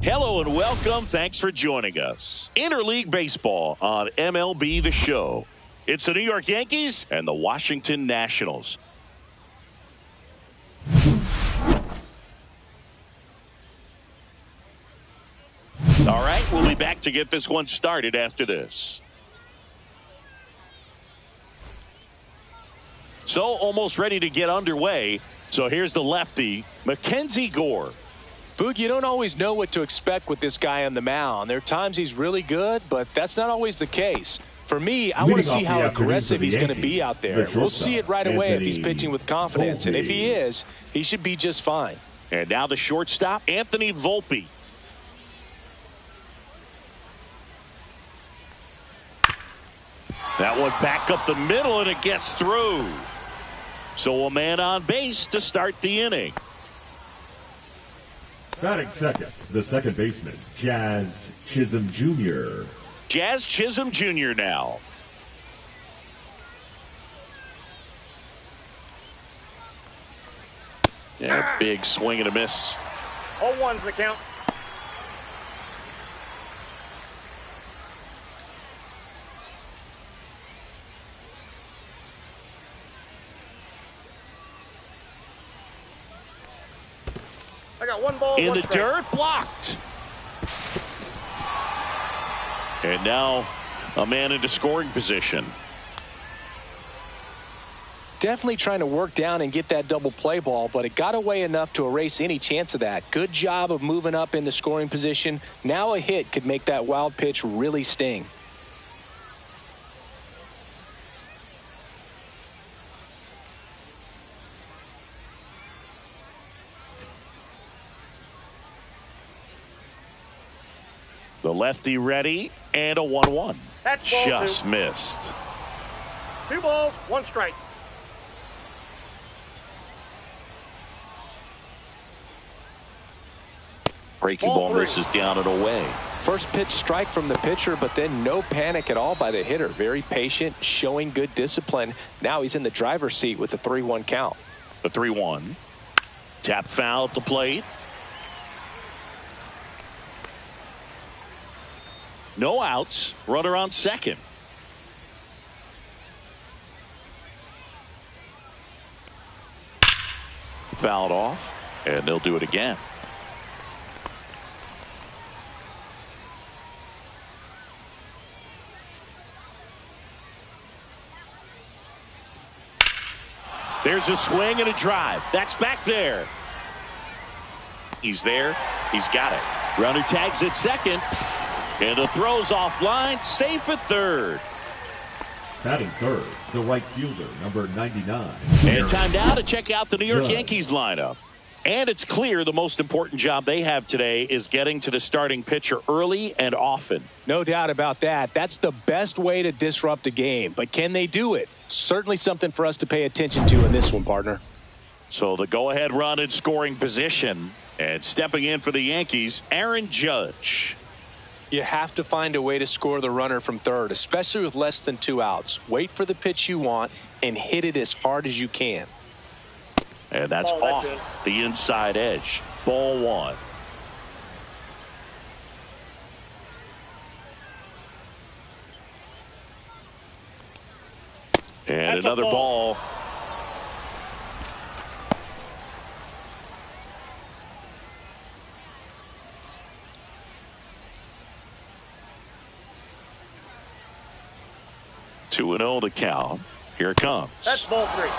Hello and welcome. Thanks for joining us. Interleague Baseball on MLB The Show. It's the New York Yankees and the Washington Nationals. All right, we'll be back to get this one started after this. So almost ready to get underway. So here's the lefty, Mackenzie Gore. Boog, you don't always know what to expect with this guy on the mound. There are times he's really good, but that's not always the case. For me, I want to see how aggressive he's going to be out there. We'll see it right away if he's pitching with confidence. And if he is, he should be just fine. And now the shortstop, Anthony Volpe. That one back up the middle, and it gets through. So a man on base to start the inning. Batting second, the second baseman, Jazz Chisholm Jr. Jazz Chisholm Jr. now. Yeah, big swing and a miss. 0-1's the count. I got one ball, in one the strike. dirt, blocked. And now a man into scoring position. Definitely trying to work down and get that double play ball, but it got away enough to erase any chance of that. Good job of moving up in the scoring position. Now a hit could make that wild pitch really sting. The lefty ready, and a 1-1. That's ball just two. Missed. 2 balls, 1 strike. Breaking ball misses down and away. First pitch strike from the pitcher, but then no panic at all by the hitter. Very patient, showing good discipline. Now he's in the driver's seat with the 3-1 count. The 3-1. Tap foul at the plate. No outs. Runner on second. Fouled off, and they'll do it again. There's a swing and a drive. That's back there. He's there. He's got it. Runner tags at second. And the throw's offline, safe at third. Batting third, the right fielder, number 99. And time now to check out the New York Yankees lineup. And it's clear the most important job they have today is getting to the starting pitcher early and often. No doubt about that. That's the best way to disrupt a game. But can they do it? Certainly something for us to pay attention to in this one, partner. So the go-ahead run in scoring position. And stepping in for the Yankees, Aaron Judge. You have to find a way to score the runner from third, especially with less than 2 outs. Wait for the pitch you want and hit it as hard as you can. And that's off the inside edge. Ball 1. And that's another ball. Two and 0 to count. Here it comes. That's ball 3.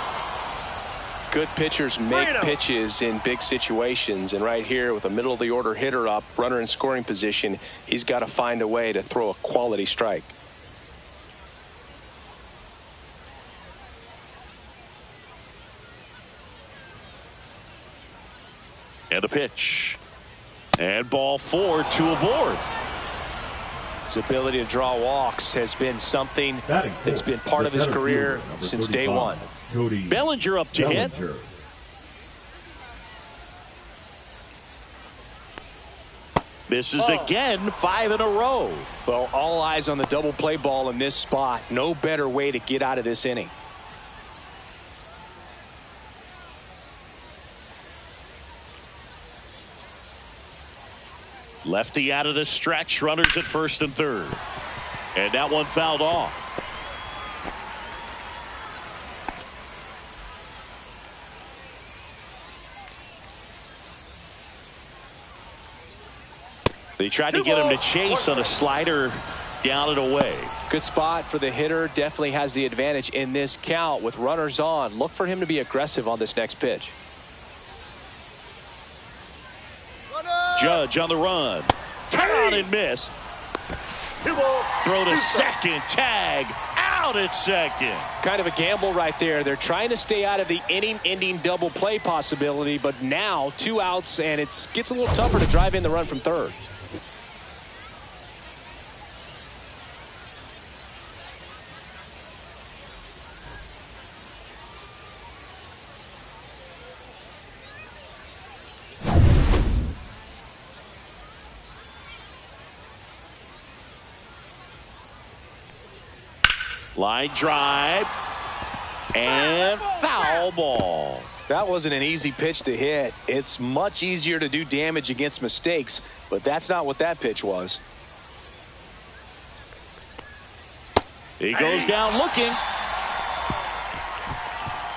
Good pitchers make pitches in big situations, and right here with a middle of the order hitter up, runner in scoring position, he's got to find a way to throw a quality strike. And a pitch. And ball 4, 2 aboard. His ability to draw walks has been something that's been part of his career since day one. Bellinger up to hit. Misses again, 5 in a row. Well, all eyes on the double play ball in this spot. No better way to get out of this inning. Lefty out of the stretch. Runners at first and third. And that one fouled off. They tried to get him to chase on a slider down and away. Good spot for the hitter. Definitely has the advantage in this count with runners on. Look for him to be aggressive on this next pitch. Judge on the run. Cut on and miss. Throw to second. Tag out at second. Kind of a gamble right there. They're trying to stay out of the inning-ending double play possibility, but now 2 outs, and it gets a little tougher to drive in the run from third. Line drive and foul ball. That wasn't an easy pitch to hit. It's much easier to do damage against mistakes, but that's not what that pitch was. He goes down looking.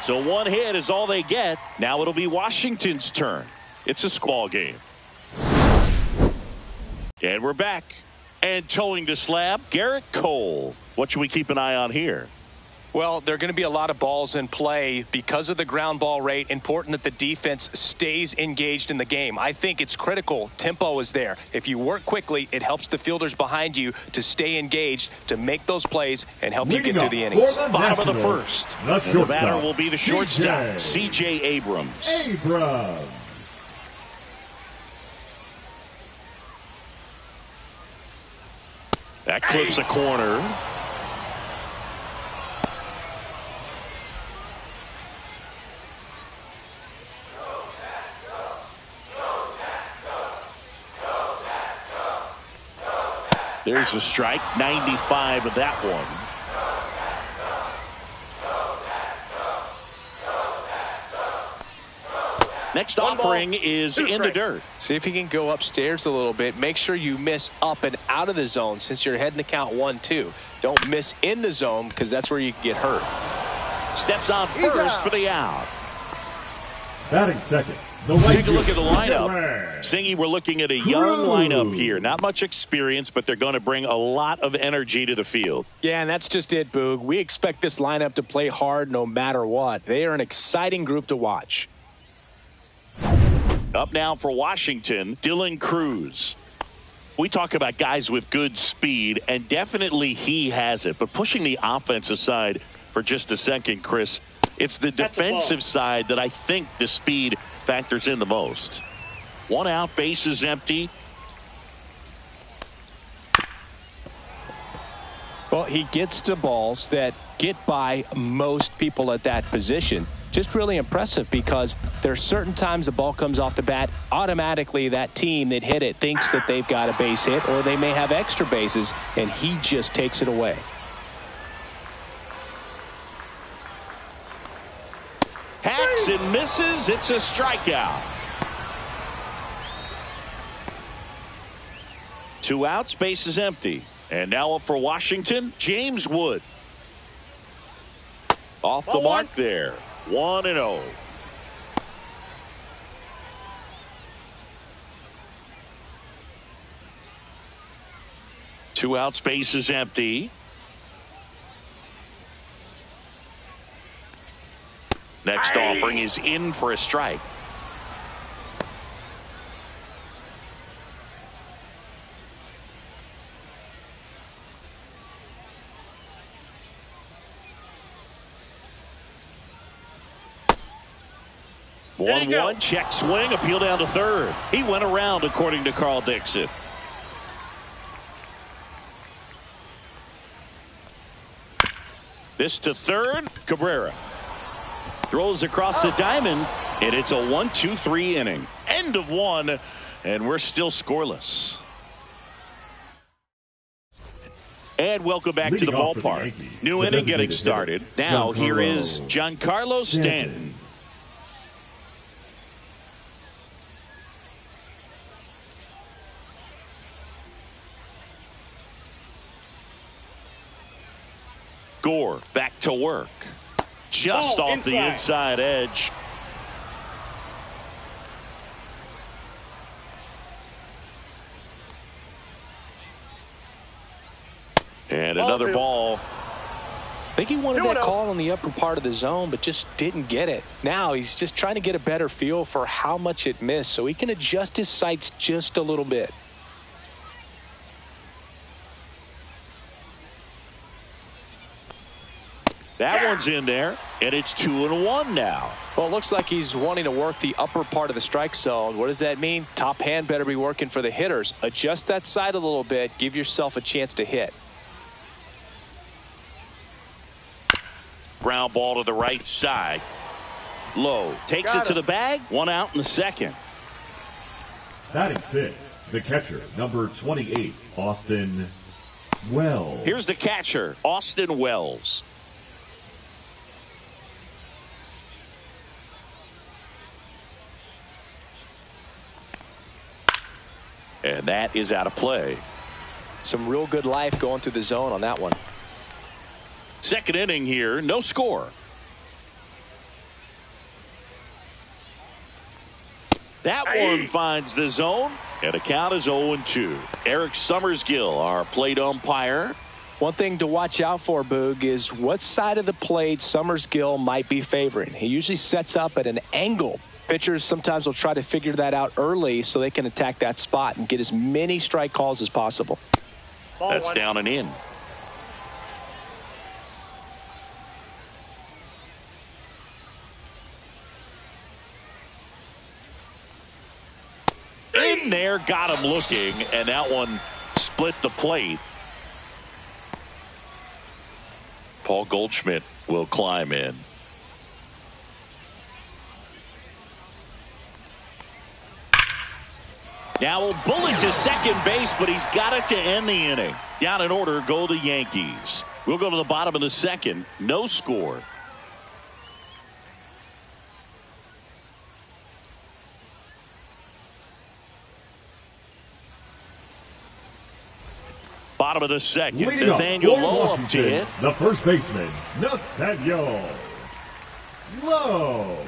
So 1 hit is all they get. Now it'll be Washington's turn. It's a squall game. And we're back. And towing the slab, Garrett Cole. What should we keep an eye on here? Well, there are going to be a lot of balls in play because of the ground ball rate. Important that the defense stays engaged in the game. I think it's critical. Tempo is there. If you work quickly, it helps the fielders behind you to stay engaged, to make those plays, and help you get through the innings. Bottom of the first. The batter will be the shortstop, C.J. Abrams. That clips a corner. There's a strike. 95 of that one. Next offering is in the dirt. See if he can go upstairs a little bit. Make sure you miss up and out of the zone since you're heading the count 1-2. Don't miss in the zone because that's where you can get hurt. Steps on first for the out. Batting second. Take a look at the lineup. Singy, we're looking at a young lineup here. Not much experience, but they're going to bring a lot of energy to the field. Yeah, and that's just it, Boog. We expect this lineup to play hard no matter what. They are an exciting group to watch. Up now for Washington, Dylan Cruz. We talk about guys with good speed, and definitely he has it. But pushing the offense aside for just a second, Chris, it's the defensive side that I think the speed factors in the most. 1 out, base is empty. Well, he gets to balls that get by most people at that position. Just really impressive because there's certain times the ball comes off the bat, automatically that team that hit it thinks that they've got a base hit or they may have extra bases, and he just takes it away. Hacks and misses. It's a strikeout. 2 outs, base is empty. And now up for Washington, James Wood. Off the mark there. 1-0. Two outs, base is empty. Next offering is in for a strike. One check swing, appeal down to third. He went around, according to Carl Dixon. This to third, Cabrera throws across the diamond, and it's a 1-2-3 inning. End of one, and we're still scoreless. And welcome back to the ballpark. New inning getting started. Now here is Giancarlo Stanton. Gore back to work. Just off the inside edge. And another ball. I think he wanted that call on the upper part of the zone, but just didn't get it. Now he's just trying to get a better feel for how much it missed so he can adjust his sights just a little bit. That one's in there, and it's 2-1 now. Well, it looks like he's wanting to work the upper part of the strike zone. What does that mean? Top hand better be working for the hitters. Adjust that side a little bit. Give yourself a chance to hit. Ground ball to the right side. Low takes it to the bag. 1 out in the second. Batting 6, the catcher, number 28, Austin Wells. Here's the catcher, Austin Wells. And that is out of play. Some real good life going through the zone on that one. Second inning here, no score. That one finds the zone, and the count is 0-2. Eric Summersgill, our plate umpire. One thing to watch out for, Boog, is what side of the plate Summersgill might be favoring. He usually sets up at an angle. Pitchers sometimes will try to figure that out early so they can attack that spot and get as many strike calls as possible. That's down and in. In there, got him looking, and that one split the plate. Paul Goldschmidt will climb in. Now will bullet to second base, but he's got it to end the inning. Down in order go the Yankees. We'll go to the bottom of the second. No score. Bottom of the second. Leading Nathaniel up for Lowe up to hit. the first baseman, Nathaniel Lowe.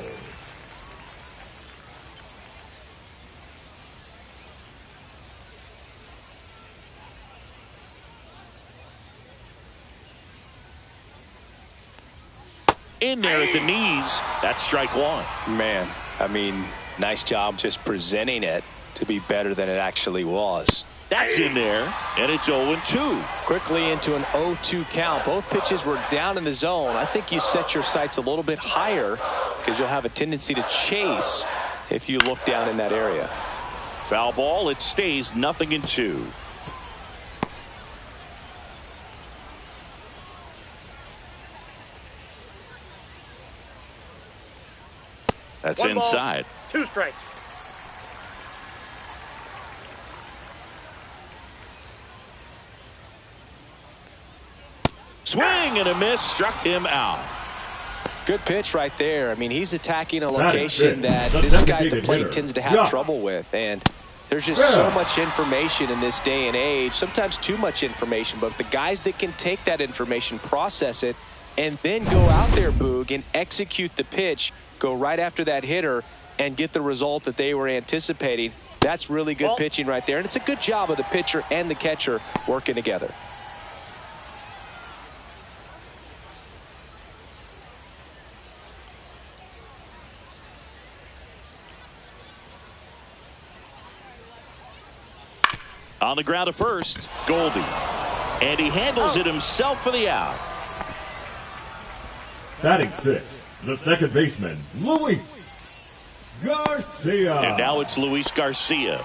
In there at the knees. That's strike one. Man, I mean, nice job just presenting it to be better than it actually was. That's in there, and it's 0-2. Quickly into an 0-2 count. Both pitches were down in the zone. I think you set your sights a little bit higher because you'll have a tendency to chase if you look down in that area. Foul ball. It stays 0-2. That's One inside. Ball, 2 strikes. Swing and a miss, struck him out. Good pitch right there. I mean, he's attacking a location that this guy at the plate tends to have trouble with. And there's just so much information in this day and age, sometimes too much information. But the guys that can take that information, process it, and then go out there, Boog, and execute the pitch, go right after that hitter, and get the result that they were anticipating, that's really good pitching right there. And it's a good job of the pitcher and the catcher working together. On the ground to first, Goldie. And he handles it himself for the out. Batting 6, the second baseman, Luis Garcia. And now it's Luis Garcia.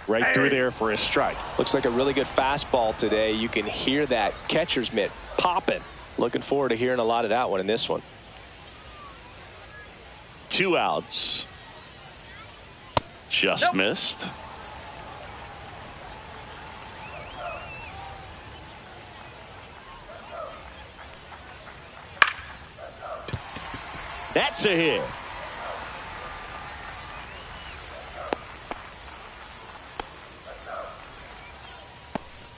Right through there for a strike. Looks like a really good fastball today. You can hear that catcher's mitt popping. Looking forward to hearing a lot of that one in this one. 2 outs. Just missed. That's a hit.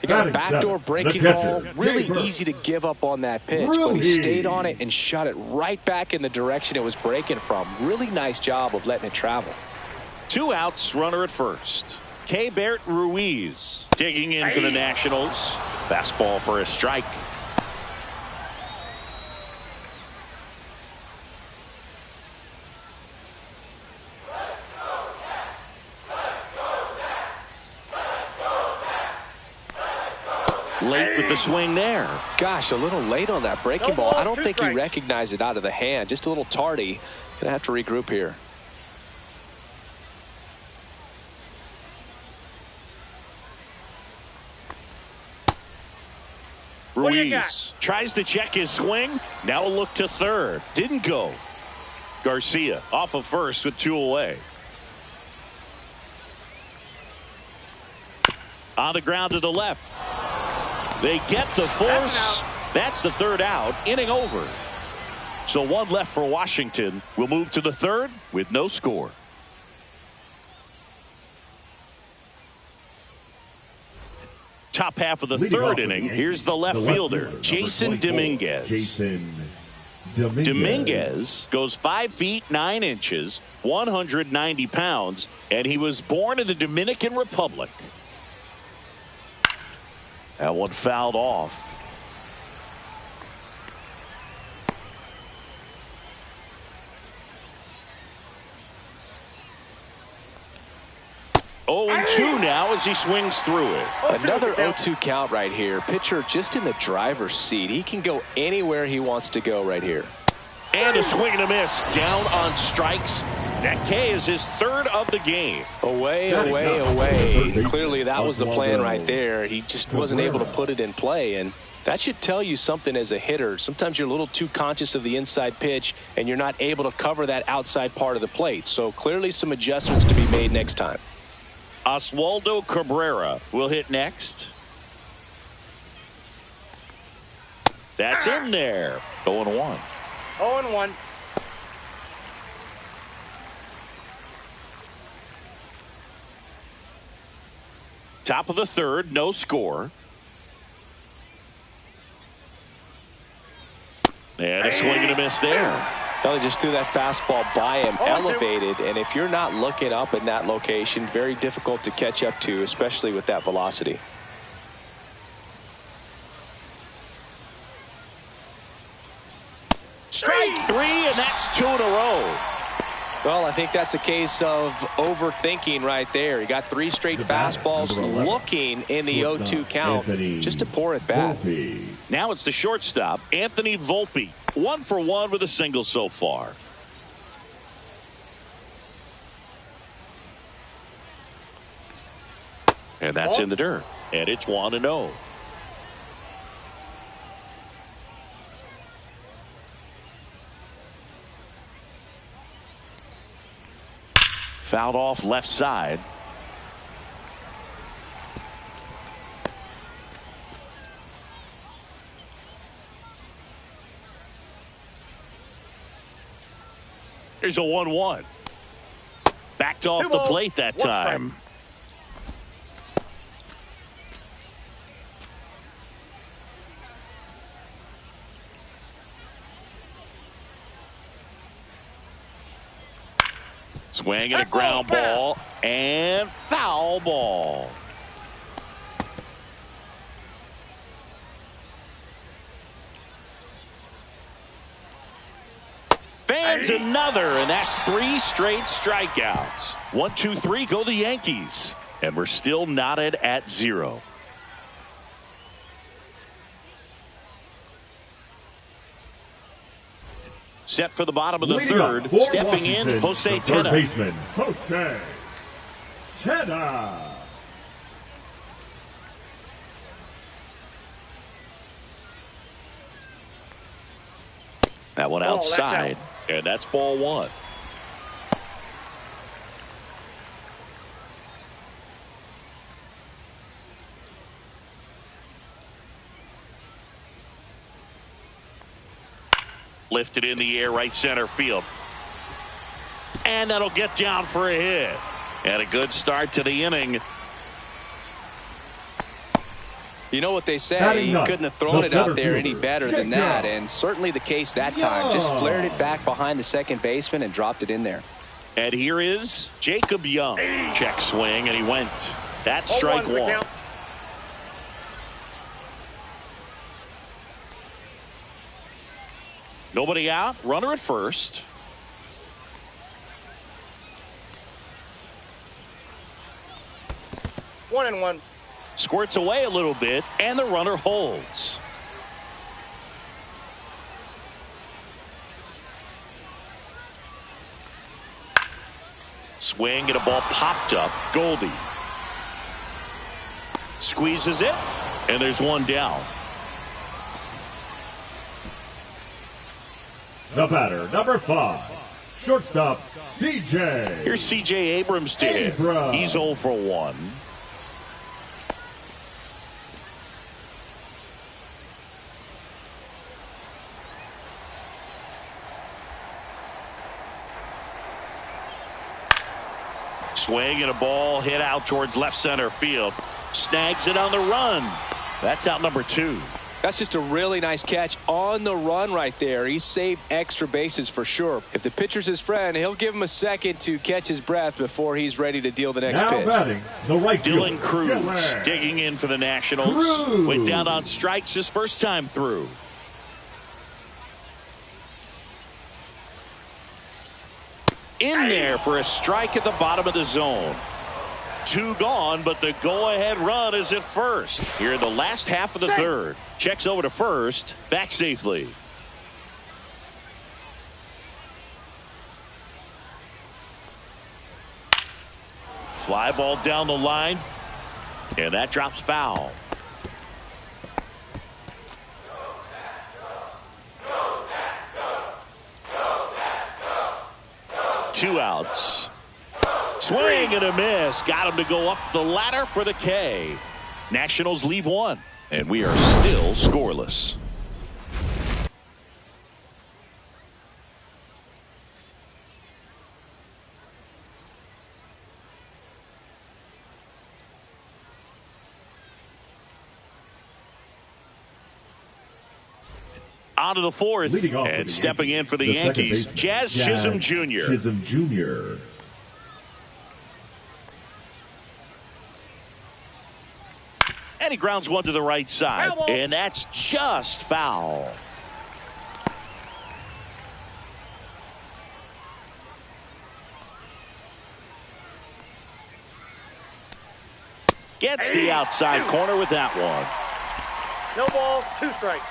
He got a backdoor breaking ball. Really easy to give up on that pitch, but he stayed on it and shot it right back in the direction it was breaking from. Really nice job of letting it travel. 2 outs, runner at first. Keibert Ruiz digging in for the Nationals. Fastball for a strike. Late with the swing there. Gosh, a little late on that breaking ball. I don't think he recognized it out of the hand. Just a little tardy. Gonna have to regroup here. Ruiz tries to check his swing. Now a look to third. Didn't go. Garcia off of first with 2 away. On the ground to the left. They get the force. That's the 3rd out. Inning over. So 1 left for Washington. We'll move to the 3rd with no score. Top half of the 3rd inning. Here's the left fielder, Jason Dominguez. Dominguez goes 5 feet 9 inches, 190 pounds, and he was born in the Dominican Republic. That one fouled off. Oh, and 2 now as he swings through it. Another 0-2 count right here. Pitcher just in the driver's seat. He can go anywhere he wants to go right here. And a swing and a miss. Down on strikes. That K is his 3rd of the game. Away. Clearly that was the plan right there. He just wasn't able to put it in play, and that should tell you something as a hitter. Sometimes you're a little too conscious of the inside pitch and you're not able to cover that outside part of the plate. So clearly some adjustments to be made next time. Oswaldo Cabrera will hit next. That's in there. 0-1. 0-1. Top of the 3rd, no score. And a swing and a miss there. Well, he just threw that fastball by him, elevated, and if you're not looking up in that location, very difficult to catch up to, especially with that velocity. Strike 3, and that's 2 in a row. Well, I think that's a case of overthinking right there. He got 3 straight fastballs looking in the 0-2 count just to pour it back. Now it's the shortstop, Anthony Volpe. 1 for 1 with a single so far. And that's in the dirt. And it's 1-0. Fouled off left side. There's a 1-1. Backed off the plate that time. Swing and a ground ball and foul ball. Fans another, and that's 3 straight strikeouts. 1, 2, 3 go the Yankees, and we're still knotted at 0. Set for the bottom of the 3rd. Stepping in, Jose Tena. Third baseman, Jose Tena. That one outside, and that's ball 1. Lifted in the air, right center field. And that'll get down for a hit. And a good start to the inning. You know what they say, he couldn't have thrown it out there any better than that, and certainly the case that time. Just flared it back behind the second baseman and dropped it in there. And here is Jacob Young. Check swing, and he went. That's strike one. Nobody out, runner at first. One and one. Squirts away a little bit, and the runner holds. Swing and a ball popped up. Goldie squeezes it, and there's one down. The batter, number 5, shortstop C.J. Here's C.J. Abrams to hit. He's 0 for 1. Swing and a ball hit out towards left center field. Snags it on the run. That's out number 2. That's just a really nice catch on the run right there. He saved extra bases for sure. If the pitcher's his friend, he'll give him a second to catch his breath before he's ready to deal the next pitch. Batting, the right Dylan Cruz digging in for the Nationals. Went down on strikes his first time through. In there for a strike at the bottom of the zone. 2 gone, but the go-ahead run is at first. Here in the last half of the third. Checks over to first. Back safely. Fly ball down the line. And that drops foul. Two outs. Swing and a miss. Got him to go up the ladder for the K. Nationals leave 1. And we are still scoreless. On to the fourth, and stepping in for the Yankees, Jazz Chisholm Jr. Chisholm Jr. And he grounds one to the right side, and that's just foul. Gets the outside corner with that one. No ball, 2 strikes.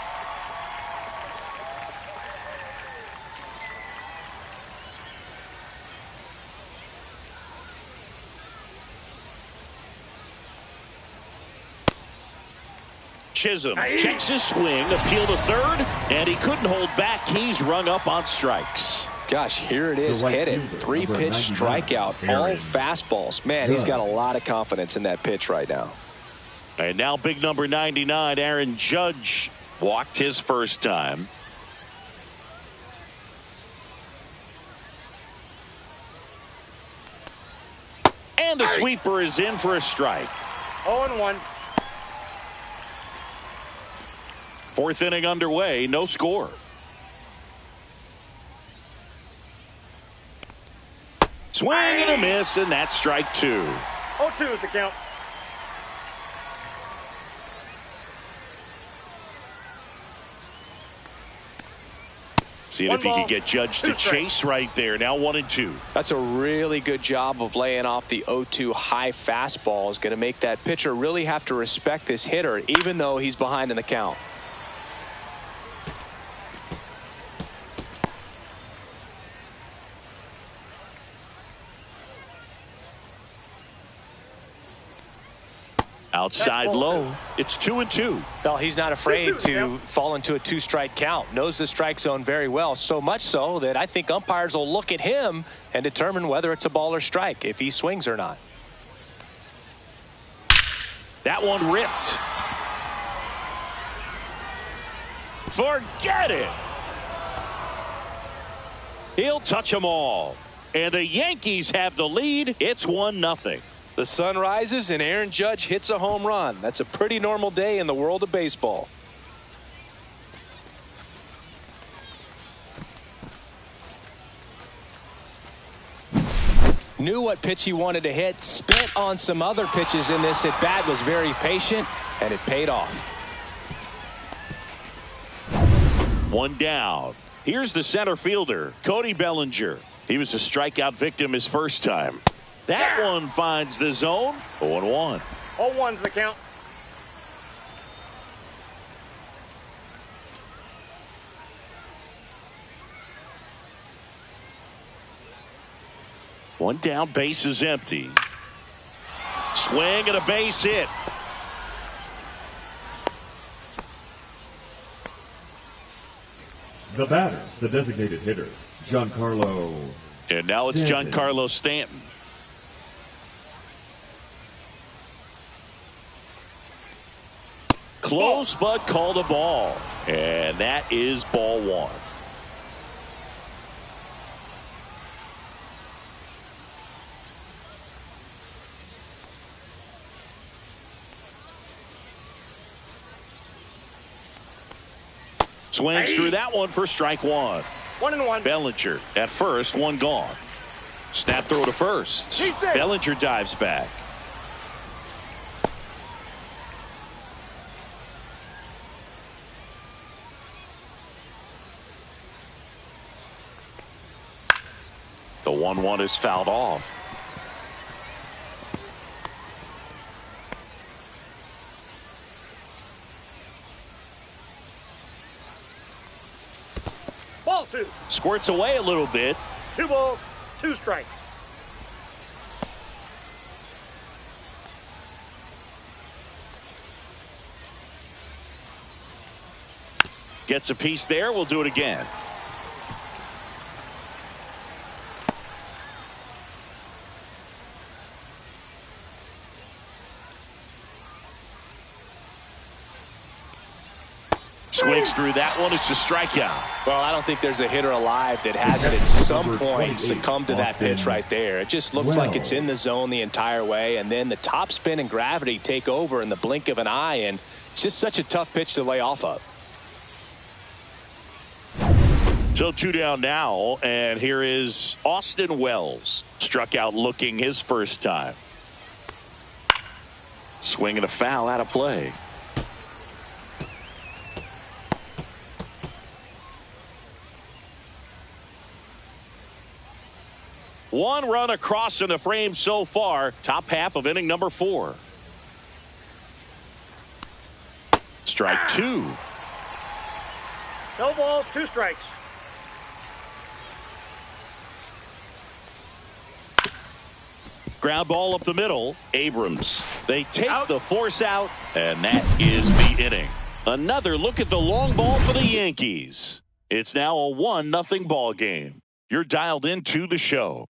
Chisholm checks his swing, appeal to third, and he couldn't hold back. He's rung up on strikes. Gosh, here it is, hit it. 3-pitch strikeout, all fastballs. Man, he's got a lot of confidence in that pitch right now. And now big number 99, Aaron Judge, walked his first time. And the sweeper is in for a strike. 0-1. 4th inning underway, no score. Swing and a miss, and that's strike 2. 0-2 is the count. Seeing if he could get Judge to chase right there. Now 1-2. That's a really good job of laying off the 0-2 high fastball. Is going to make that pitcher really have to respect this hitter, even though he's behind in the count. Outside low. It's 2-2. Well, he's not afraid to fall into a 2-strike count. Knows the strike zone very well. So much so that I think umpires will look at him and determine whether it's a ball or strike, if he swings or not. That one ripped. Forget it. He'll touch them all. And the Yankees have the lead. It's 1-0. The sun rises and Aaron Judge hits a home run. That's a pretty normal day in the world of baseball. Knew what pitch he wanted to hit. Spit on some other pitches in this at bat. Was very patient, and it paid off. One down. Here's the center fielder, Cody Bellinger. He was a strikeout victim his first time. That one finds the zone. 0-1. 0-1's the count. One down, base is empty. Swing and a base hit. The batter, the designated hitter, Giancarlo. And now it's Giancarlo Stanton. Close, but called a ball. And that is ball one. Swings through that one for strike one. 1-1. Bellinger at first, one gone. Snap throw to first. Bellinger dives back. The 1-1 is fouled off. Ball 2. Squirts away a little bit. 2 balls, 2 strikes. Gets a piece there. We'll do it again. Swings through that one. It's a strikeout. Well, I don't think there's a hitter alive that hasn't at some point succumbed to that pitch right there. It just looks like it's in the zone the entire way, and then the top spin and gravity take over in the blink of an eye, and it's just such a tough pitch to lay off of. So 2 down now, and here is Austin Wells. Struck out looking his first time. Swing and a foul out of play. One run across in the frame so far. Top half of inning number 4. Strike 2. No balls, 2 strikes. Ground ball up the middle. Abrams. They take the force out, and that is the inning. Another look at the long ball for the Yankees. It's now a 1-0 ball game. You're dialed into the show.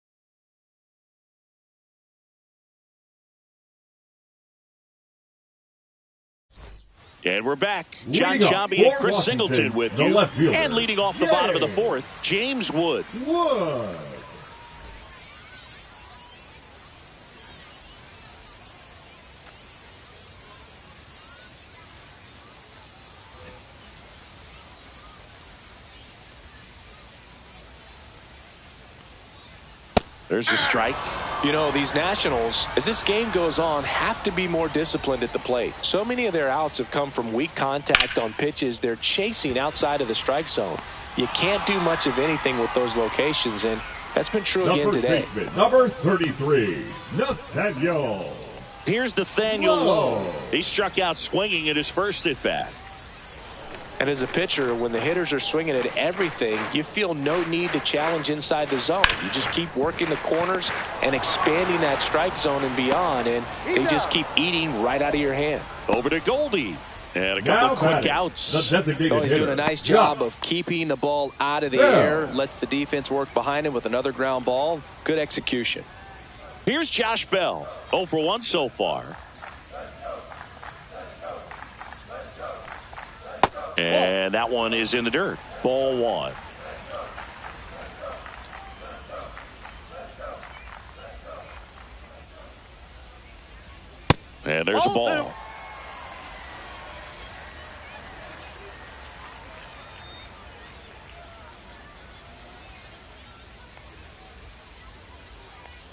And we're back. John Sciambi and Chris Singleton with you. And leading off the bottom of the 4th, James Wood. There's a strike. You know, these Nationals, as this game goes on, have to be more disciplined at the plate. So many of their outs have come from weak contact on pitches they're chasing outside of the strike zone. You can't do much of anything with those locations, and that's been true again today. Number 33, Nathaniel. Here's Nathaniel Lowe. He struck out swinging at his first at-bat. And as a pitcher, when the hitters are swinging at everything, you feel no need to challenge inside the zone. You just keep working the corners and expanding that strike zone and beyond, and they just keep eating right out of your hand. Over to Goldie. And a couple of quick outs. He's doing a nice job of keeping the ball out of the air. Lets the defense work behind him with another ground ball. Good execution. Here's Josh Bell. 0 for 1 so far. And that one is in the dirt. Ball 1. And there's a ball. 2.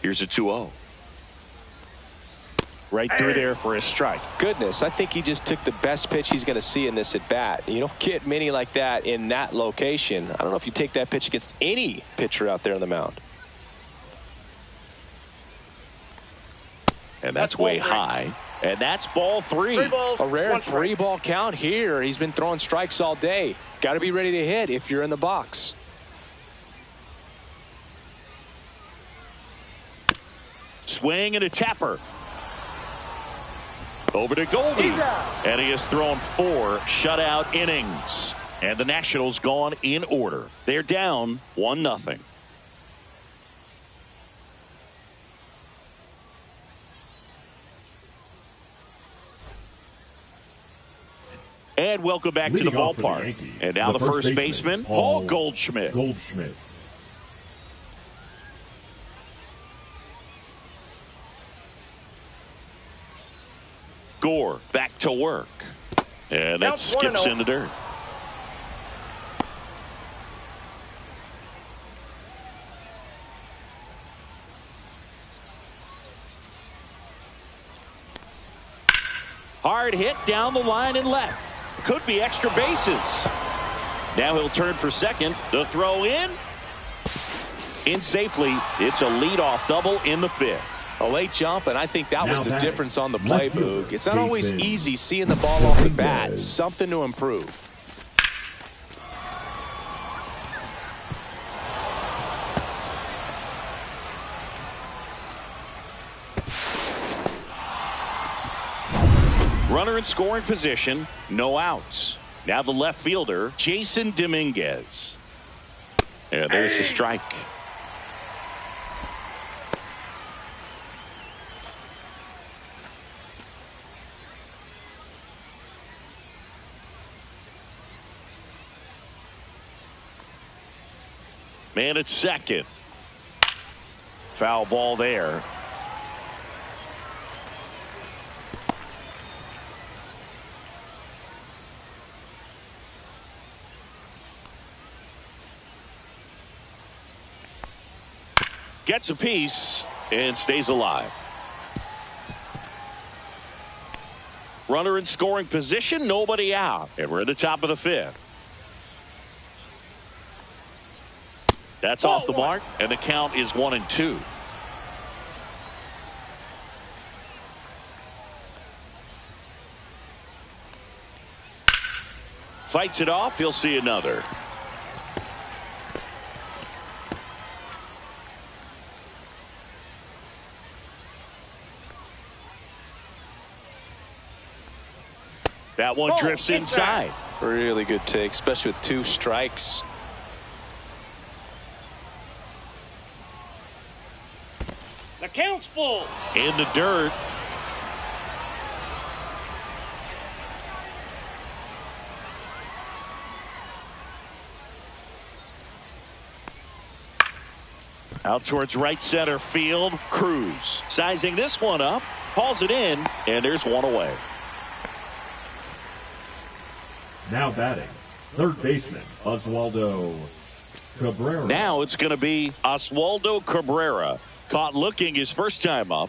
Here's a 2-0. Right through there for a strike. Goodness, I think he just took the best pitch he's going to see in this at bat. You don't get many like that in that location. I don't know if you take that pitch against any pitcher out there on the mound. And that's way high. And that's ball 3. 3 balls, A rare 1 strike. 3-ball count here. He's been throwing strikes all day. Got to be ready to hit if you're in the box. Swing and a tapper. Over to Goldie. He's out. And he has thrown 4 shutout innings. And the Nationals gone in order. They're down 1-0. And welcome back to the ballpark. And now the first baseman, Paul Goldschmidt. Gore back to work. And that skips in the dirt. Hard hit down the line and left. Could be extra bases. Now he'll turn for second. The throw in safely. It's a leadoff double in the 5th. A late jump, and I think that was the difference on the play, Boog. It's not Jason always easy seeing the ball off the bat. Something to improve. Runner in scoring position, no outs. Now the left fielder, Jason Dominguez. And there's the strike. Man at second. Foul ball there. Gets a piece and stays alive. Runner in scoring position, nobody out. And we're at the top of the 5th. That's off the mark, and the count is 1-2. Fights it off. He'll see another. That one drifts inside. Really good take, especially with 2 strikes. The count's full. In the dirt. Out towards right center field. Cruz sizing this one up. Hauls it in. And there's one away. Now batting, third baseman, Oswaldo Cabrera. Now it's going to be Oswaldo Cabrera. Caught looking his first time up.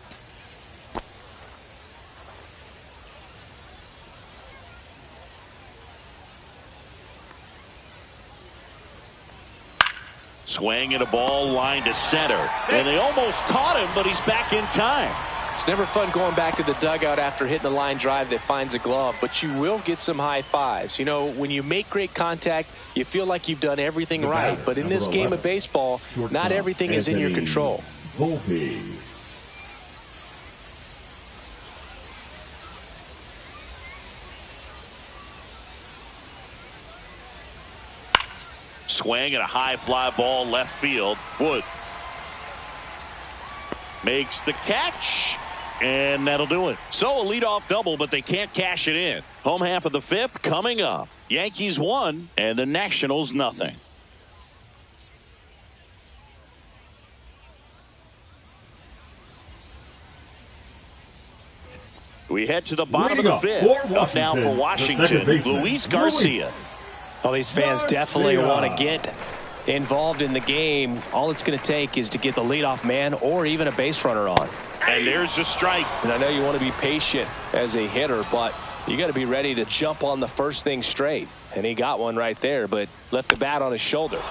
Swing and a ball line to center. And they almost caught him, but he's back in time. It's never fun going back to the dugout after hitting a line drive that finds a glove, but you will get some high fives. You know, when you make great contact, you feel like you've done everything right. But in this game of baseball, not everything is in your control. Volpe. Swing and a high fly ball left field. Wood makes the catch. And that'll do it. So a leadoff double, but they can't cash it in. Home half of the 5th coming up. Yankees 1 and the Nationals nothing. We head to the bottom of the fifth. Up now for Washington, Luis Garcia. Well, these fans definitely want to get involved in the game. All it's going to take is to get the leadoff man or even a base runner on. And there's the strike. And I know you want to be patient as a hitter, but you got to be ready to jump on the first thing straight. And he got one right there, but left the bat on his shoulder.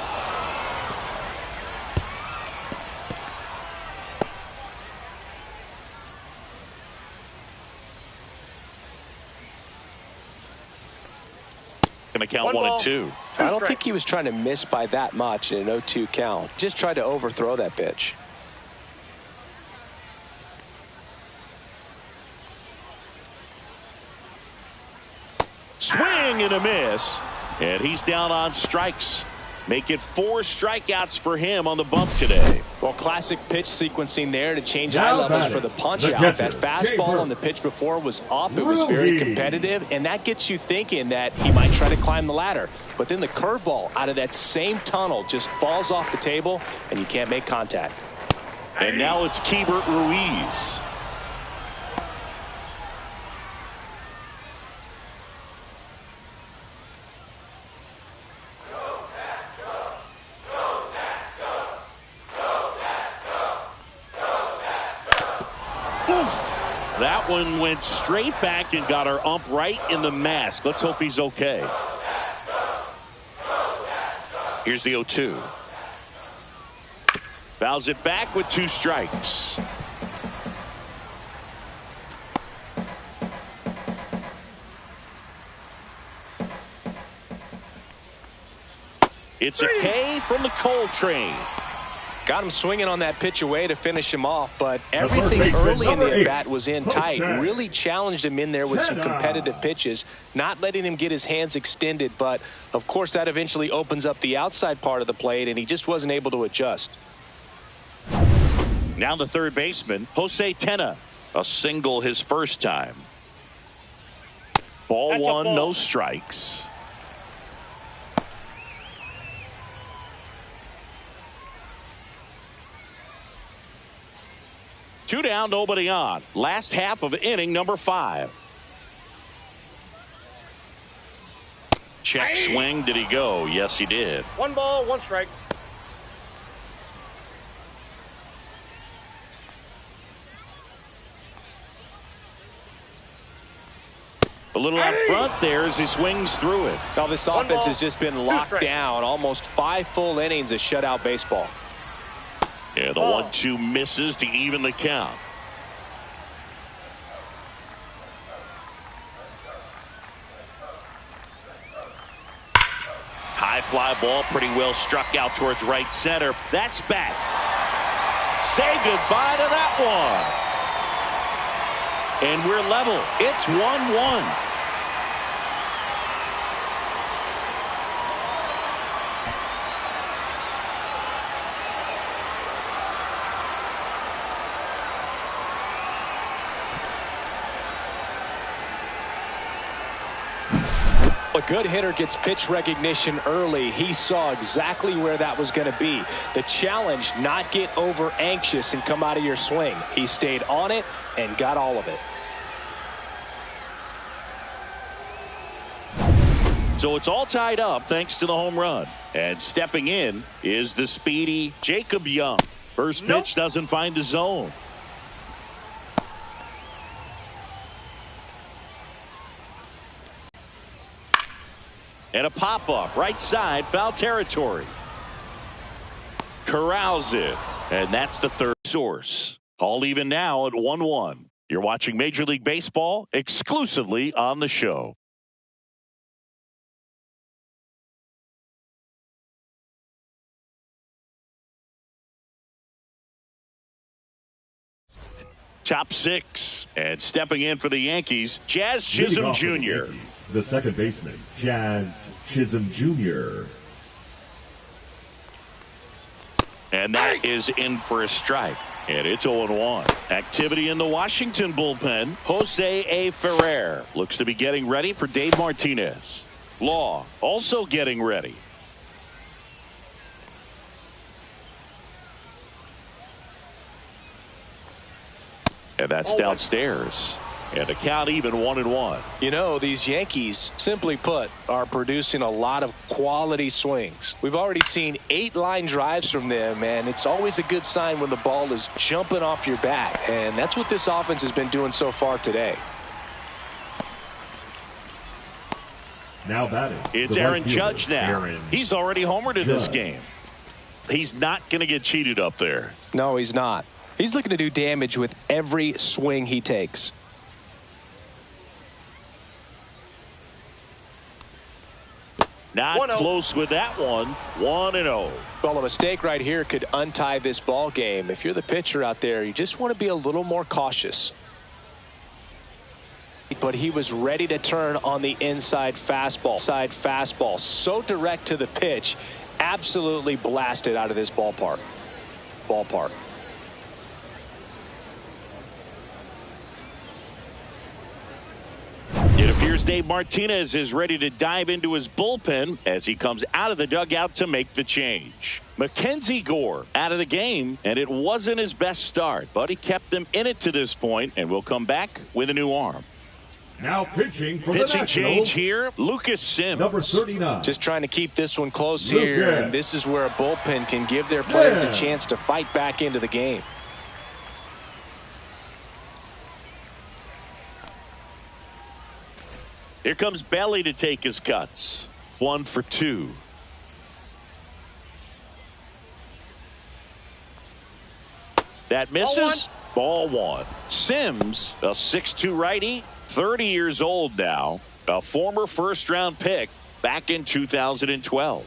Going to count 1-2. I don't think he was trying to miss by that much in an 0-2 count. Just tried to overthrow that pitch. Swing and a miss. And he's down on strikes. Make it 4 strikeouts for him on the bump today. Well, classic pitch sequencing there to change eye levels for the punch out. That fastball on the pitch before was up. It was very competitive, and that gets you thinking that he might try to climb the ladder. But then the curveball out of that same tunnel just falls off the table, and you can't make contact. And now it's Keibert Ruiz. That one went straight back and got our ump right in the mask. Let's hope he's okay. Here's the 0-2. Fouls it back with 2 strikes. It's a K from the Cole train. Got him swinging on that pitch away to finish him off, but everything early in the at-bat was in tight. Really challenged him in there with some competitive pitches, not letting him get his hands extended, but of course that eventually opens up the outside part of the plate, and he just wasn't able to adjust. Now the third baseman, Jose Tena. A single his first time. Ball 1, no strikes. Two down, nobody on. Last half of inning number 5. Check swing. Did he go? Yes, he did. 1 ball, 1 strike. A little out front there as he swings through it. Now this offense has just been locked down. Almost 5 full innings of shutout baseball. Yeah, the 1-2 misses to even the count. High fly ball, pretty well struck out towards right center. That's back. Say goodbye to that one. And we're level. It's 1-1. A good hitter gets pitch recognition early. He saw exactly where that was going to be. The challenge, not get over anxious and come out of your swing. He stayed on it and got all of it. So it's all tied up thanks to the home run. And stepping in is the speedy Jacob Young. First pitch doesn't find the zone. And a pop-up right side, foul territory. Corrals it. And that's the third source. All even now at 1-1. You're watching Major League Baseball exclusively on the show. Top 6. And stepping in for the Yankees, Jazz Chisholm Jr. The second baseman, Jazz Chisholm Jr. And that is in for a strike. And it's 0-1. Activity in the Washington bullpen. Jose A. Ferrer looks to be getting ready for Dave Martinez. Law also getting ready. And that's downstairs. And the count even 1-1. You know, these Yankees, simply put, are producing a lot of quality swings. We've already seen 8 line drives from them, and it's always a good sign when the ball is jumping off your bat. And that's what this offense has been doing so far today. Now batting. It's the Aaron right fielder, Judge now. Aaron He's already homered in this Judge. game. He's not going to get cheated up there. No, he's not. He's looking to do damage with every swing he takes. Not 1-0. close with that one. 1-0. Well, a mistake right here could untie this ball game. If you're the pitcher out there, you just want to be a little more cautious. But he was ready to turn on the inside fastball. So direct to the pitch. Absolutely blasted out of this ballpark. It appears Dave Martinez is ready to dive into his bullpen as he comes out of the dugout to make the change. Mackenzie Gore out of the game, and it wasn't his best start, but he kept them in it to this point, and will come back with a new arm. Now pitching for Pitching the change Nationals, here, Lucas Sims. number 39. Just trying to keep this one close here, and this is where a bullpen can give their players a chance to fight back into the game. Here comes Belly to take his cuts. 1 for 2. That misses. Ball 1. Sims, a 6'2 righty, 30 years old now, a former first-round pick back in 2012.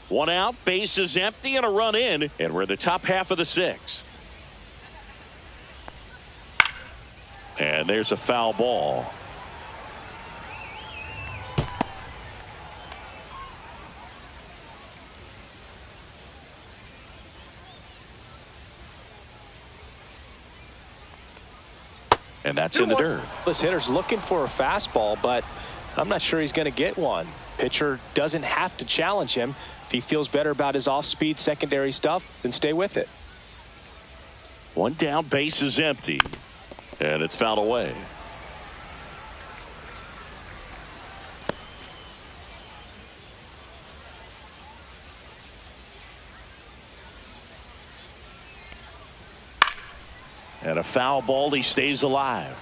1 out, bases empty, and a run in, and we're in the top half of the 6th. And there's a foul ball. And that's in the dirt. This hitter's looking for a fastball, but I'm not sure he's going to get one. Pitcher doesn't have to challenge him. If he feels better about his off-speed secondary stuff, then stay with it. 1 down, base is empty. And it's fouled away. And a foul ball, he stays alive.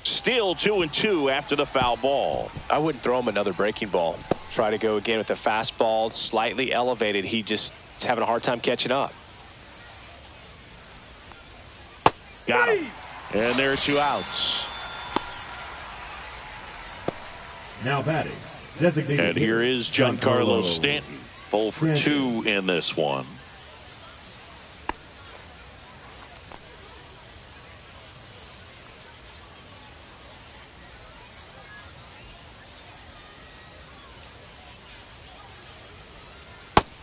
Still 2-2 after the foul ball. I wouldn't throw him another breaking ball. Try to go again with the fastball, slightly elevated. He just is having a hard time catching up. Got him. And there are 2 outs. Now batting. Designated And here is Giancarlo Stanton. 0 for 2 in this one.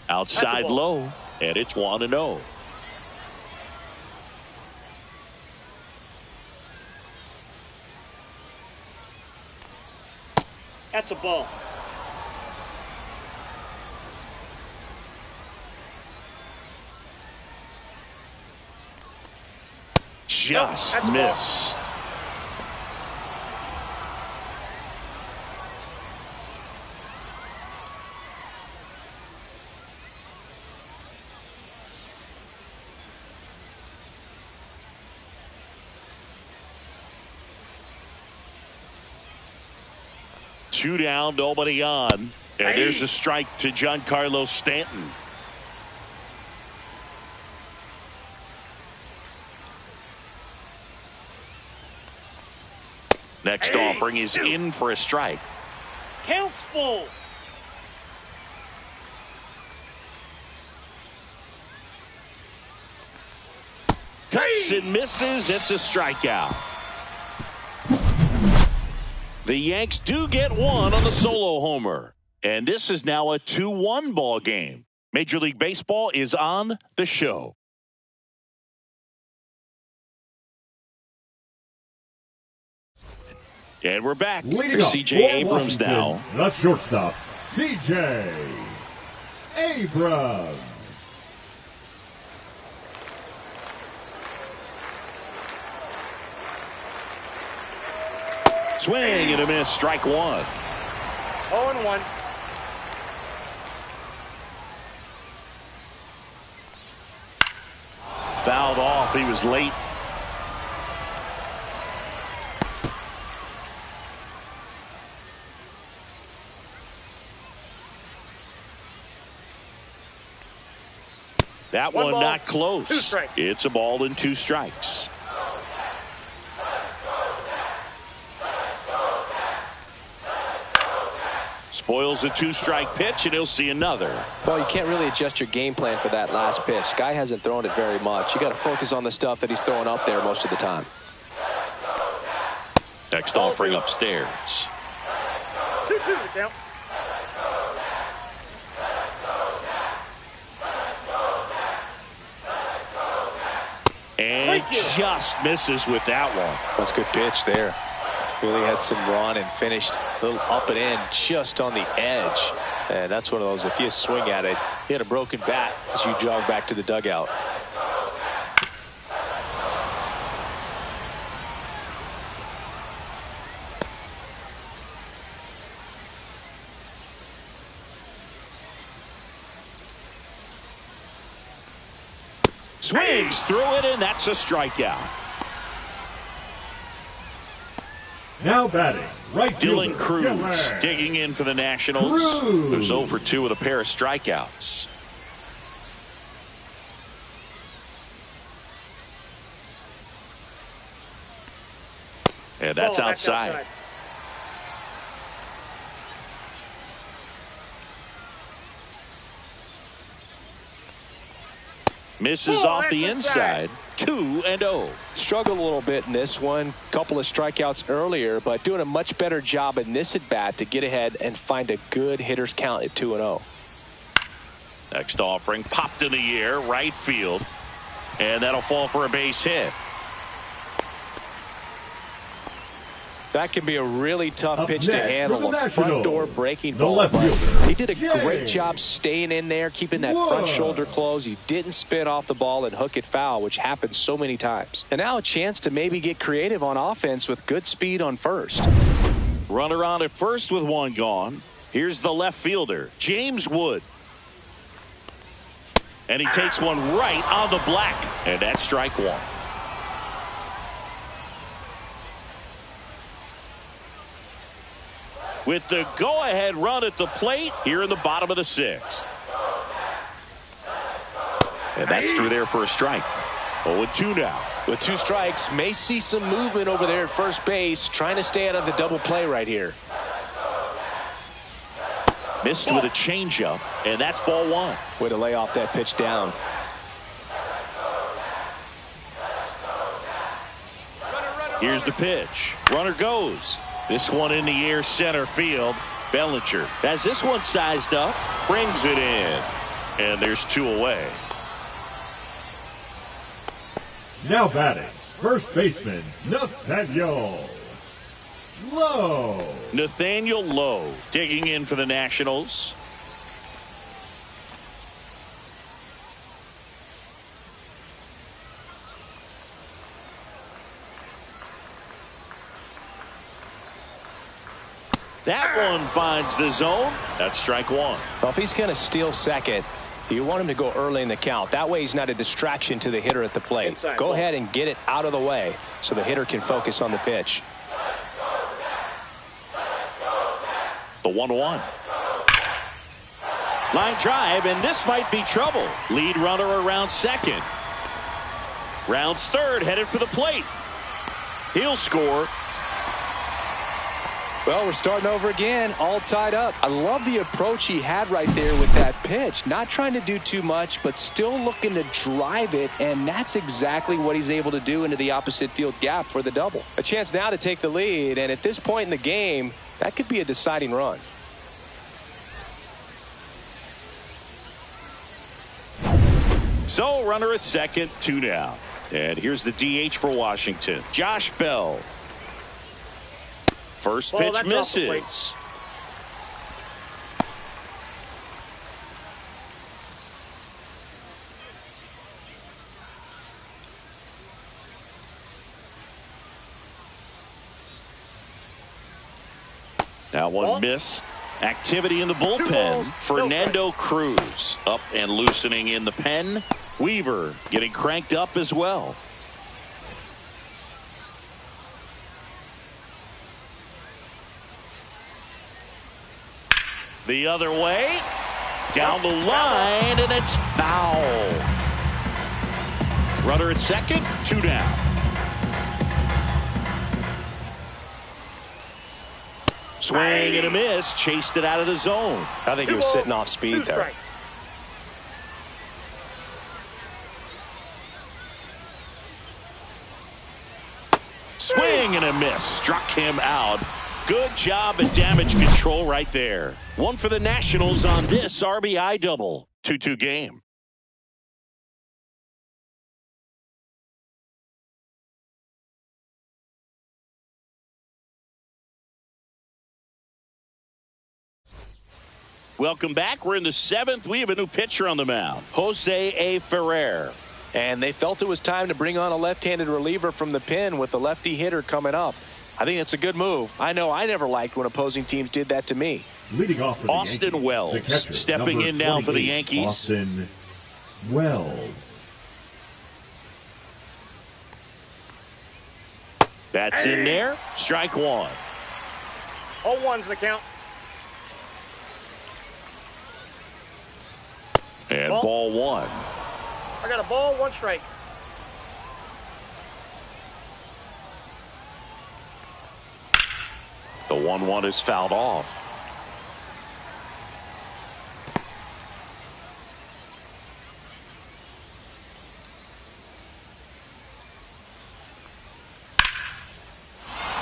Outside low, and it's 1-0. That's a ball. Just missed. Two down, nobody on. And there's a strike to Giancarlo Stanton. Next offering is in for a strike. Count's full. Cuts and misses. It's a strikeout. The Yanks do get one on the solo homer. And this is now a 2-1 ball game. Major League Baseball is on the show. And we're back. Leading Here's up C.J. for Abrams Washington, now. the shortstop, C.J. Abrams. Swing and a miss. Strike one. 0-1. Fouled off. He was late. That one ball, not close. 2 strikes. It's a ball and 2 strikes. Spoils the 2-strike pitch, and he'll see another. Well, you can't really adjust your game plan for that last pitch. Guy hasn't thrown it very much. You got to focus on the stuff that he's throwing up there most of the time. Next offering upstairs. 2-2 the count. And just misses with that one. That's a good pitch there. Really had some run and finished a little up and in just on the edge. And that's one of those, if you swing at it, you hit a broken bat as you jog back to the dugout. Swings through it, and that's a strikeout. Now batting, right Dylan fielder, Cruz Dylan digging in for the Nationals. Cruz. Who's 0 for 2 with a pair of strikeouts. And that's Ball, outside. Misses Oh, off the that's inside. 2-0. Struggled a little bit in this one. Couple of strikeouts earlier, but doing a much better job in this at bat to get ahead and find a good hitter's count at 2-0. Next offering popped in the air, right field, and that'll fall for a base hit. That can be a really tough Up pitch to next, handle. for the A front Nationals, door breaking the ball. left But fielder, he did a Jay. great job staying in there, keeping that front shoulder closed. He didn't spin off the ball and hook it foul, which happens so many times. And now a chance to maybe get creative on offense with good speed on first. Runner on at first with one gone. Here's the left fielder, James Wood. And he takes one right on the black. And that's strike one. With the go-ahead run at the plate here in the bottom of the 6th. And that's through there for a strike. 0-2 now. With 2 strikes, may see some movement over there at first base, trying to stay out of the double play right here. Missed with a changeup, and that's ball 1. Way to lay off that pitch down. Here's the pitch. Runner goes. This one in the air, center field. Bellinger has this one sized up, brings it in, and there's 2 away. Now batting, first baseman, Nathaniel Lowe. Nathaniel Lowe digging in for the Nationals. That one finds the zone. That's strike 1. Well, if he's going to steal second, you want him to go early in the count. That way he's not a distraction to the hitter at the plate. Inside go ball. ahead and get it out of the way so the hitter can focus on the pitch. The 1-1. Line drive, and this might be trouble. Lead runner around second. Rounds third, headed for the plate. He'll score. Well, we're starting over again, all tied up. I love the approach he had right there with that pitch. Not trying to do too much, but still looking to drive it, and that's exactly what he's able to do into the opposite field gap for the double. A chance now to take the lead, and at this point in the game, that could be a deciding run. So, runner at second, 2 down. And here's the DH for Washington, Josh Bell. First Ball, pitch that's off the plate. misses. That one Ball. missed. Activity in the bullpen. balls, Fernando Cruz up and loosening in the pen. Weaver getting cranked up as well. The other way. Down the line, and it's foul. Runner at second, 2 down. Swing and a miss. Chased it out of the zone. I think he was sitting off speed there. Swing and a miss. Struck him out. Good job at damage control right there. One for the Nationals on this RBI double. 2-2 game. Welcome back. We're in the 7th. We have a new pitcher on the mound, Jose A. Ferrer. And they felt it was time to bring on a left-handed reliever from the pen with the lefty hitter coming up. I think that's a good move. I know I never liked when opposing teams did that to me. Leading off for the Austin Yankees, Wells the catcher, stepping in now for the 28, Yankees. Austin Wells. That's in there. Strike one. 0-1's the count. And ball one. I got a ball, 1 strike. The 1-1 is fouled off.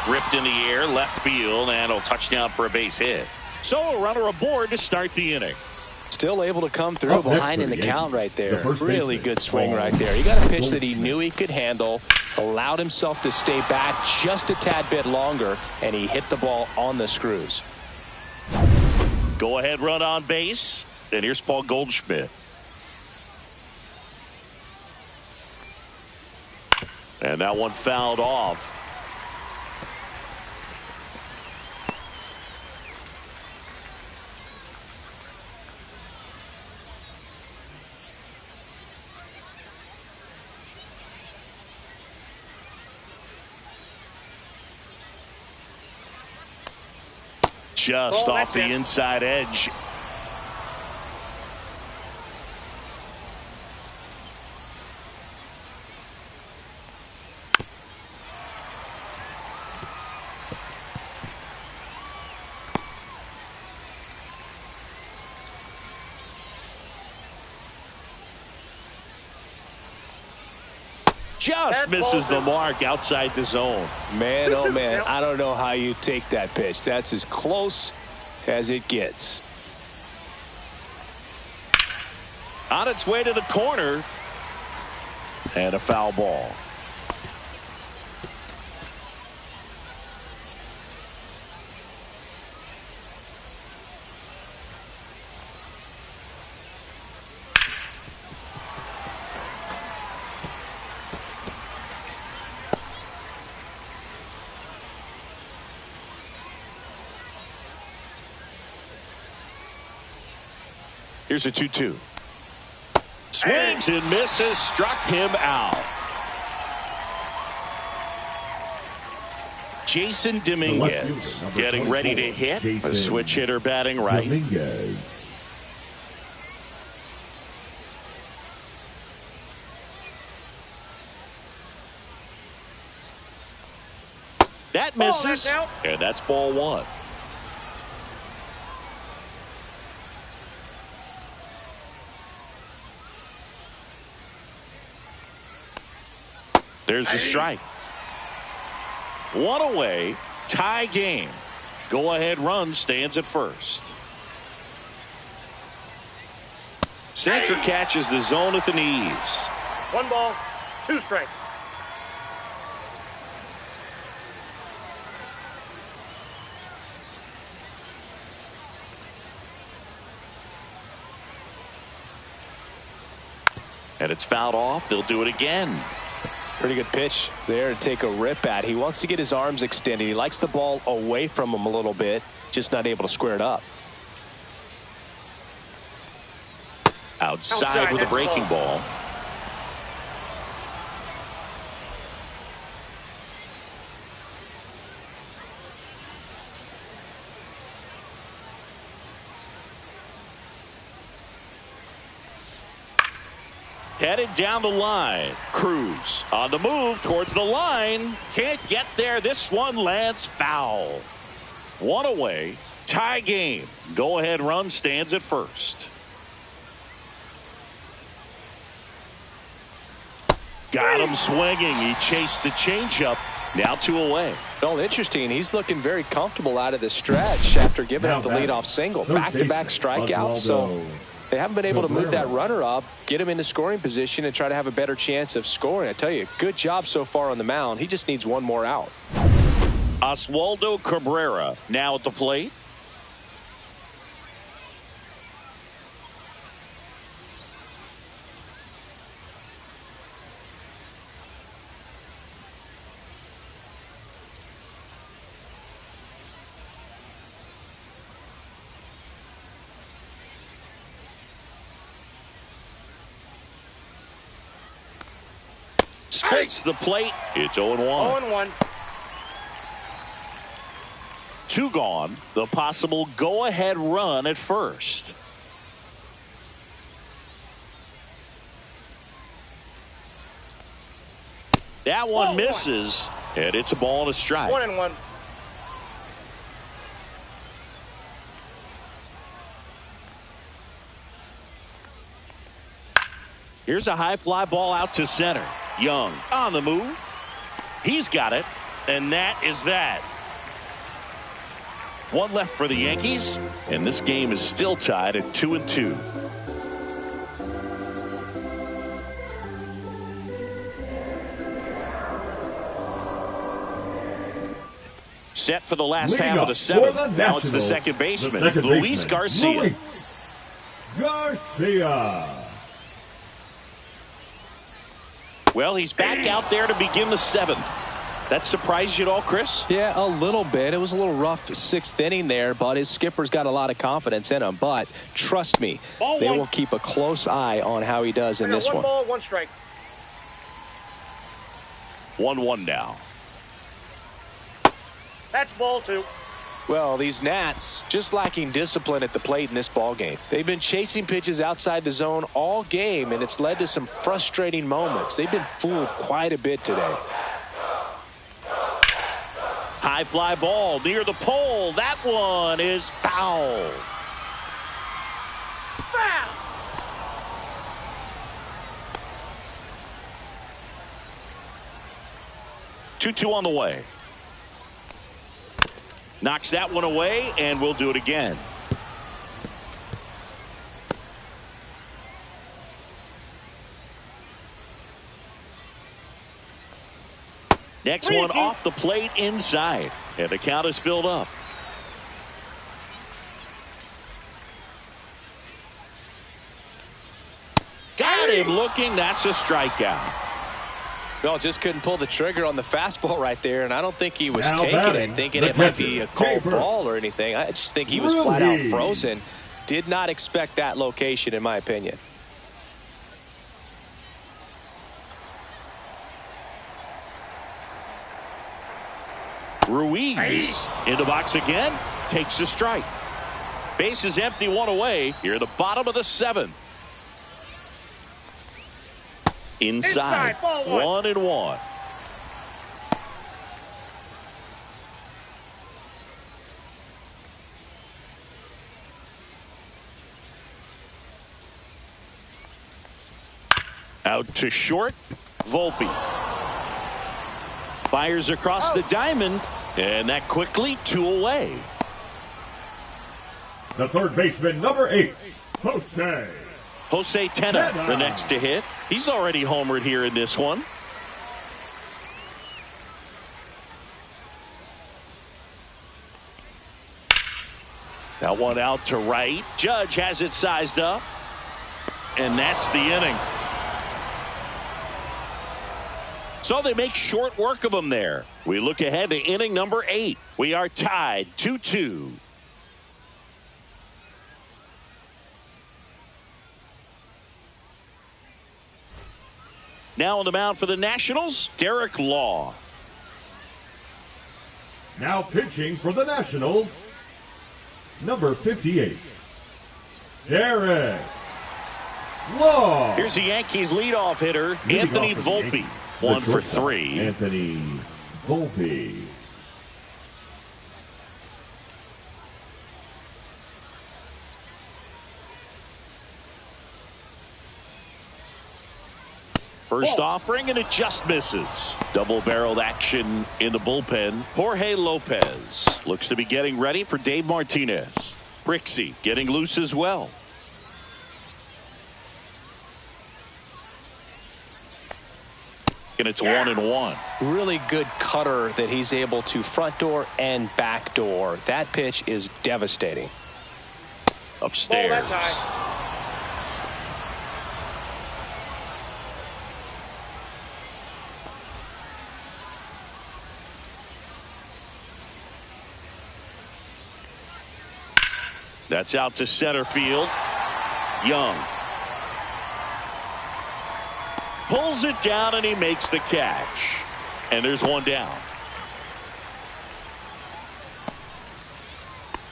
Ripped in the air, left field, and a touchdown for a base hit. So a runner aboard to start the inning. Still able to come through behind in the count right there. Really baseman, good swing Paul right there. He got a pitch that he knew he could handle, allowed himself to stay back just a tad bit longer, and he hit the ball on the screws. Go ahead run on base. And here's Paul Goldschmidt. And that one fouled off. Just off the inside edge. Just misses the mark outside the zone. Man, oh man, I don't know how you take that pitch. That's as close as it gets. On its way to the corner. And a foul ball. Here's a 2-2. Swings and misses. Struck him out. Jason Dominguez getting ready to hit. A switch hitter batting right. Dominguez. That misses. And that's ball one. There's the strike. One away, tie game. Go ahead run stands at first. Sinker catches the zone at the knees. 1 ball, 2 strikes. And it's fouled off. They'll do it again. Pretty good pitch there to take a rip at. He wants to get his arms extended. He likes the ball away from him a little bit, just not able to square it up. Outside with a breaking ball. Headed down the line. Cruz on the move towards the line. Can't get there. This one lands foul. One away. Tie game. Go ahead run stands at first. Got him swinging. He chased the changeup. Now 2 away. Well, interesting. He's looking very comfortable out of the stretch after giving up the leadoff single. Back-to-back strikeouts. So they haven't been able to move that runner up, get him into scoring position, and try to have a better chance of scoring. I tell you, good job so far on the mound. He just needs one more out. Oswaldo Cabrera now at the plate. Splits the plate. It's 0-1. 0-1. 2 gone. The possible go-ahead run at first. That one misses, and it's a ball and a strike. 1-1. Here's a high fly ball out to center. Young on the move. He's got it, and that is that. 1 left for the Yankees, and this game is still tied at 2-2. Set for the last half of the 7th. Now it's the second baseman, Luis Garcia. Well, he's back out there to begin the 7th. That surprised you at all, Chris? Yeah, a little bit. It was a little rough 6th inning there, but his skipper's got a lot of confidence in him. But trust me, they will keep a close eye on how he does in this one. 1 ball, 1 strike. 1-1 now. That's ball 2. Well, these Nats just lacking discipline at the plate in this ball game. They've been chasing pitches outside the zone all game, and it's led to some frustrating moments. They've been fooled quite a bit today. High fly ball near the pole. That one is foul. Foul. Two on the way. Knocks that one away, and we'll do it again. Next one off the plate inside, and the count is filled up. Got him looking. That's a strikeout. Well, just couldn't pull the trigger on the fastball right there, and I don't think he was taking it, thinking it might be a cold ball or anything. I just think he was flat out frozen. Did not expect that location, in my opinion. Ruiz in the box again, takes a strike. Base is empty, 1 away. Here at the bottom of the 7th. Inside, 1-1. Out to short, Volpe. Fires across the diamond, and that quickly 2 away. The third baseman, number 8, Jose Tena, the next to hit. He's already homered here in this one. That one out to right. Judge has it sized up. And that's the inning. So they make short work of him there. We look ahead to inning number 8. We are tied 2-2. Now on the mound for the Nationals, Derek Law. Now pitching for the Nationals, number 58, Derek Law. Here's the Yankees leadoff hitter, Anthony Volpe. 1 for 3. Anthony Volpe. First offering, and it just misses. Double-barreled action in the bullpen. Jorge Lopez looks to be getting ready for Dave Martinez. Brixey getting loose as well. And it's 1-1. Really good cutter that he's able to front door and back door. That pitch is devastating. Upstairs. Ball that time. That's out to center field. Young pulls it down, and he makes the catch. And there's one down.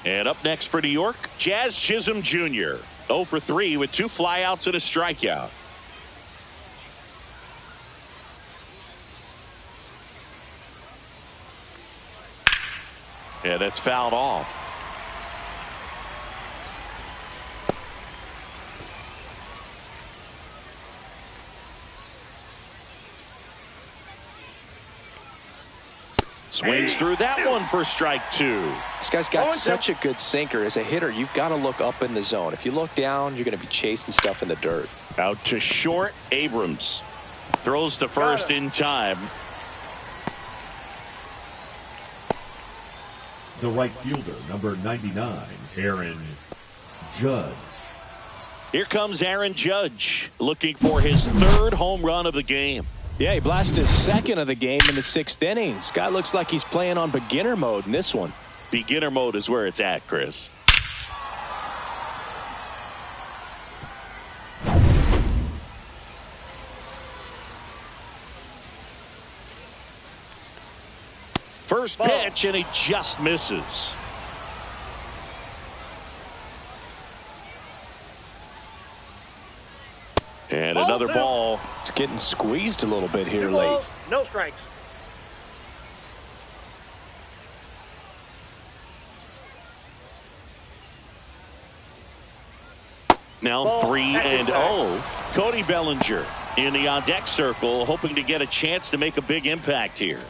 And up next for New York, Jazz Chisholm Jr. 0 for 3 with 2 flyouts and a strikeout. Yeah, that's fouled off. Swings through that one for strike 2. This guy's got such a good sinker. As a hitter, you've got to look up in the zone. If you look down, you're going to be chasing stuff in the dirt. Out to short, Abrams. Throws to first in time. The right fielder, number 99, Aaron Judge. Here comes Aaron Judge, looking for his 3rd home run of the game. Yeah, he blasted his 2nd of the game in the 6th inning. This guy looks like he's playing on beginner mode in this one. Beginner mode is where it's at, Chris. First pitch, and he just misses. And another ball. It's getting squeezed a little bit here 2 late. balls, no strikes. Now 3-0. Cody Bellinger in the on-deck circle, hoping to get a chance to make a big impact here.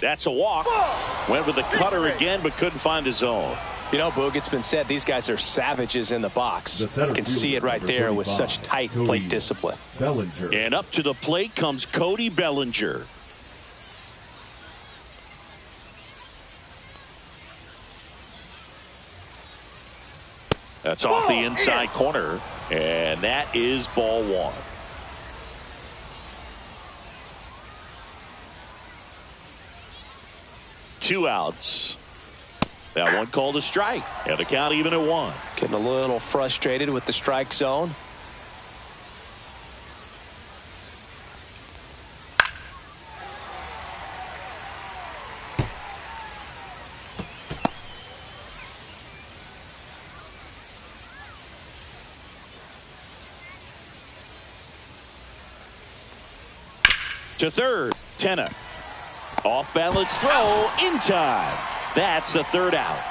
That's a walk. Went with the cutter again, but couldn't find his zone. You know, Boog, it's been said these guys are savages in the box. You can see it right there with such tight plate discipline. Bellinger. And up to the plate comes Cody Bellinger. That's off the inside corner, and that is ball 1. Two outs. That one called a strike, and the count even at 1. Getting a little frustrated with the strike zone. To third, Tenna. Off balance throw in time. That's the 3rd out.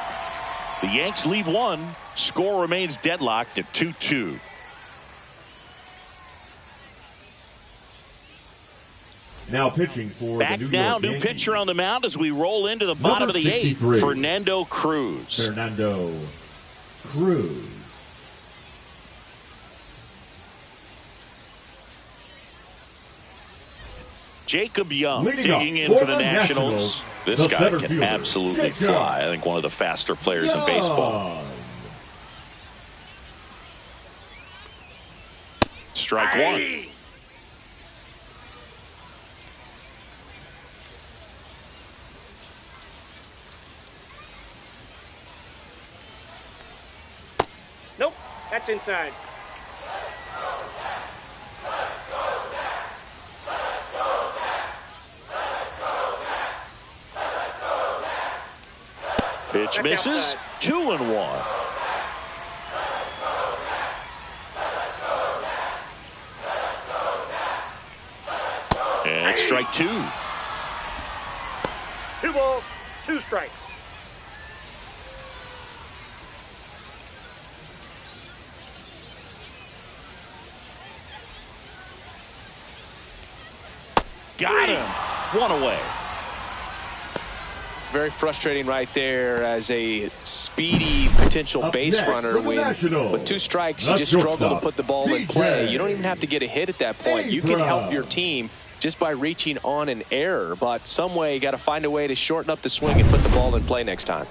The Yanks leave 1. Score remains deadlocked at 2-2. Now pitching for Back the New now, York new Yankees. pitcher on the mound as we roll into the bottom of the 8th. 63. Fernando Cruz. Fernando Cruz. Jacob Young Leading digging up in for for the the Nationals. Nationals, This the guy center can fielder, absolutely Jacob fly. I think one of the faster players in baseball. strike one. Nope, that's inside. Pitch That's misses. outside. 2-1. And strike two. 2 balls, 2 strikes. Got him. One away. Very frustrating right there as a speedy potential Up base next runner. for the When Nationals, with 2 strikes, the you just struggle to shortstop, put the ball in play. You don't even have to DJ get a hit at that point. You can help your team just by reaching on an error. But some way, you got to find a way to shorten up the swing and put the ball in play next time.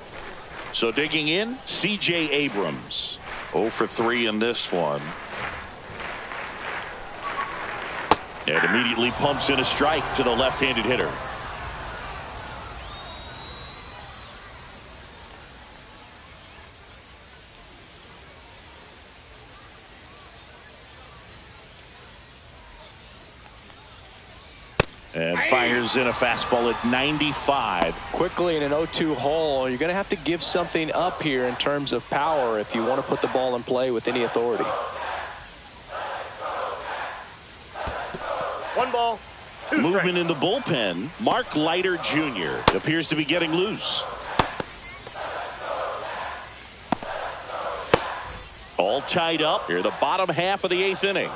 So digging in, C.J. Abrams. 0 for 3 in this one. And immediately pumps in a strike to the left-handed hitter. And fires in a fastball at 95. Quickly in an 0-2 hole, you're going to have to give something up here in terms of power if you want to put the ball in play with any authority. 1 ball, 2 strikes. Moving in the bullpen, Mark Leiter Jr. appears to be getting loose. All tied up here, the bottom half of the 8th inning.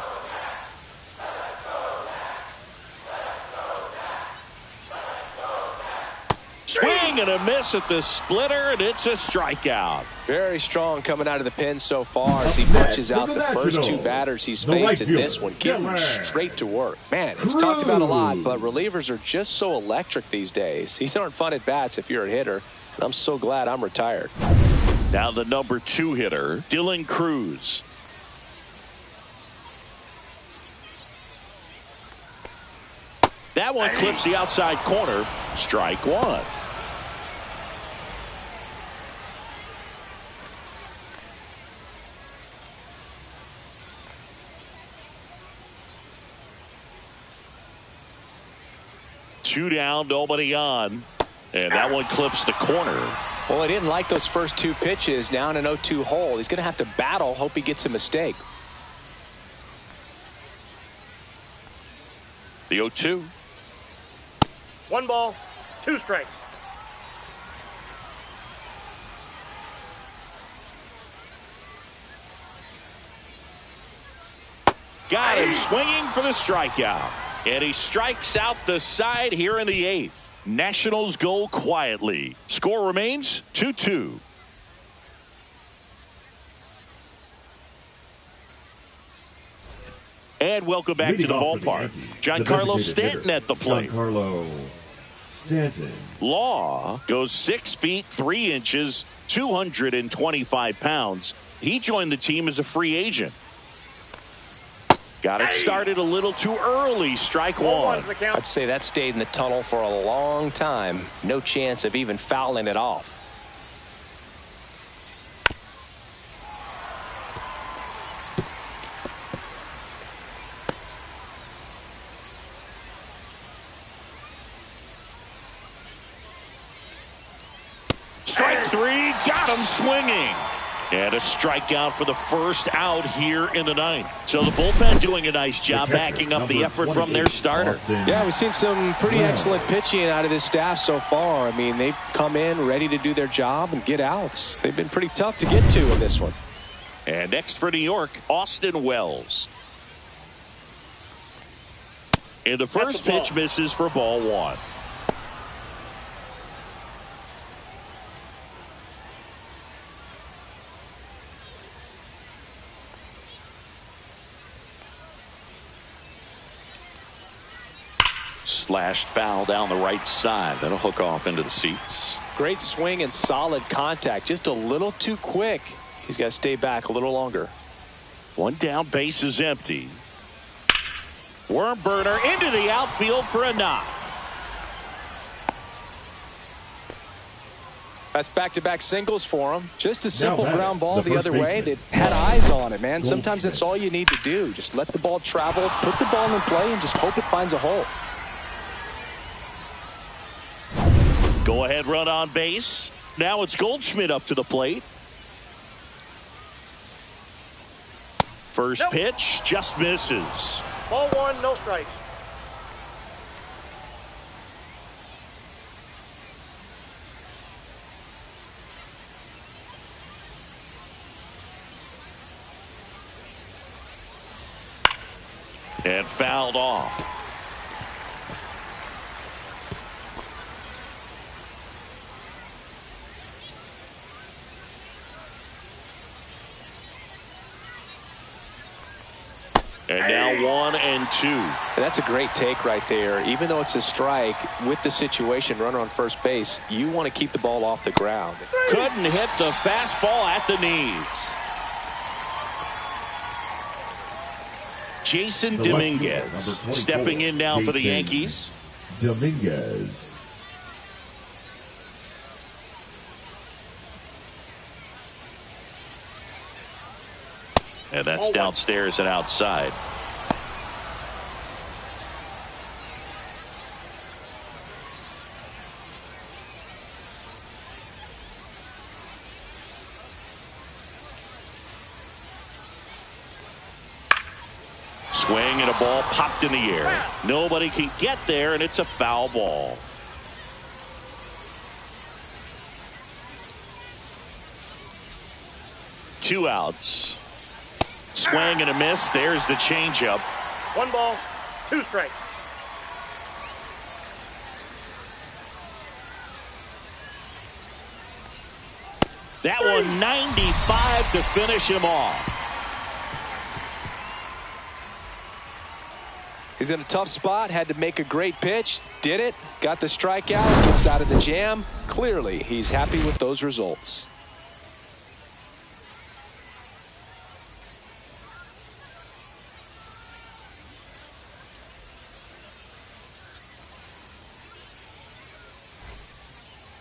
Swing and a miss at the splitter, and it's a strikeout. Very strong coming out of the pen so far as he punches out the first 2 batters he's faced in this one. Getting straight to work. Man, it's talked about a lot, but relievers are just so electric these days. These aren't fun at bats if you're a hitter. I'm so glad I'm retired. Now the number 2 hitter, Dylan Cruz. That one clips the outside corner. Strike one. Two down, nobody on. And that one clips the corner. Well, he didn't like those first 2 pitches. Now in an 0-2 hole, he's going to have to battle, hope he gets a mistake. The 0-2. 1 ball, 2 strikes. Got him swinging for the strikeout. And he strikes out the side here in the 8th. Nationals go quietly. Score remains 2-2. And welcome back to the ballpark. Giancarlo Stanton at the plate. Giancarlo Stanton. Law goes 6 feet 3 inches, 225 pounds. He joined the team as a free agent. Got it started a little too early. Strike one. I'd say that stayed in the tunnel for a long time. No chance of even fouling it off. Strike 3, got him swinging. And a strikeout for the first out here in the 9th. So the bullpen doing a nice job backing up the effort from their starter. Yeah, we've seen some pretty excellent pitching out of this staff so far. I mean, they've come in ready to do their job and get outs. They've been pretty tough to get to in this one. And next for New York, Austin Wells. And the first pitch misses for ball 1. Slashed foul down the right side. That'll hook off into the seats. Great swing and solid contact. Just a little too quick. He's got to stay back a little longer. One down, base is empty. Worm burner into the outfield for a knock. That's back-to-back singles for him. Just a simple batting, ground ball the other baseman, way that had eyes on it, man. Sometimes Goldschmidt. that's all you need to do. Just let the ball travel, put the ball in play, and just hope it finds a hole. Go ahead run on base. Now it's Goldschmidt up to the plate. First pitch just misses. Ball one, no strikes. And fouled off. And now 1-2. That's a great take right there. Even though it's a strike, with the situation, runner on first base, you want to keep the ball off the ground. Couldn't hit the fastball at the knees. Jason The left Dominguez fielder, number 24, stepping in now for the Jason Yankees. Dominguez. And that's downstairs and outside. Swing and a ball popped in the air. Nobody can get there, and it's a foul ball. Two outs. Swing and a miss. There's the changeup. 1 ball, 2 strikes. That one 95 to finish him off. He's in a tough spot, had to make a great pitch, did it, got the strikeout, gets out of the jam. Clearly, he's happy with those results.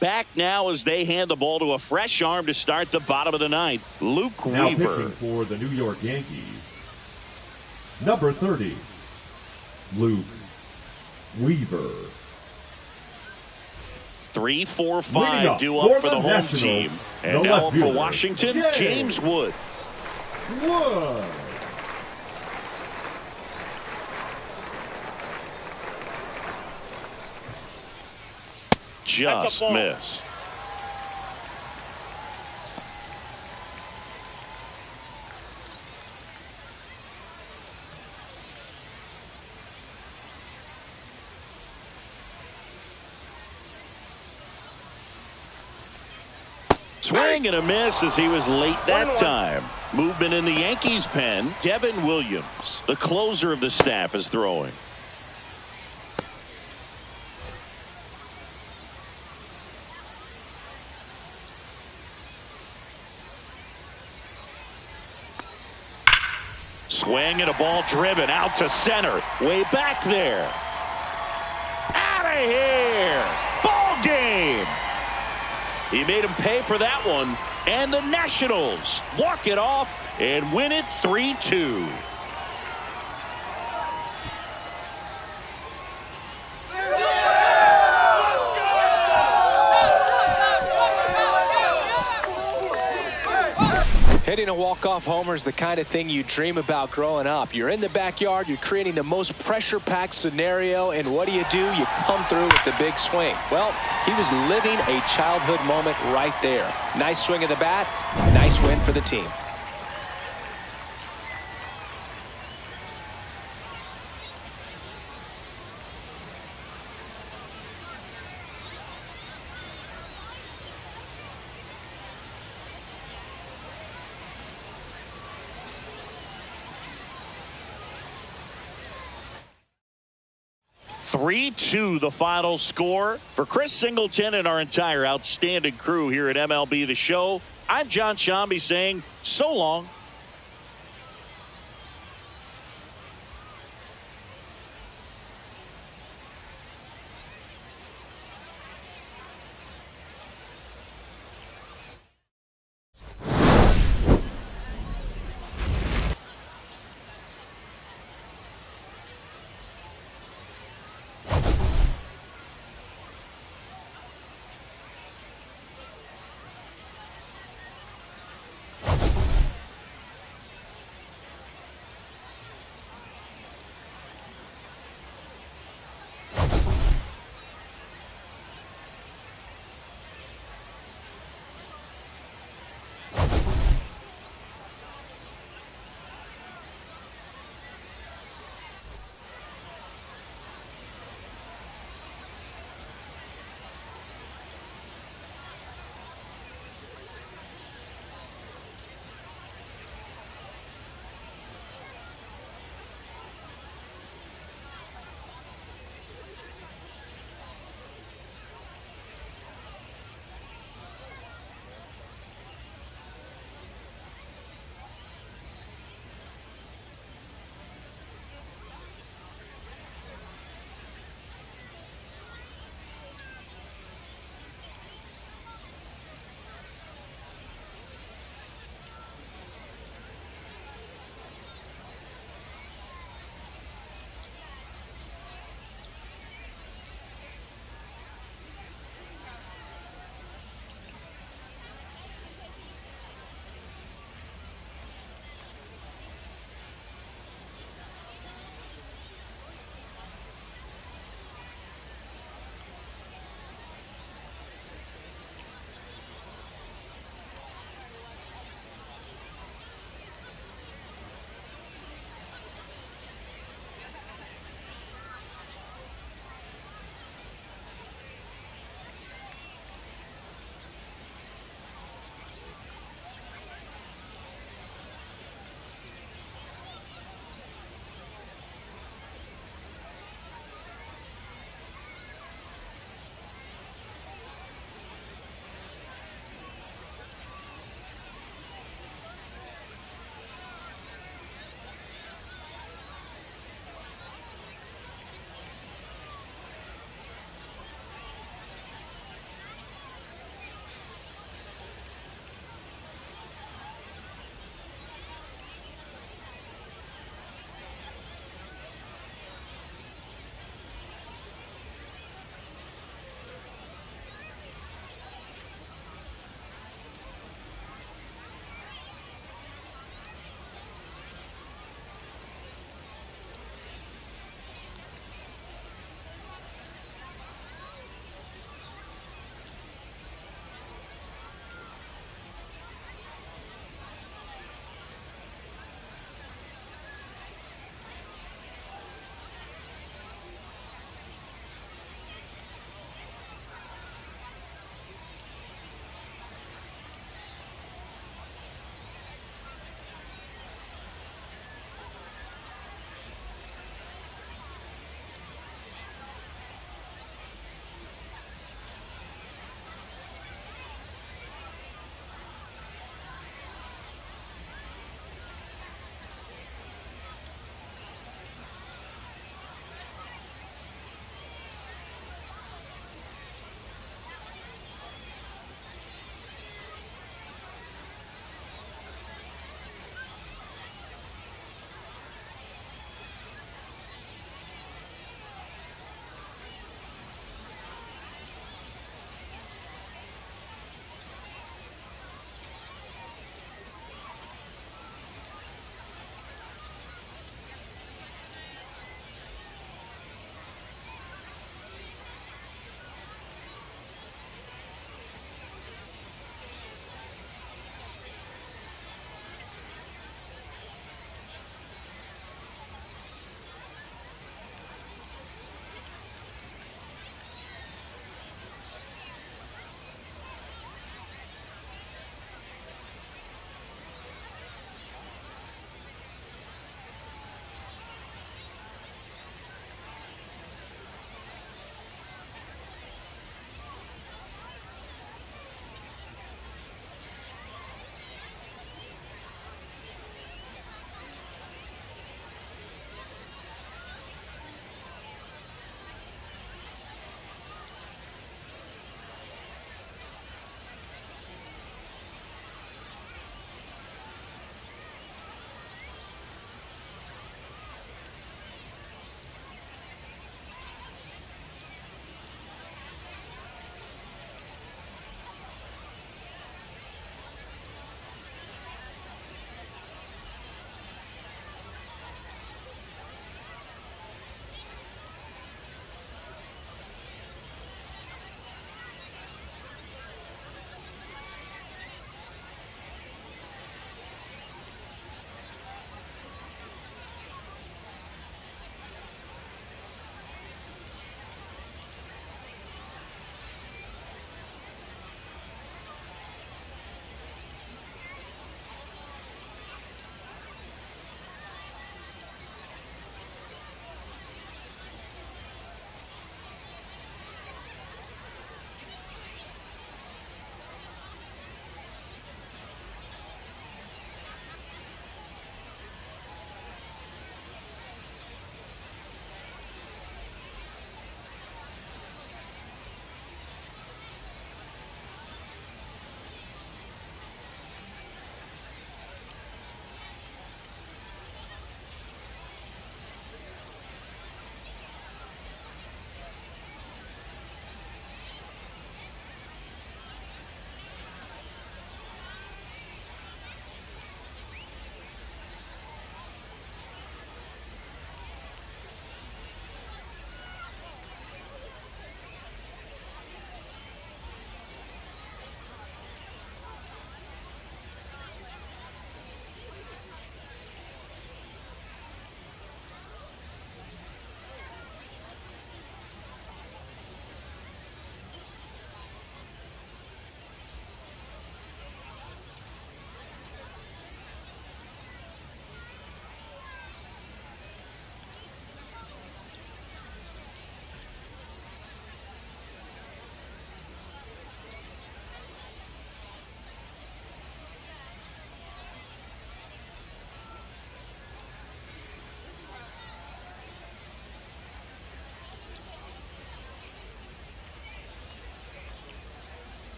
Back now as they hand the ball to a fresh arm to start the bottom of the ninth. Luke Now Weaver. pitching for the New York Yankees, number 30, Luke Weaver. 3, 4, Leading 5 up due for up for the home Nationals, team. the And now left up for fielder, Washington, James Wood. Wood. Just ball. missed. Swing and a miss as he was late that time. Movement in the Yankees pen. Devin Williams, the closer of the staff, is throwing. Swing and a ball driven out to center. Way back there. Out of here. Ball game. He made him pay for that one. And the Nationals walk it off and win it 3-2. Hitting a walk-off homer is the kind of thing you dream about growing up. You're in the backyard, you're creating the most pressure-packed scenario, and what do? You come through with the big swing. Well, he was living a childhood moment right there. Nice swing of the bat, nice win for the team. (3-2) the final score. For Chris Singleton and our entire outstanding crew here at MLB The Show, I'm John Shambi saying so long.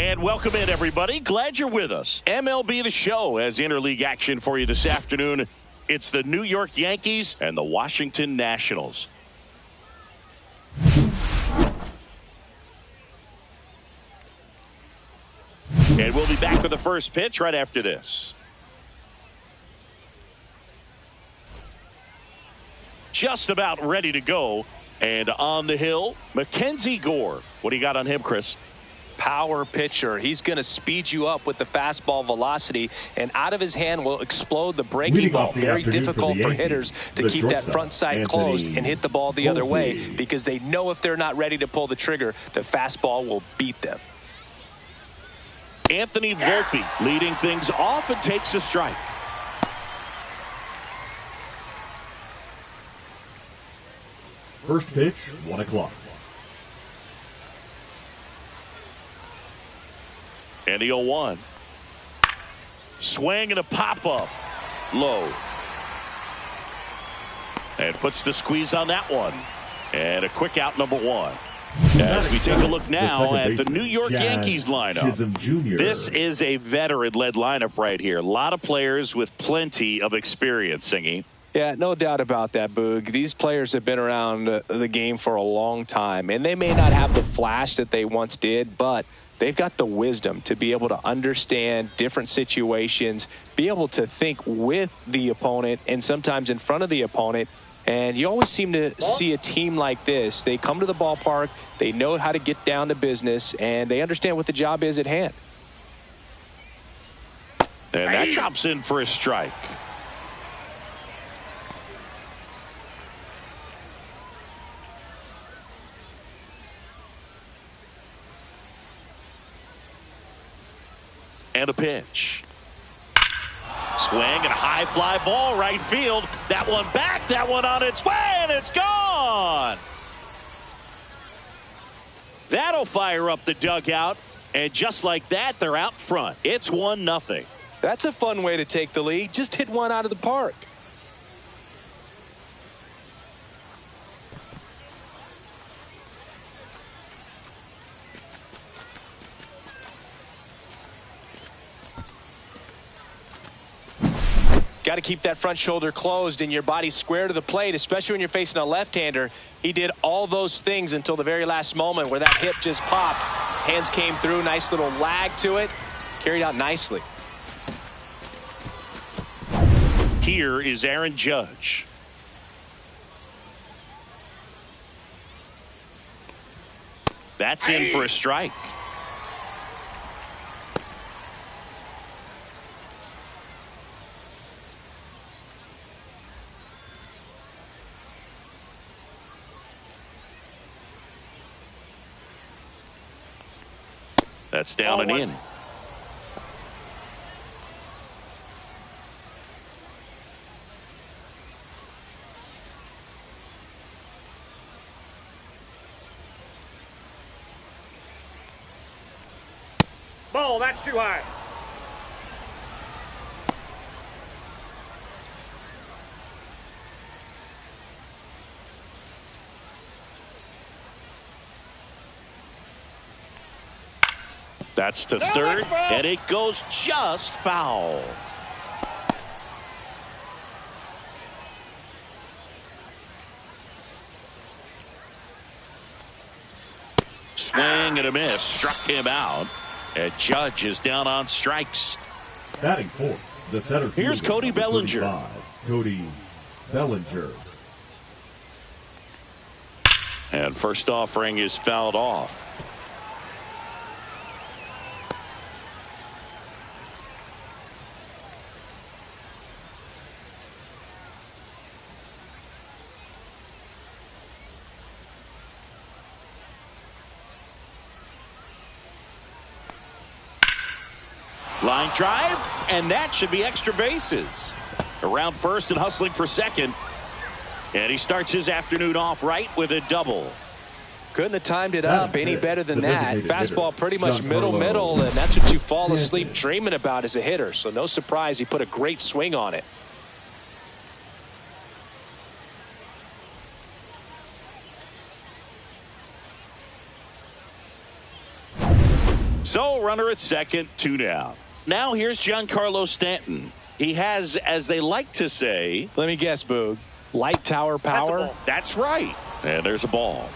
And welcome in, everybody. Glad you're with us. MLB The Show has interleague action for you this afternoon. It's the New York Yankees and the Washington Nationals. And we'll be back with the first pitch right after this. Just about ready to go. And on the hill, Mackenzie Gore. What do you got on him, Chris? Power pitcher. He's going to speed you up with the fastball velocity, and out of his hand will explode the breaking ball. Very difficult for hitters to keep that front side closed and hit the ball the other way, because they know if they're not ready to pull the trigger, the fastball will beat them. Anthony Volpe leading things off and takes a strike. First pitch, 1 o'clock. And the 0-1. Swing and a pop-up. Low. And puts the squeeze on that one. And a quick out, number 1. As we take a look now at the New York Yankees lineup. This is a veteran-led lineup right here. A lot of players with plenty of experience, Singy. Yeah, no doubt about that, Boog. These players have been around the game for a long time, and they may not have the flash that they once did, but they've got the wisdom to be able to understand different situations, be able to think with the opponent and sometimes in front of the opponent. And you always seem to see a team like this. They come to the ballpark, they know how to get down to business, and they understand what the job is at hand. And that drops in for a strike. And a pitch. Swing and a high fly ball right field. That one back, that one on its way, and it's gone. That'll fire up the dugout, and just like that, they're out front. It's 1-0. That's a fun way to take the lead. Just hit one out of the park. Got to keep that front shoulder closed and your body square to the plate, especially when you're facing a left-hander. He did all those things until the very last moment where that hip just popped. Hands came through, nice little lag to it, carried out nicely. Here is Aaron Judge. That's in for a strike. That's down and in. Ball, that's too high. That's to third, and it goes just foul. Swing and a miss, struck him out. And Judge is down on strikes. Batting fourth, the center fielder. Here's Cody Bellinger. Cody Bellinger. And first offering is fouled off. Line drive, and that should be extra bases. Around first and hustling for second. And he starts his afternoon off right with a double. Couldn't have timed it up any better than that. Fastball pretty much middle, and that's what you fall asleep dreaming about as a hitter. So no surprise he put a great swing on it. So runner at second, 2 down. Now here's Giancarlo Stanton. He has, as they like to say, let me guess, Boog, light tower power. That's right. And there's a ball.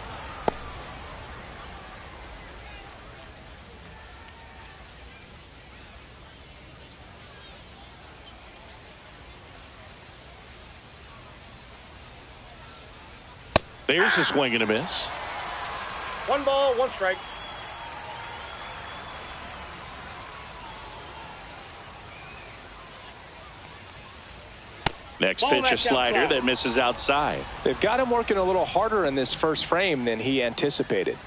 There's a swing and a miss. 1 ball, 1 strike. Next pitch, a slider that misses outside. They've got him working a little harder in this first frame than he anticipated.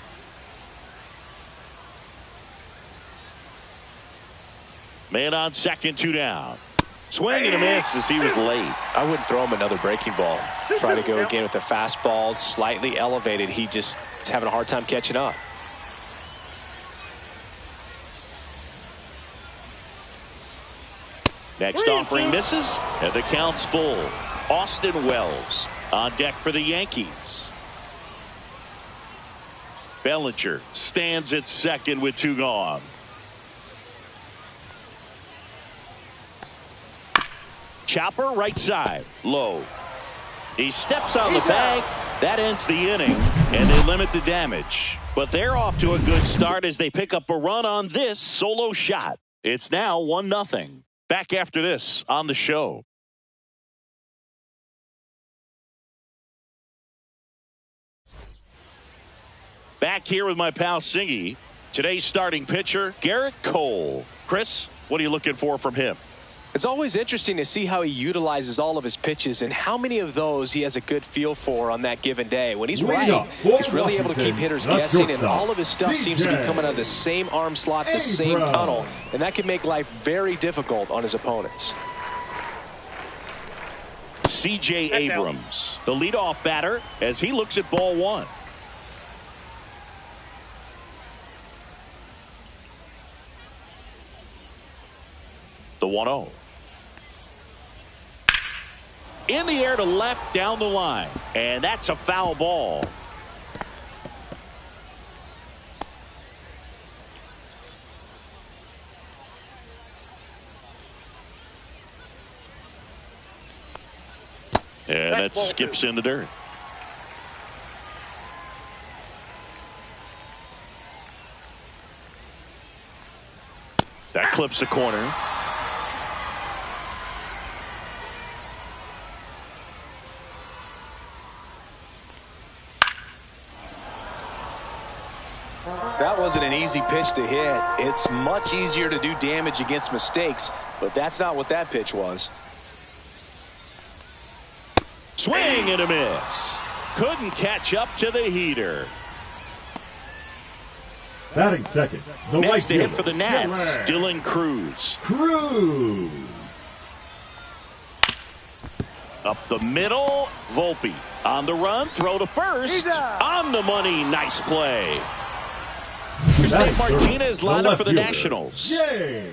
Man on second, 2 down. Swing and a miss as he was late. I wouldn't throw him another breaking ball. Try to go again with the fastball, slightly elevated. He just is having a hard time catching up. Next offering misses, and the count's full. Austin Wells on deck for the Yankees. Bellinger stands at second with 2 gone. Chopper right side, low. He steps on the bag. That ends the inning, and they limit the damage. But they're off to a good start as they pick up a run on this solo shot. It's now 1-0. Back after this on the show. Back here with my pal Singy. Today's starting pitcher, Garrett Cole. Chris, what are you looking for from him? It's always interesting to see how he utilizes all of his pitches and how many of those he has a good feel for on that given day. When he's right, he's really able to keep hitters guessing, and all of his stuff seems to be coming out of the same arm slot, the same tunnel, and that can make life very difficult on his opponents. C.J. Abrams, the leadoff batter, as he looks at ball 1. The 1-0. In the air to left down the line. And that's a foul ball. And that skips in the dirt. That clips the corner. That wasn't an easy pitch to hit. It's much easier to do damage against mistakes, but that's not what that pitch was. Swing and a miss. Couldn't catch up to the heater. Batting second, the right Next to hit fielder, for the Nats, Dylan Cruz. Up the middle, Volpe. On the run, throw to first. On the money, nice play. Here's Dave Martinez lined up for the Nationals.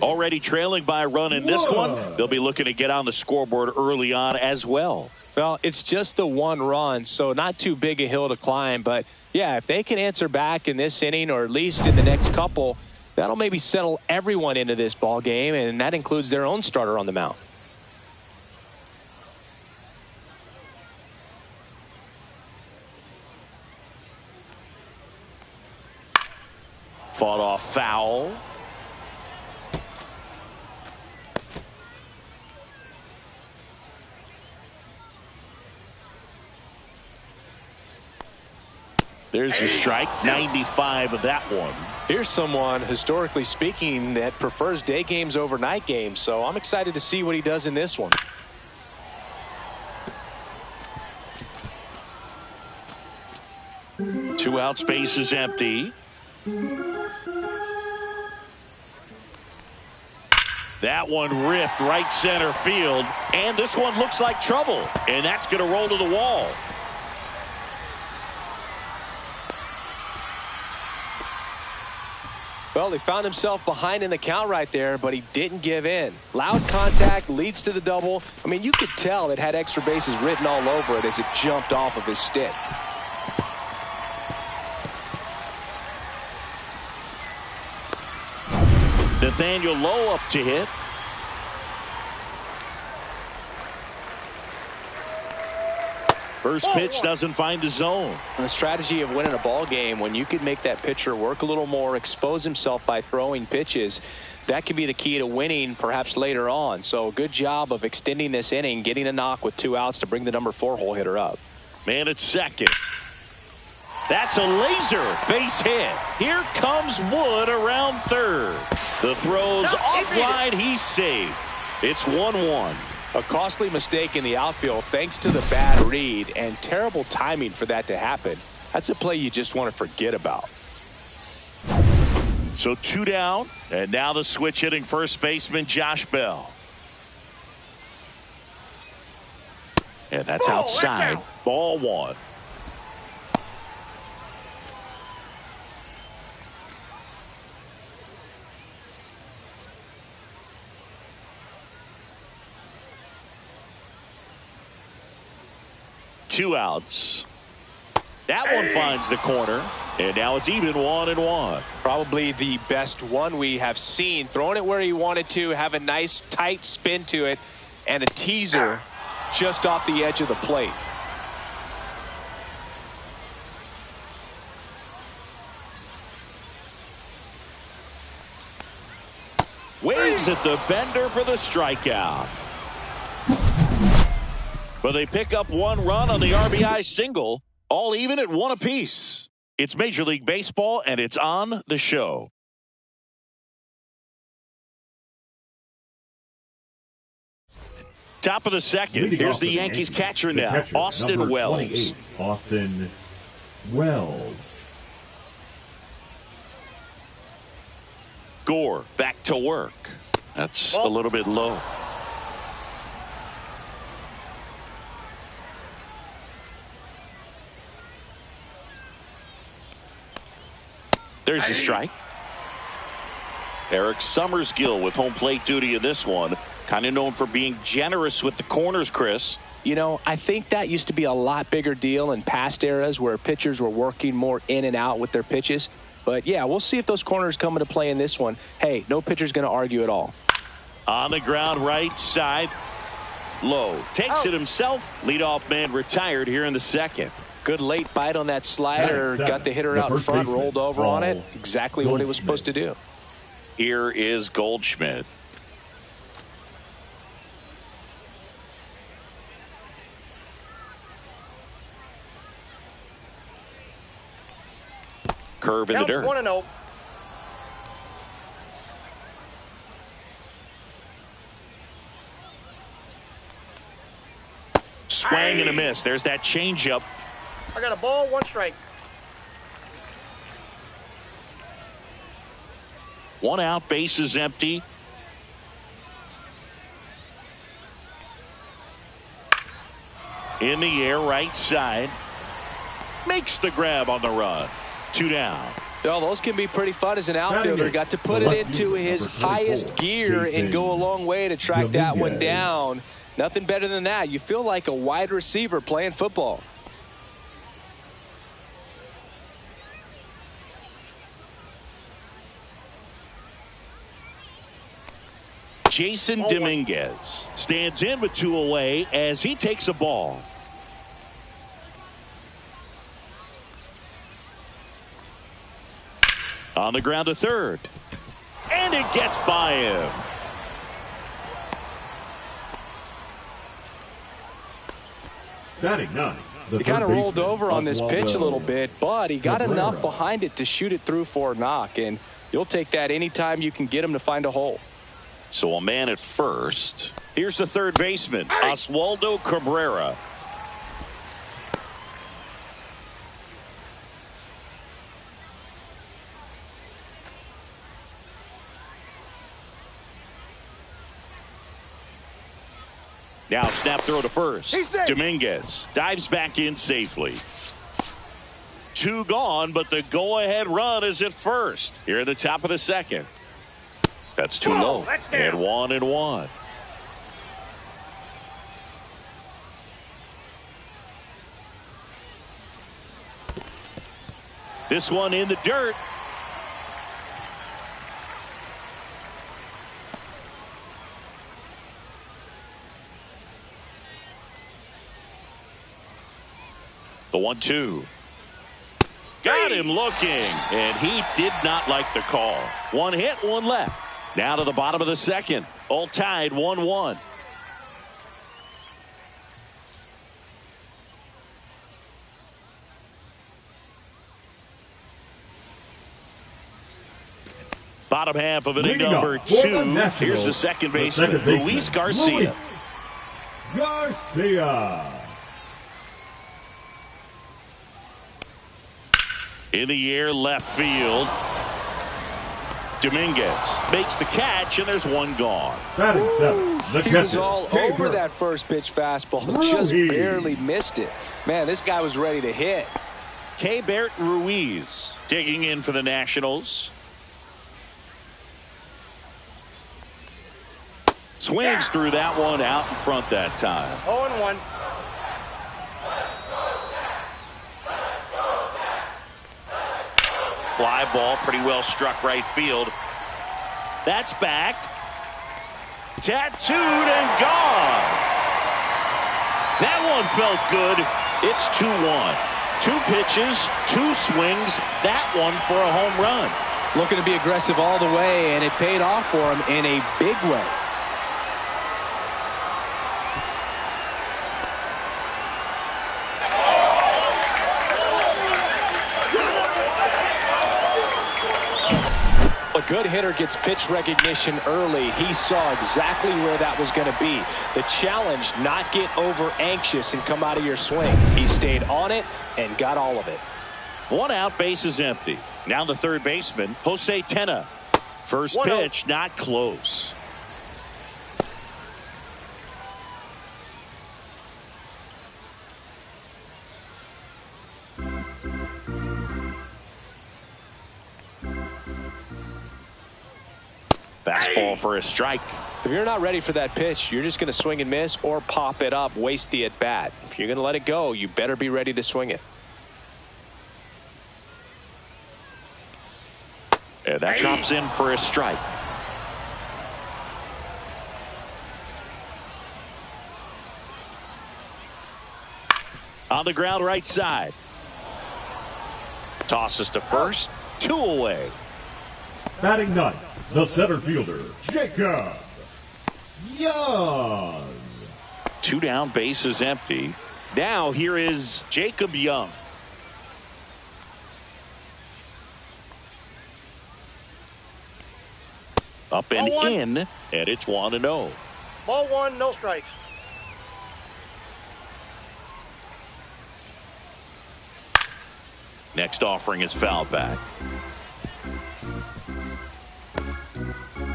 Already trailing by a run in this one. They'll be looking to get on the scoreboard early on as well. Well, it's just the 1 run, so not too big a hill to climb. But, yeah, if they can answer back in this inning or at least in the next couple, that'll maybe settle everyone into this ball game, and that includes their own starter on the mound. Fought off foul. There's your strike, 95 of that one. Here's someone, historically speaking, that prefers day games over night games, so I'm excited to see what he does in this one. Two out, space is empty. That one ripped right center field, and this one looks like trouble, and that's going to roll to the wall. Well, he found himself behind in the count right there, but he didn't give in. Loud contact leads to the double. I mean, you could tell it had extra bases written all over it as it jumped off of his stick. Nathaniel Lowe up to hit. First pitch doesn't find the zone. The strategy of winning a ball game, when you can make that pitcher work a little more, expose himself by throwing pitches, that can be the key to winning perhaps later on. So good job of extending this inning, getting a knock with 2 outs to bring the number 4 hole hitter up. Man at second. That's a laser base hit. Here comes Wood around third. The throw's offline. He's saved. It's 1-1. A costly mistake in the outfield thanks to the bad read and terrible timing for that to happen. That's a play you just want to forget about. So 2 down, and now the switch hitting first baseman Josh Bell. And that's outside. Ball 1. Two outs. That one finds the corner, and now it's even 1-1. Probably the best one we have seen. Throwing it where he wanted to, have a nice tight spin to it, and a teaser just off the edge of the plate. Waves at the bender for the strikeout. But they pick up 1 run on the RBI single, all even at 1 apiece. It's Major League Baseball, and it's on the show. Top of the second. Here's the Yankees catcher now, Austin Wells. Austin Wells. Gore back to work. That's a little bit low. There's the strike. Eric Summersgill with home plate duty in this one. Kind of known for being generous with the corners, Chris. You know, I think that used to be a lot bigger deal in past eras where pitchers were working more in and out with their pitches. But, yeah, we'll see if those corners come into play in this one. Hey, no pitcher's going to argue at all. On the ground right side. Low takes it himself. Leadoff man retired here in the second. Good late bite on that slider. Got the hitter out in front, rolled over on it. Exactly what he was supposed to do. Here is Goldschmidt. Curve in the dirt. 1-0. Swing and a miss. There's that changeup. I got a ball, 1 strike. 1 out, base is empty. In the air, right side. Makes the grab on the run. 2 down. Well, those can be pretty fun as an outfielder. Got to put it into his highest gear and go a long way to track that one down. Nothing better than that. You feel like a wide receiver playing football. Jason Dominguez stands in with 2 away as he takes a ball. On the ground to third. And it gets by him. Batting 9. He kind of rolled over on this pitch a little bit, but he got enough behind it to shoot it through for a knock, and you'll take that anytime you can get him to find a hole. So a man at first. Here's the third baseman, Oswaldo Cabrera. Now snap throw to first. Dominguez dives back in safely. 2 gone, but the go-ahead run is at first. Here at the top of the second. That's too low. And 1-1. This one in the dirt. The 1-2. Got him looking, and he did not like the call. One hit, one left. Now to the bottom of the second. All tied 1-1. Bottom half of inning number 2. Here's the second baseman, Luis Garcia. In the air, left field. Dominguez makes the catch, and there's one gone. Batting seventh. He was all over that first pitch fastball. Just barely missed it. Man, this guy was ready to hit. Keibert Ruiz digging in for the Nationals. Swings through that one out in front that time. 0-1. Fly ball, pretty well struck right field. That's back. Tattooed and gone. That one felt good. It's 2-1. 2 pitches, 2 swings. That one for a home run. Looking to be aggressive all the way, and it paid off for him in a big way. A good hitter gets pitch recognition early. He saw exactly where that was going to be. The challenge, not get over anxious and come out of your swing. He stayed on it and got all of it. 1 out, base is empty. Now the third baseman, Jose Tena. First pitch, not close. Fastball for a strike. If you're not ready for that pitch, you're just going to swing and miss or pop it up, waste the at-bat. If you're going to let it go, you better be ready to swing it. And that drops in for a strike. On the ground right side. Tosses to first. 2 away. Batting ninth, the center fielder, Jacob Young. 2 down, base is empty. Now here is Jacob Young. Up and in, and it's 1-0. Ball 1, no strikes. Next offering is foul back.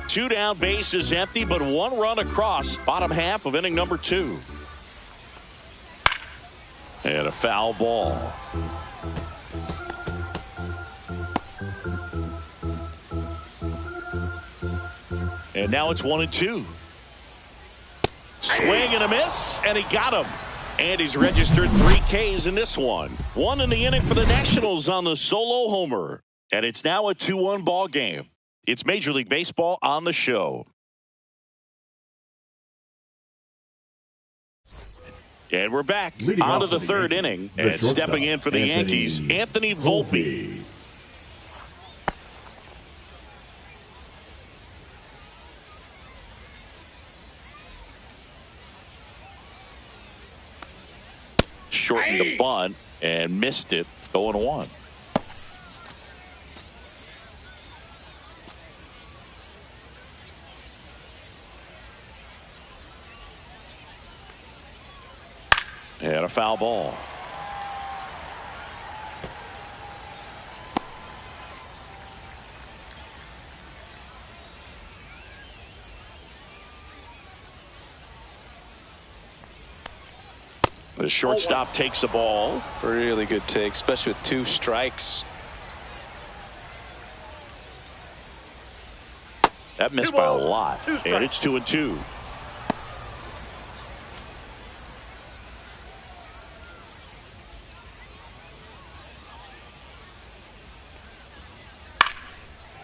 2 down, base is empty, but 1 run across. Bottom half of inning number 2. And a foul ball. And now it's 1-2. Swing and a miss, and he got him. And he's registered 3 Ks in this one. 1 in the inning for the Nationals on the solo homer. And it's now a 2-1 ball game. It's Major League Baseball on the show. And we're back on to the third inning. And stepping in for the Yankees, Anthony Volpe. Shortened the bunt and missed it. 0-1. And a foul ball. The shortstop takes the ball. Really good take, especially with 2 strikes. That missed by a lot. And it's 2-2.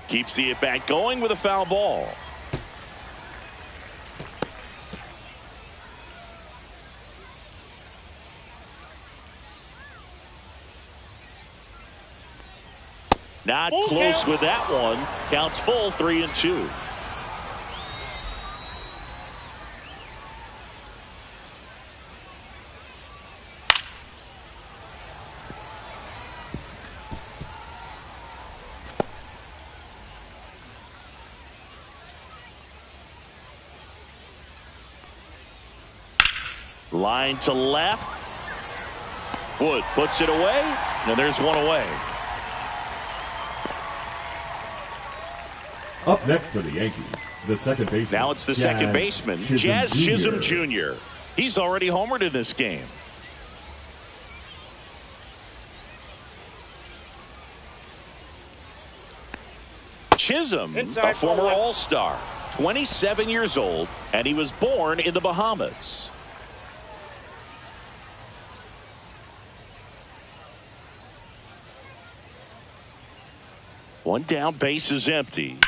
Keeps the at-bat going with a foul ball. Not Full close count. with that one. Counts full, 3-2. Line to left. Wood puts it away, and there's one away. Up next for the Yankees, the second baseman. Now it's the second baseman, Jazz Chisholm Jr. He's already homered in this game. Chisholm, Inside, a former ball one. All-Star, 27 years old, and he was born in the Bahamas. One down, base is empty.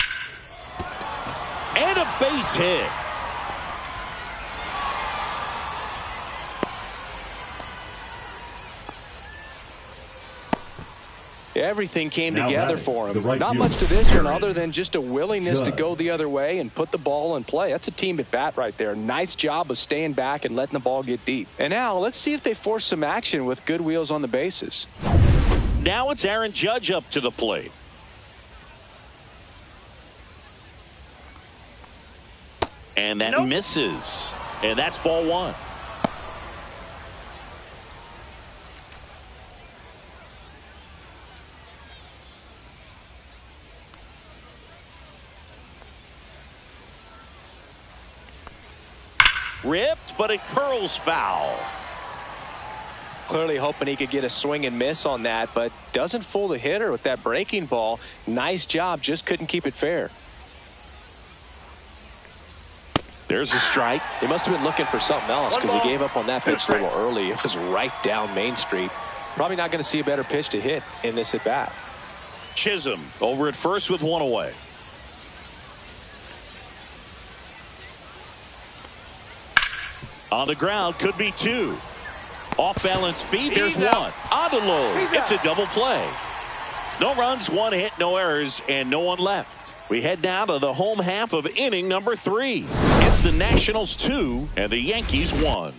And a base hit. Everything came Now together batting, for the him. right Not fielder, much to this one Aaron other than just a willingness to Judge. go the other way and put the ball in play. That's a team at bat right there. Nice job of staying back and letting the ball get deep. And now let's see if they force some action with good wheels on the bases. Now it's Aaron Judge up to the plate. And that Nope. misses. And that's ball one. Ripped, but it curls foul. Clearly hoping he could get a swing and miss on that, but doesn't fool the hitter with that breaking ball. Nice job, just couldn't keep it fair. There's a strike. They must have been looking for something else because he gave up on that pitch a little early. It was right down Main Street. Probably not going to see a better pitch to hit in this at bat. Chisholm over at first with one away. On the ground, could be two. Off balance feet, there's He's one. out. On the load. He's It's out. a double play. No runs, one hit, no errors, and no one left. We head now to the home half of inning number 3. It's the Nationals 2 and the Yankees 1.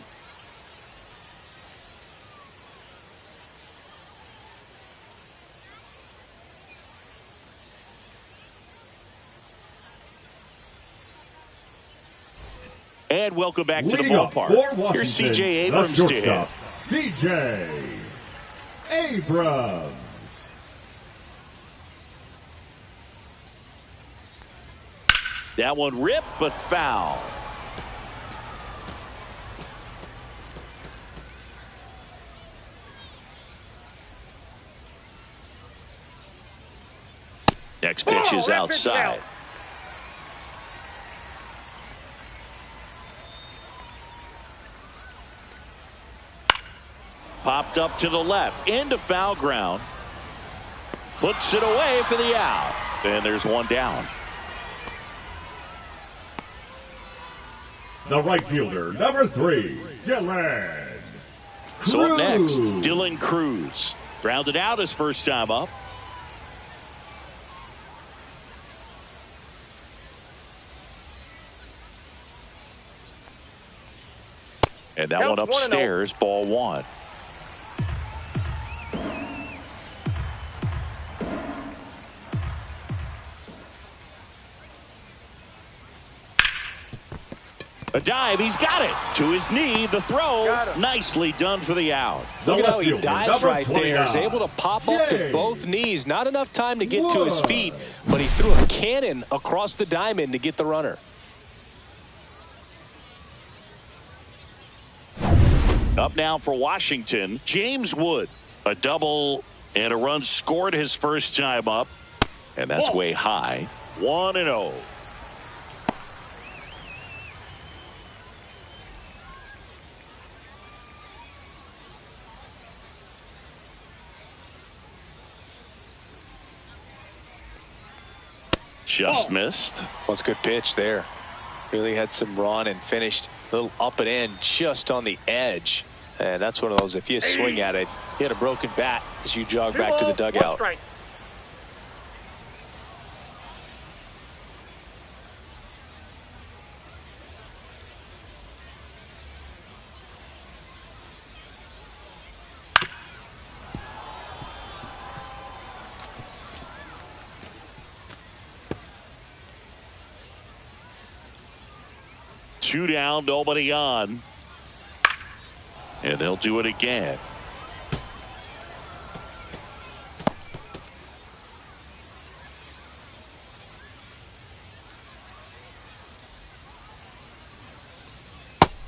And welcome back to the Leading up for ballpark. Washington, Here's C.J. the Abrams to hit. shortstop, C.J. Abrams. That one ripped, but foul. Next pitch is that pitch is outside. out. Popped up to the left, into foul ground. Puts it away for the out. And there's one down. The right fielder, number 3, Dylan Cruz. So up next, Dylan Cruz. Grounded out his first time up. And that one Counts 1-0. upstairs, ball one. A dive, he's got it. To his knee, the throw. Got him. Nicely done for the out. The Look at how left he fielder, dives number right there. He's 29, able to pop up to Yay. both knees. Not enough time to get to his Wood. feet, but he threw a cannon across the diamond to get the runner. Up now for Washington, James Wood. A double and a run scored his first time up. And that's way high. 1-0. Just missed. What's a good pitch there. Really had some run and finished a little up and in just on the edge. And that's one of those, if you swing at it, you had a broken bat as you jog back to the 2-0, 1 dugout. strike. 2 down, nobody on. And they'll do it again.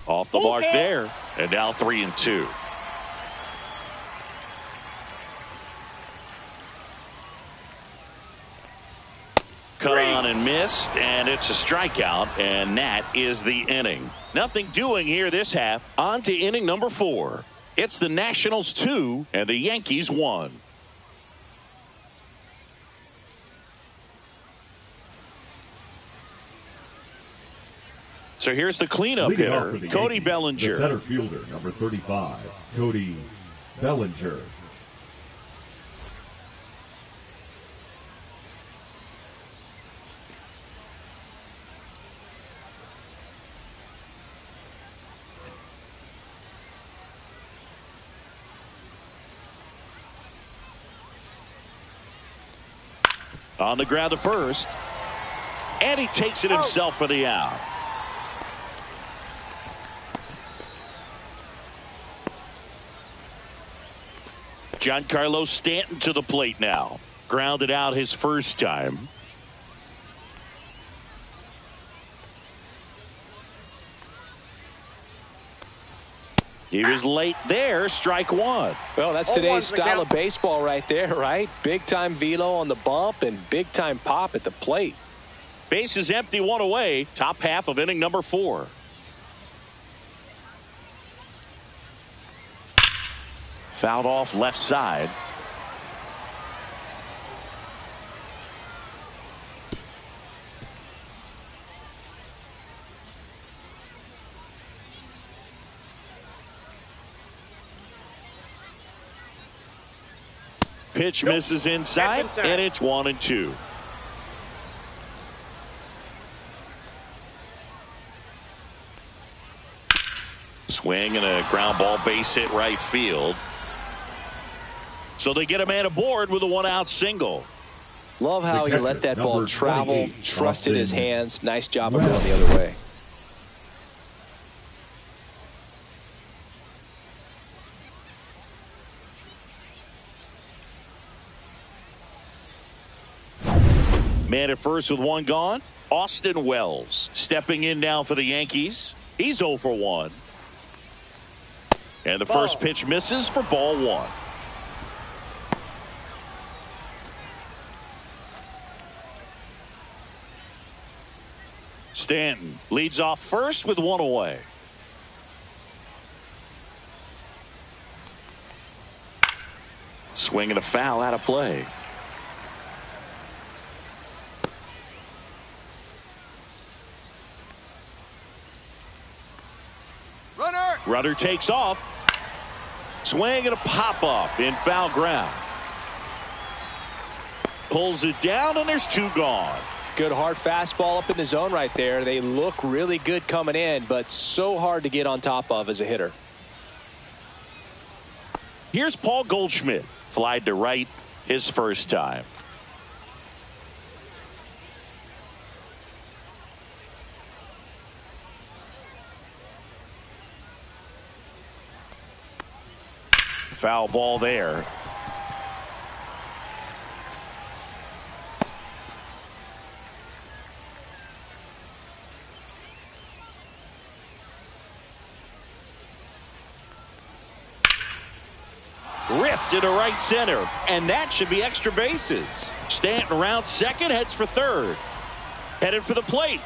Off the mark there. And now 3-2. Cut on and missed, and it's a strikeout, and that is the inning. Nothing doing here this half. On to inning number 4. It's the Nationals 2 and the Yankees 1. So here's the cleanup hitter, Cody Bellinger. The center fielder, number 35, Cody Bellinger. On the ground to first. And he takes it himself for the out. Giancarlo Stanton to the plate now. Grounded out his first time. He was late there. Strike one. Well, that's today's style of baseball right there, right? Big time velo on the bump and big time pop at the plate. Base is empty, 1 away. Top half of inning number 4. Fouled off left side. Pitch misses inside, and it's 1-2. Swing and a ground ball, base hit right field. So they get a man aboard with a 1-out single. Love how he let that ball travel, trusted his hands. Nice job of going the other way. Man at first with 1 gone. Austin Wells stepping in now for the Yankees. He's 0 for 1. And the first pitch misses for ball 1. Stanton leads off first with 1 away. Swing and a foul out of play. Runner takes off. Swing and a pop-up in foul ground. Pulls it down, and there's 2 gone. Good hard fastball up in the zone right there. They look really good coming in, but so hard to get on top of as a hitter. Here's Paul Goldschmidt. Flied to right his first time. Foul ball there. Ripped into right center, and that should be extra bases. Stanton around second, heads for third. Headed for the plate.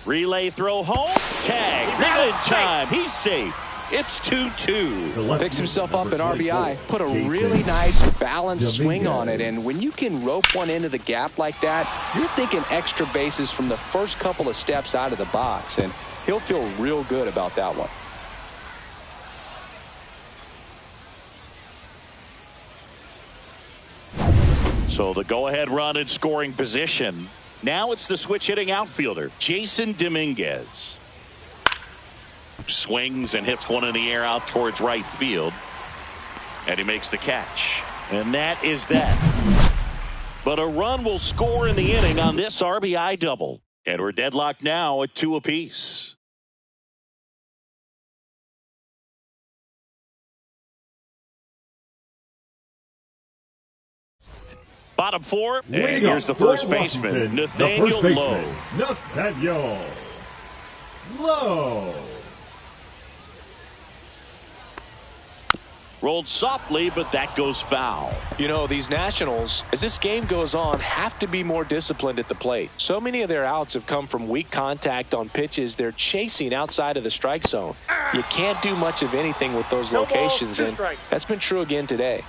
Relay throw home. Tag. Not in time. He's safe. It's 2-2. Picks himself up an RBI. Put a really nice balanced swing on it. And when you can rope one into the gap like that, you're thinking extra bases from the first couple of steps out of the box. And he'll feel real good about that one. So the go-ahead run in scoring position. Now it's the switch hitting outfielder, Jason Dominguez. Swings and hits one in the air out towards right field. And he makes the catch. And that is that. But a run will score in the inning on this RBI double. And we're deadlocked now at 2 apiece. Bottom 4, and here's the first baseman, Nathaniel Lowe. Nathaniel Lowe. Rolled softly, but that goes foul. You know, these Nationals, as this game goes on, have to be more disciplined at the plate. So many of their outs have come from weak contact on pitches they're chasing outside of the strike zone. You can't do much of anything with those locations, and that's been true again today.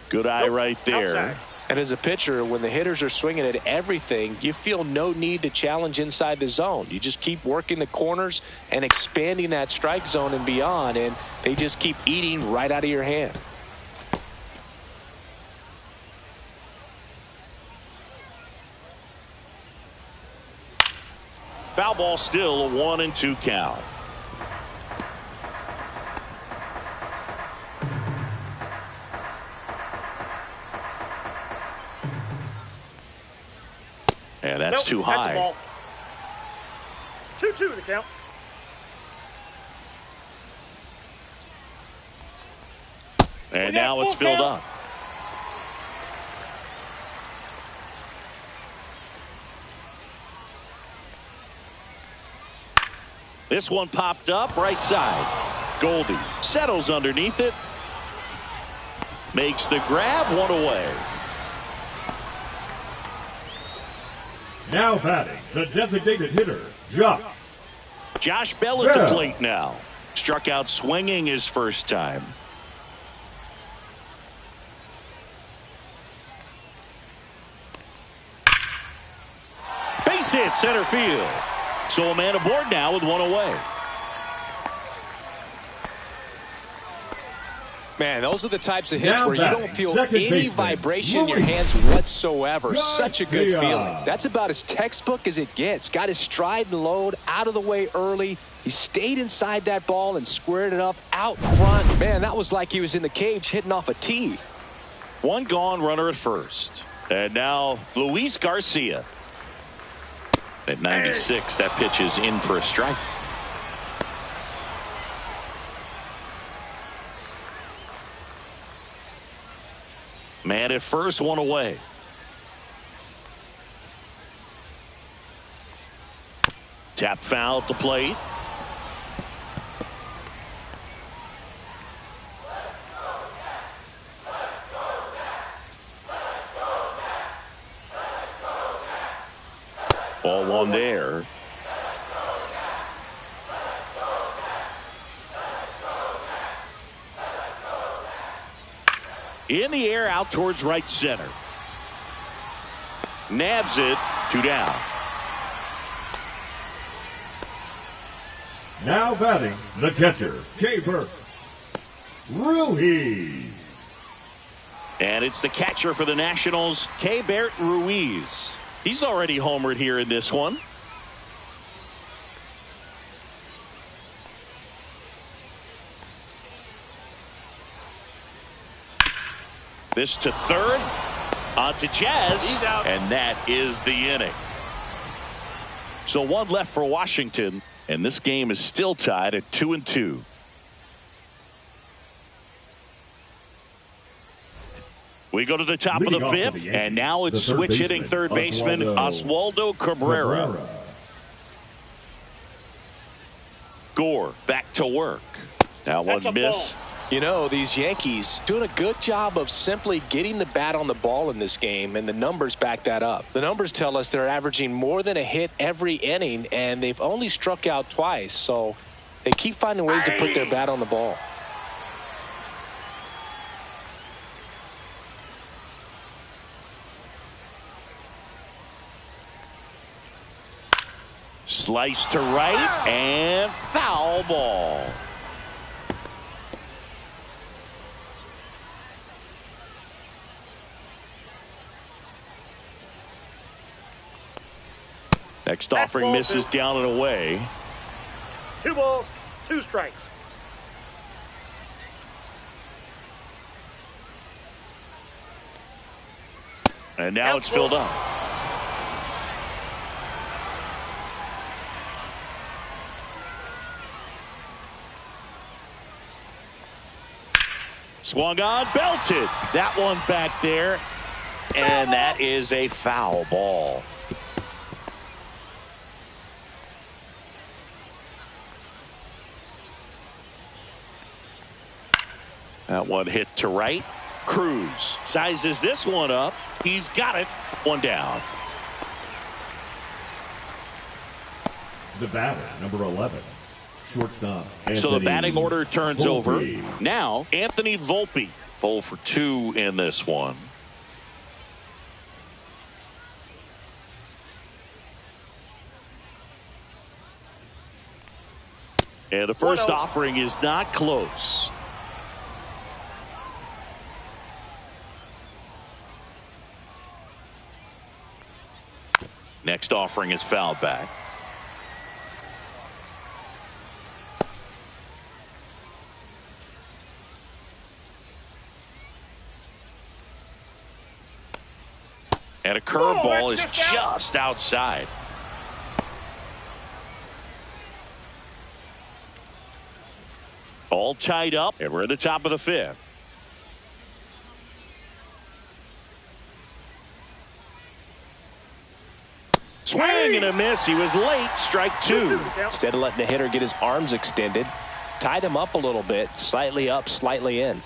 Good eye right there. Outside. And as a pitcher, when the hitters are swinging at everything, you feel no need to challenge inside the zone. You just keep working the corners and expanding that strike zone and beyond, and they just keep eating right out of your hand. Foul ball still, a 1-2 count. And that's too high. That's a ball. 2-2 to count. And now it's filled up. This one popped up right side. Goldie settles underneath it. Makes the grab, 1 away. Now batting, the designated hitter, Josh Bell at the plate now. Struck out swinging his first time. Base hit center field. So a man aboard now with 1 away. Man, those are the types of hits where you don't feel any vibration in your hands whatsoever. Such a good feeling. That's about as textbook as it gets. Got his stride and load out of the way early. He stayed inside that ball and squared it up out front. Man, that was like he was in the cage hitting off a tee. 1 gone, runner at first. And now Luis Garcia. At 96, that pitch is in for a strike. Man at first, 1 away. Tap foul at the plate. Ball 1 there. In the air out towards right center. Nabs it, 2 down. Now batting, the catcher, Keibert Ruiz. And it's the catcher for the Nationals, Keibert Ruiz. He's already homered here in this one. This to third, on to Jazz, and that is the inning. So 1 left for Washington, and this game is still tied at 2-2. We go to the top of the 5th, and now it's switch hitting third baseman Oswaldo Cabrera. Gore back to work. That one missed. You know, these Yankees doing a good job of simply getting the bat on the ball in this game, and the numbers back that up. The numbers tell us they're averaging more than a hit every inning, and they've only struck out twice, so they keep finding ways to put their bat on the ball. Slice to right, and foul ball. Next offering misses down and away. 2 balls, 2 strikes. And now it's filled up. Swung on, belted. That one back there. And that is a foul ball. That one hit to right. Cruz sizes this one up. He's got it. One down. The batter, number 11, shortstop. So the batting order turns over. Volpe. Now, Anthony Volpe. 0 for 2 in this one. And the first offering is not close. Next offering is fouled back. And a curveball is just outside. All tied up, and we're at the top of the 5th. Swing and a miss. He was late. Strike 2. Instead of letting the hitter get his arms extended, tied him up a little bit, slightly up, slightly in.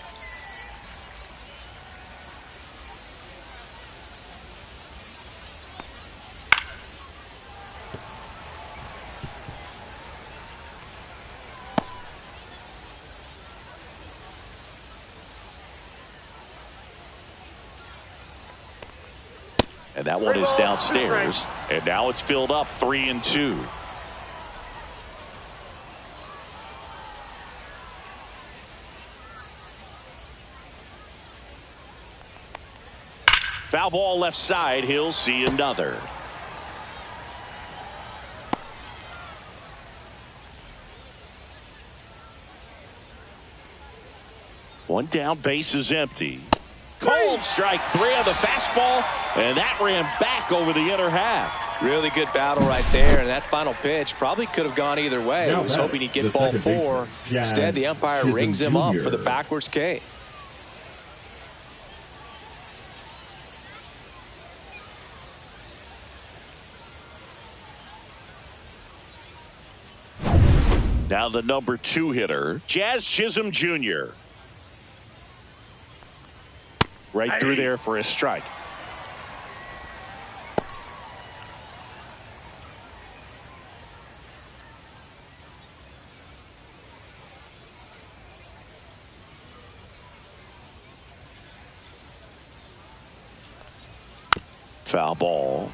And that one is downstairs. And now it's filled up 3-2. Foul ball left side. He'll see another. One down, base is empty. Cold strike 3 on the fastball, and that ran back over the inner half. Really good battle right there, and that final pitch probably could have gone either way. He was hoping he'd get ball 4. Instead, the umpire rings him up for the backwards K. Now the number 2 hitter, Jazz Chisholm Jr. Right through there for a strike. Foul ball.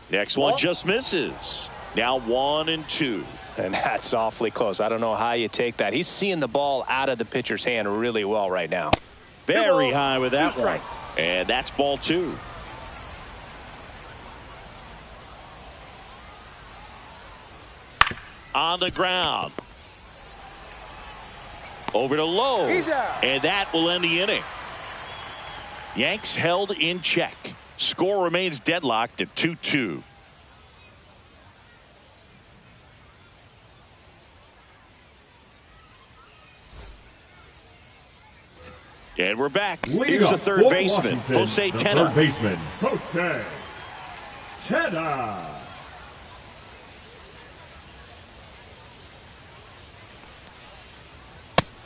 Next one just misses. Now 1-2. And that's awfully close. I don't know how you take that. He's seeing the ball out of the pitcher's hand really well right now. Very high with that one. And that's ball 2. On the ground. Over to low. And that will end the inning. Yanks held in check. Score remains deadlocked at 2-2. And we're back. Here's the third baseman, Jose Tena. Third baseman, Jose Tena.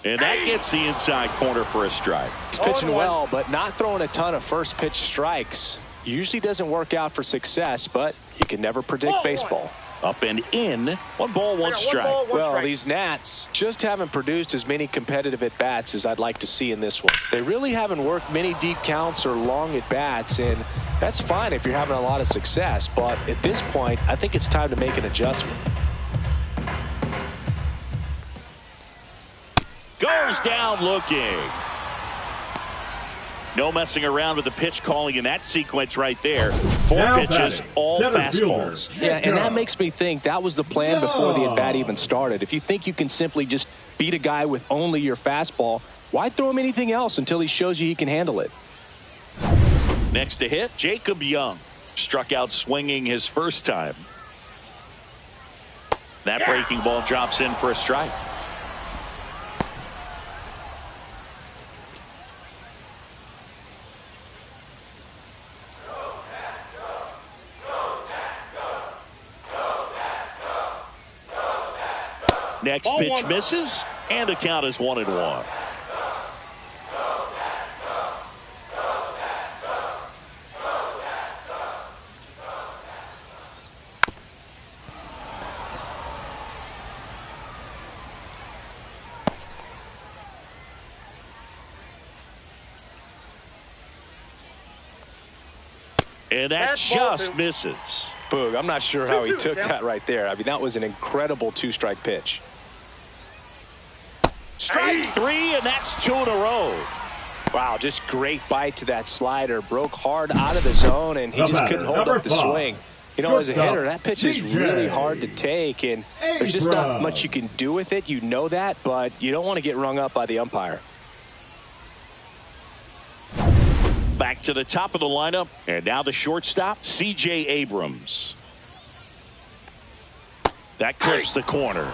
And that gets the inside corner for a strike. He's pitching well, but not throwing a ton of first pitch strikes. Usually doesn't work out for success, but you can never predict baseball. Up and in. 1 ball, 1 strike. Well, these Nats just haven't produced as many competitive at-bats as I'd like to see in this one. They really haven't worked many deep counts or long at-bats, and that's fine if you're having a lot of success. But at this point, I think it's time to make an adjustment. Goes down looking. No messing around with the pitch calling in that sequence right there. 4 Now pitches, batting, all center fastballs. fielder, Yeah, and that makes me think that was the plan before the at-bat even started. If you think you can simply just beat a guy with only your fastball, why throw him anything else until he shows you he can handle it? Next to hit, Jacob Young. Struck out swinging his first time. That breaking ball drops in for a strike. Next pitch misses, and the count is 1-1. And that just misses. Boog, I'm not sure how he 2-2, took that right there. I mean, that was an incredible 2-strike pitch. Strike 3, and that's 2 in a row. Wow, just great bite to that slider. Broke hard out of the zone, and he just couldn't hold up the swing. You know, as a hitter, that pitch is really hard to take, and there's just not much you can do with it. You know that, but you don't want to get rung up by the umpire. Back to the top of the lineup, and now the shortstop, C.J. Abrams. That clips the corner.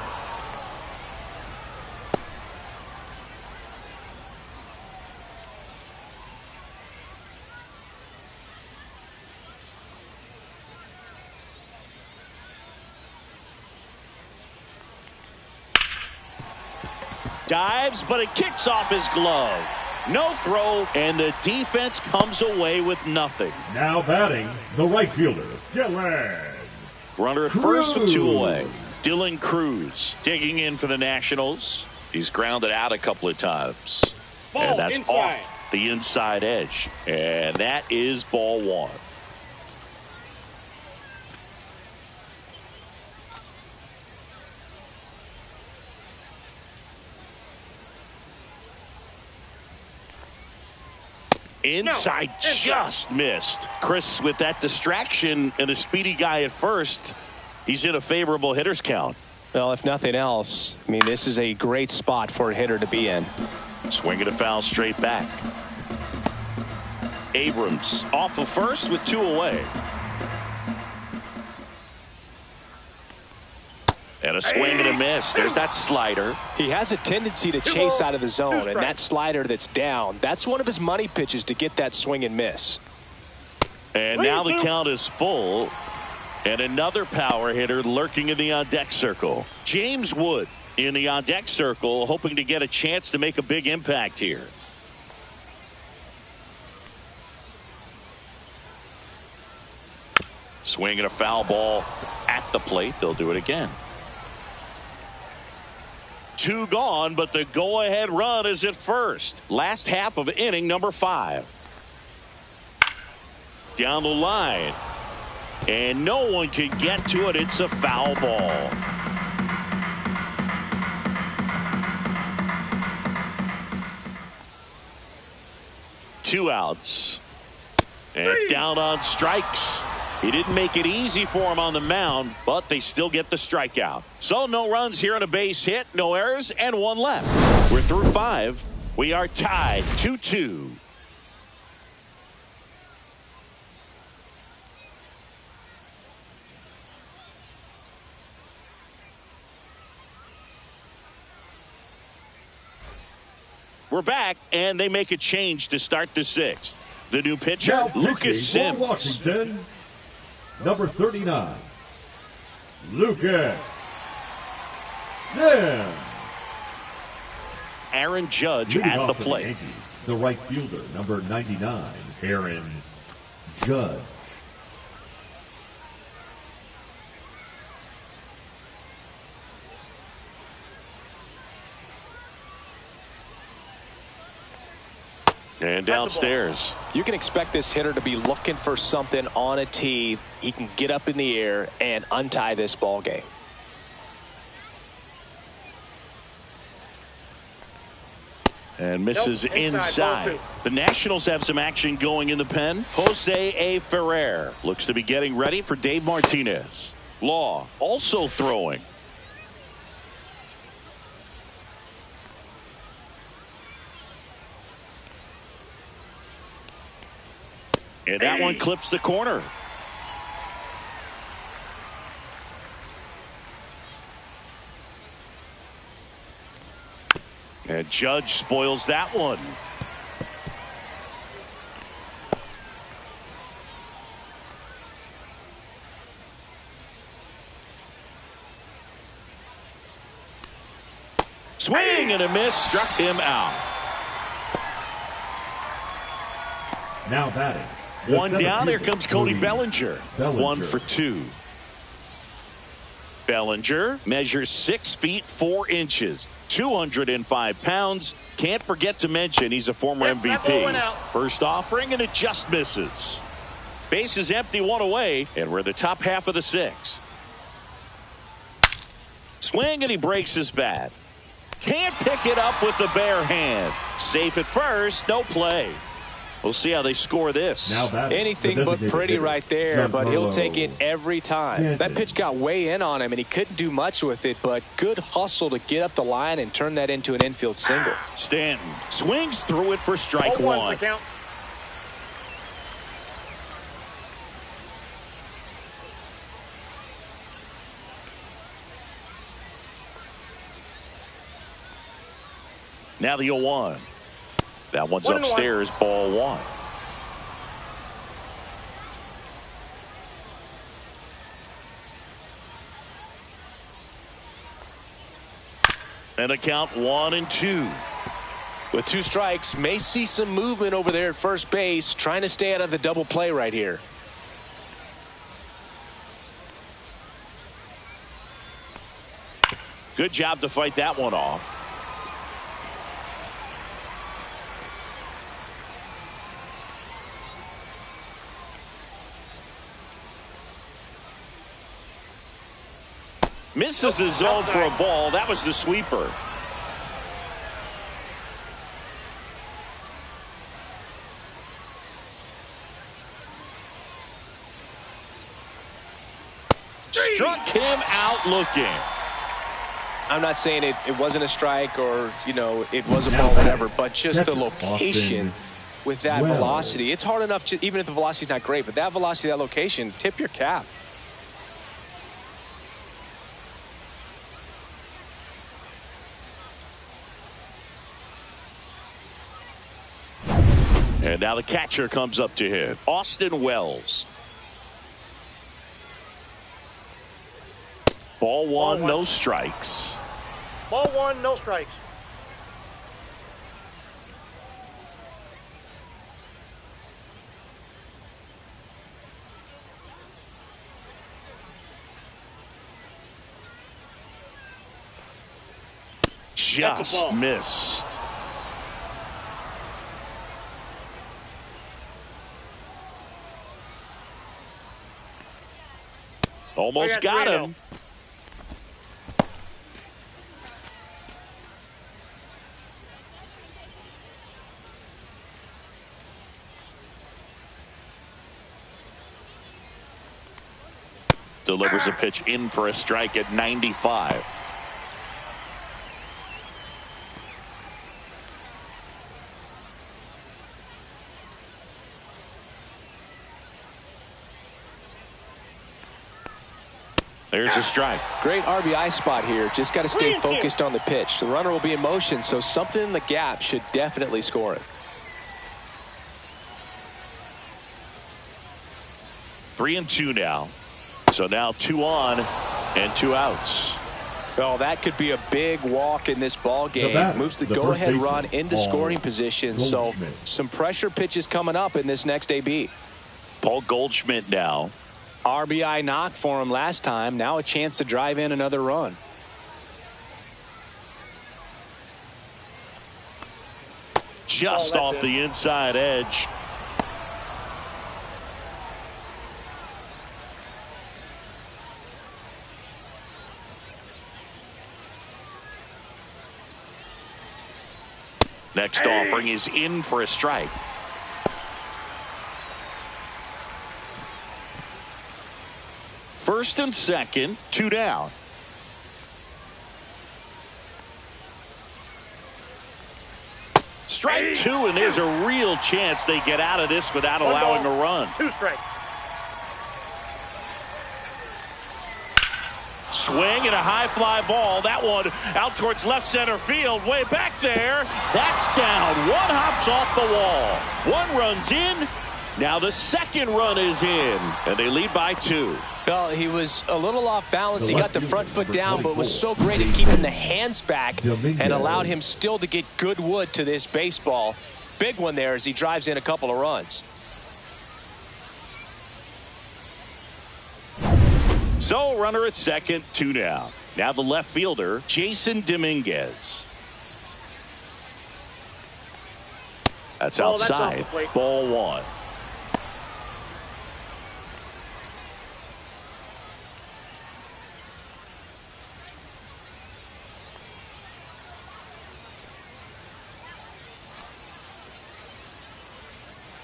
Dives, but it kicks off his glove. No throw, and the defense comes away with nothing. Now batting, the right fielder, Dylan. Runner at first with 2 away. Dylan Cruz digging in for the Nationals. He's grounded out a couple of times. And that's off the inside edge. And that is ball 1. Inside, just missed. Chris, with that distraction and a speedy guy at first, he's in a favorable hitter's count. Well, if nothing else, I mean, this is a great spot for a hitter to be in. Swinging a foul straight back. Abrams off of first with 2 away. And a swing and a miss. There's that slider. He has a tendency to chase out of the zone, and that slider that's down, that's one of his money pitches to get that swing and miss. And now the count is full. And another power hitter lurking in the on-deck circle. James Wood in the on-deck circle, hoping to get a chance to make a big impact here. Swinging a foul ball at the plate. They'll do it again. 2 gone, but the go-ahead run is at first. Last half of inning number 5. Down the line. And no one can get to it. It's a foul ball. Two outs. And down on strikes. He didn't make it easy for him on the mound, but they still get the strikeout. So no runs here on a base hit, no errors, and 1 left. We're through 5. We are tied 2-2. We're back, and they make a change to start the 6th. The new pitcher, Lucas Sims. Washington, number 39, Lucas Sims. Aaron Judge Leading at off the for plate. Yankees, the right fielder, number 99, Aaron Judge. And downstairs. You can expect this hitter to be looking for something on a tee. He can get up in the air and untie this ball game. And misses Nope, inside. The Nationals have some action going in the pen. Jose A. Ferrer looks to be getting ready for Dave Martinez. Law also throwing. And that one clips the corner. And Judge spoils that one. Swing and a miss, struck him out. Now batting. One down, here comes Cody Bellinger. 1 for 2. Bellinger measures 6 feet 4 inches, 205 pounds. Can't forget to mention he's a former MVP. First offering and it just misses. Base is empty, 1 away, and we're in the top half of the 6th. Swing and he breaks his bat. Can't pick it up with the bare hand. Safe at first, no play. We'll see how they score this. Anything but pretty right there, but he'll take it every time. That pitch got way in on him, and he couldn't do much with it, but good hustle to get up the line and turn that into an infield single. Stanton swings through it for strike 1. Now the 0-1. That one's upstairs, ball 1. And a count 1-2. With 2 strikes, may see some movement over there at first base, trying to stay out of the double play right here. Good job to fight that one off. Misses the zone for a ball. That was the sweeper. Struck him out looking. I'm not saying it wasn't a strike or, you know, it was a ball, whatever, but just the location with that velocity. It's hard enough, even if the velocity's not great, but that velocity, that location, tip your cap. And now the catcher comes up to him, Austin Wells. Ball 1, no strikes. Ball 1, no strikes. Just missed. Almost got him. Delivers a pitch in for a strike at 95. There's a strike. Great RBI spot here. Just got to stay focused on the pitch. The runner will be in motion, so something in the gap should definitely score it. 3-2 now. So now 2 on and 2 outs. Oh, that could be a big walk in this ball game. Moves the go-ahead run into scoring position. So some pressure pitches coming up in this next AB. Paul Goldschmidt now. RBI knock for him last time. Now a chance to drive in another run. Just off the inside edge. Next offering is in for a strike. First and second, 2 down. Strike 2, and there's a real chance they get out of this without allowing a run. 2 strikes. Swing and a high fly ball. That one out towards left center field. Way back there. That's down. One hops off the wall. One runs in. Now the second run is in. And they lead by 2. Well, he was a little off balance. He got the front foot down, but was so great at keeping the hands back and allowed him still to get good wood to this baseball. Big one there as he drives in a couple of runs. So runner at second, 2 down. Now the left fielder, Jason Dominguez. That's outside. Ball 1.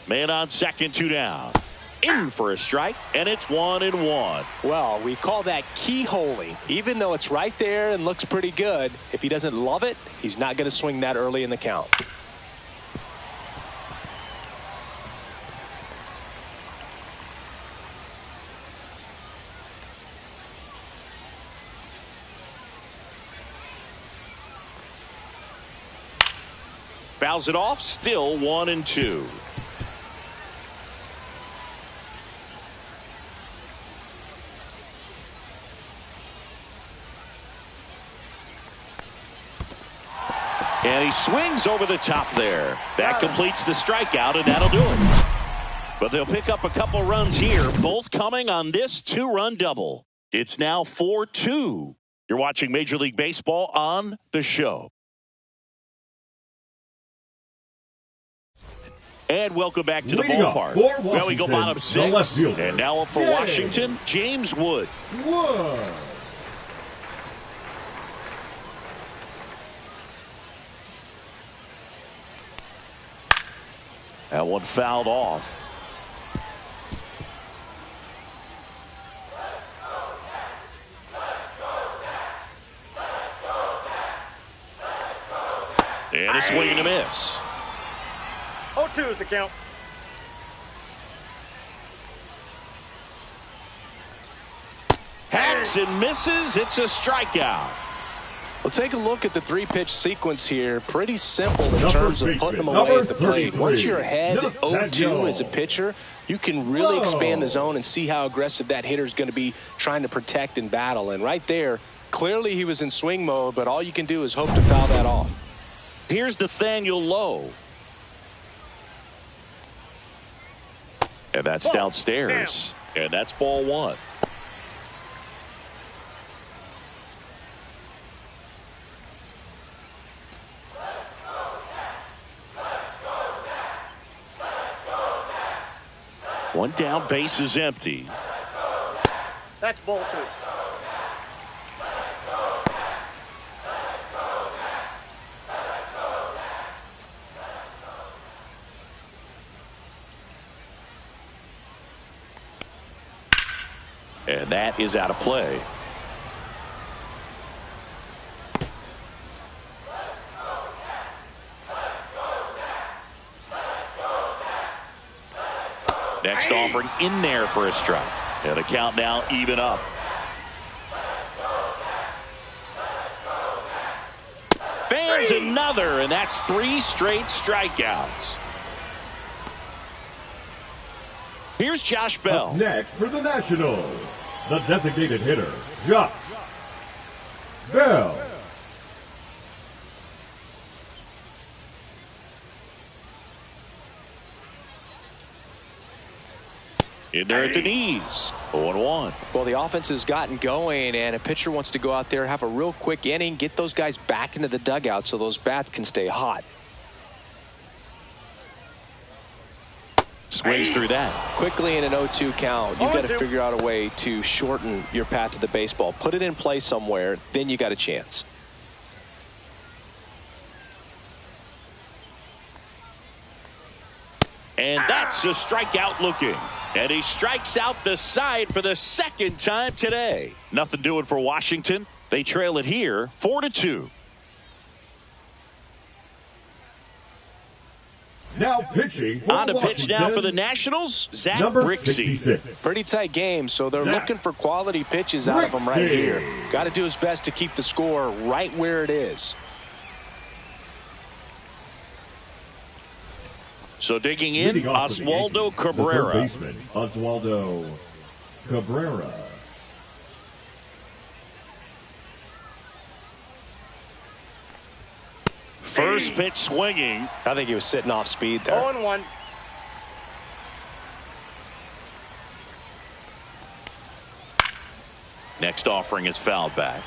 Man on second, 2 down. In for a strike, and it's 1-1. Well, we call that keyholing. Even though it's right there and looks pretty good, if he doesn't love it, he's not going to swing that early in the count. Fouls it off, still 1-2. And he swings over the top there. That completes the strikeout, and that'll do it. But they'll pick up a couple runs here, both coming on this 2-run double. It's now 4-2. You're watching Major League Baseball on The Show. And welcome back to the ballpark. Well, we go bottom 6. And now up for Washington, James Wood. That one fouled off. And a swing and a miss. 0-2 is the count. Hacks and misses. It's a strikeout. Well, take a look at the 3-pitch sequence here. Pretty simple in terms of putting them away at the plate. Once you're ahead 0-2 as a pitcher, you can really expand the zone and see how aggressive that hitter is going to be trying to protect and battle. And right there, clearly he was in swing mode, but all you can do is hope to foul that off. Here's Nathaniel Lowe. And that's downstairs. And that's ball 1. One down, base is empty. That's ball 2. And that is out of play. Next offering in there for a strike. And the count now even up. Fans another, and that's 3 straight strikeouts. Here's Josh Bell. Up next for the Nationals, the designated hitter, Josh Bell. In there at the knees. 0-1. Well, the offense has gotten going, and a pitcher wants to go out there, have a real quick inning, get those guys back into the dugout so those bats can stay hot. Swings through that. Quickly in an 0-2 count, you've got to figure out a way to shorten your path to the baseball. Put it in play somewhere, then you got a chance. And that's a strikeout looking. And he strikes out the side for the second time today. Nothing doing for Washington. They trail it here 4-2. Now pitching. On to pitch now for the Nationals, Zach Brixey. Pretty tight game, so they're looking for quality pitches out of him right here. Got to do his best to keep the score right where it is. So digging in, Oswaldo Cabrera. Oswaldo Cabrera. First pitch swinging. I think he was sitting off speed there. 0-1. Next offering is fouled back.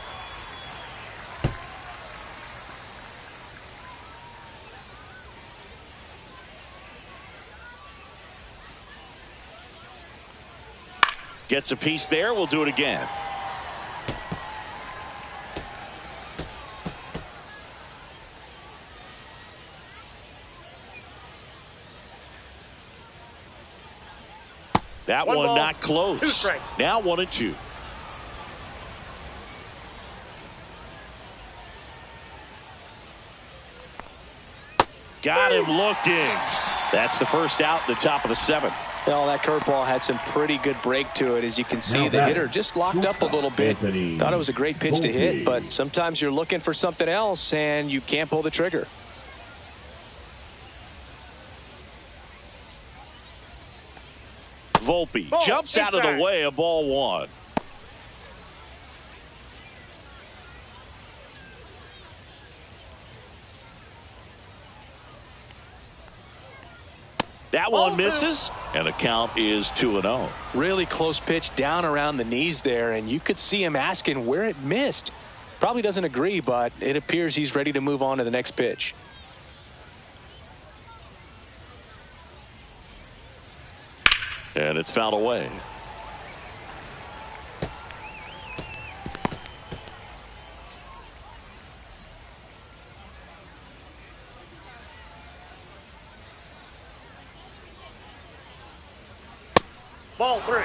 Gets a piece there. We'll do it again. That one not close. Now 1-2. Got him looking. That's the first out, the top of the seventh. Well, that curveball had some pretty good break to it. As you can see, the hitter just locked up a little bit. Thought it was a great pitch to hit, but sometimes you're looking for something else and you can't pull the trigger. Volpe jumps out of the way of ball one. That one misses, and the count is 2-0. Really close pitch down around the knees there, and you could see him asking where it missed. Probably doesn't agree, but it appears he's ready to move on to the next pitch. And it's fouled away. Ball 3.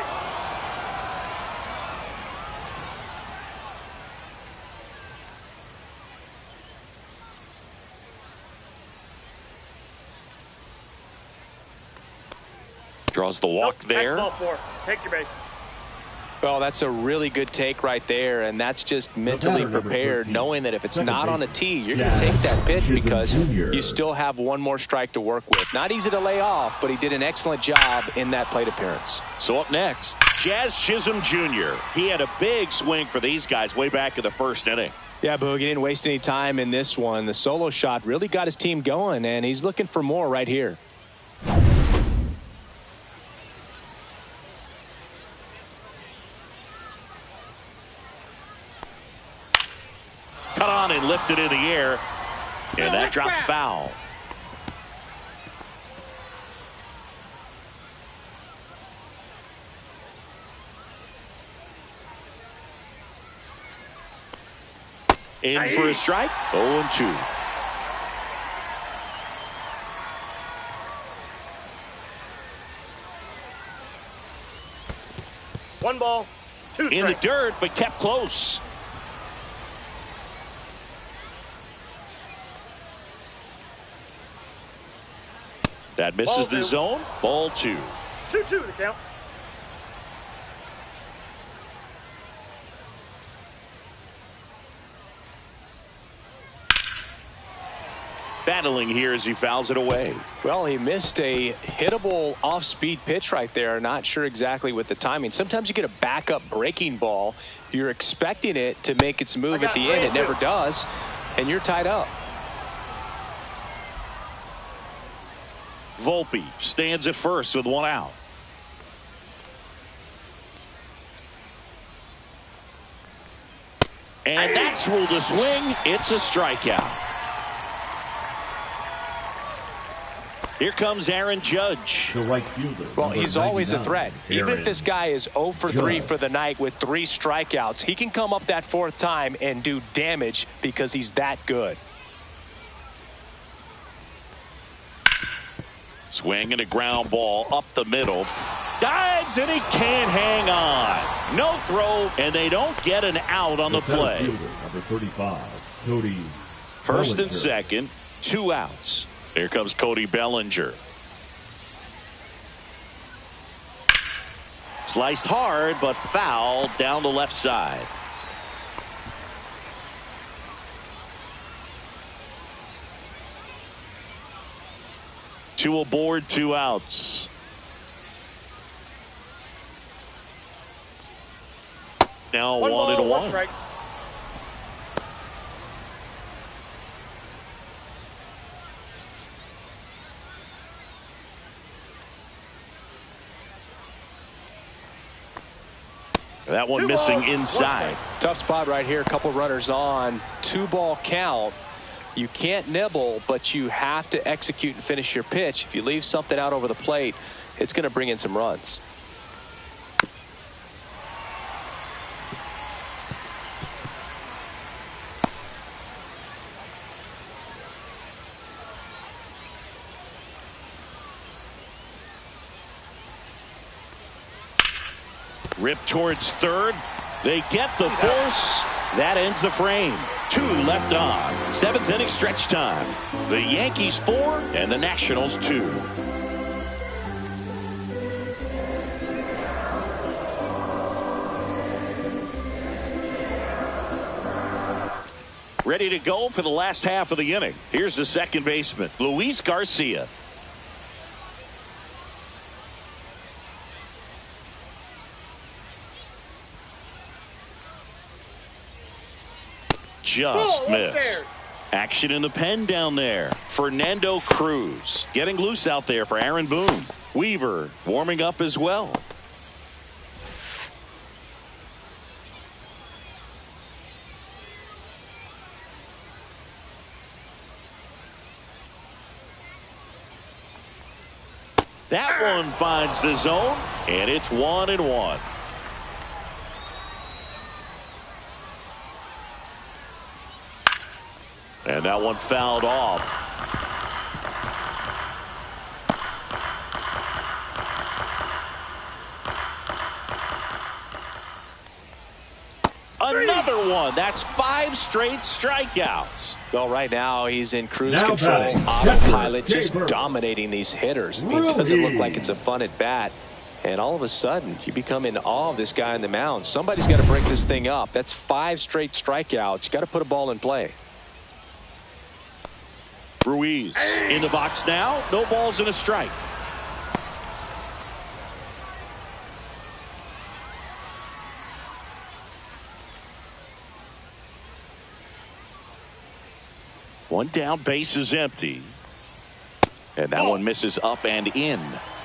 Draws the walk there. Ball 4. Take your base. Well, that's a really good take right there, and that's just mentally prepared, knowing that if it's not on the tee, you're going to take that pitch because you still have one more strike to work with. Not easy to lay off, but he did an excellent job in that plate appearance. So up next, Jazz Chisholm Jr. He had a big swing for these guys way back in the first inning. Yeah, Boog, he didn't waste any time in this one. The solo shot really got his team going, and he's looking for more right here. Cut on and lifted in the air, and that drops foul. In for a strike. 0-2. One ball, 2 strikes. In the dirt, but kept close. That misses the zone. Ball 2. 2-2 the count. Battling here as he fouls it away. Well, he missed a hittable off-speed pitch right there. Not sure exactly with the timing. Sometimes you get a backup breaking ball. You're expecting it to make its move at the end. It never does, and you're tied up. Volpe stands at first with one out. And that's ruled a swing. It's a strikeout. Here comes Aaron Judge. The right fielder. Well, he's always a threat. Even if Aaron this guy is 0 for 3 for the night with 3 strikeouts, he can come up that 4th time and do damage because he's that good. Swing and a ground ball up the middle. Dives and he can't hang on. No throw, and they don't get an out on the play. Number 35, Cody First Bellinger. and second, 2 outs. Here comes Cody Bellinger. Sliced hard, but fouled down the left side. Two aboard, 2 outs. Now 1-1. Strike. That one missing inside. Tough spot right here. A couple runners on. 2-ball count. You can't nibble, but you have to execute and finish your pitch. If you leave something out over the plate, it's going to bring in some runs. Ripped towards third. They get the force. That ends the frame. 2 left on. 7th inning stretch time. The Yankees 4 and the Nationals 2. Ready to go for the last half of the inning. Here's the second baseman, Luis Garcia. Just missed. Action in the pen down there. Fernando Cruz getting loose out there for Aaron Boone. Weaver warming up as well. That one finds the zone, and it's 1-1. And that one fouled off. Another one. That's 5 straight strikeouts. Well, right now he's in cruise Now control. batting, Autopilot, catcher, just Gaber. dominating these hitters. I mean, it doesn't look like it's a fun at bat. And all of a sudden, you become in awe of this guy on the mound. Somebody's got to break this thing up. That's 5 straight strikeouts. You got to put a ball in play. Ruiz in the box now. No balls and a strike. One down, base is empty. And that one misses up and in.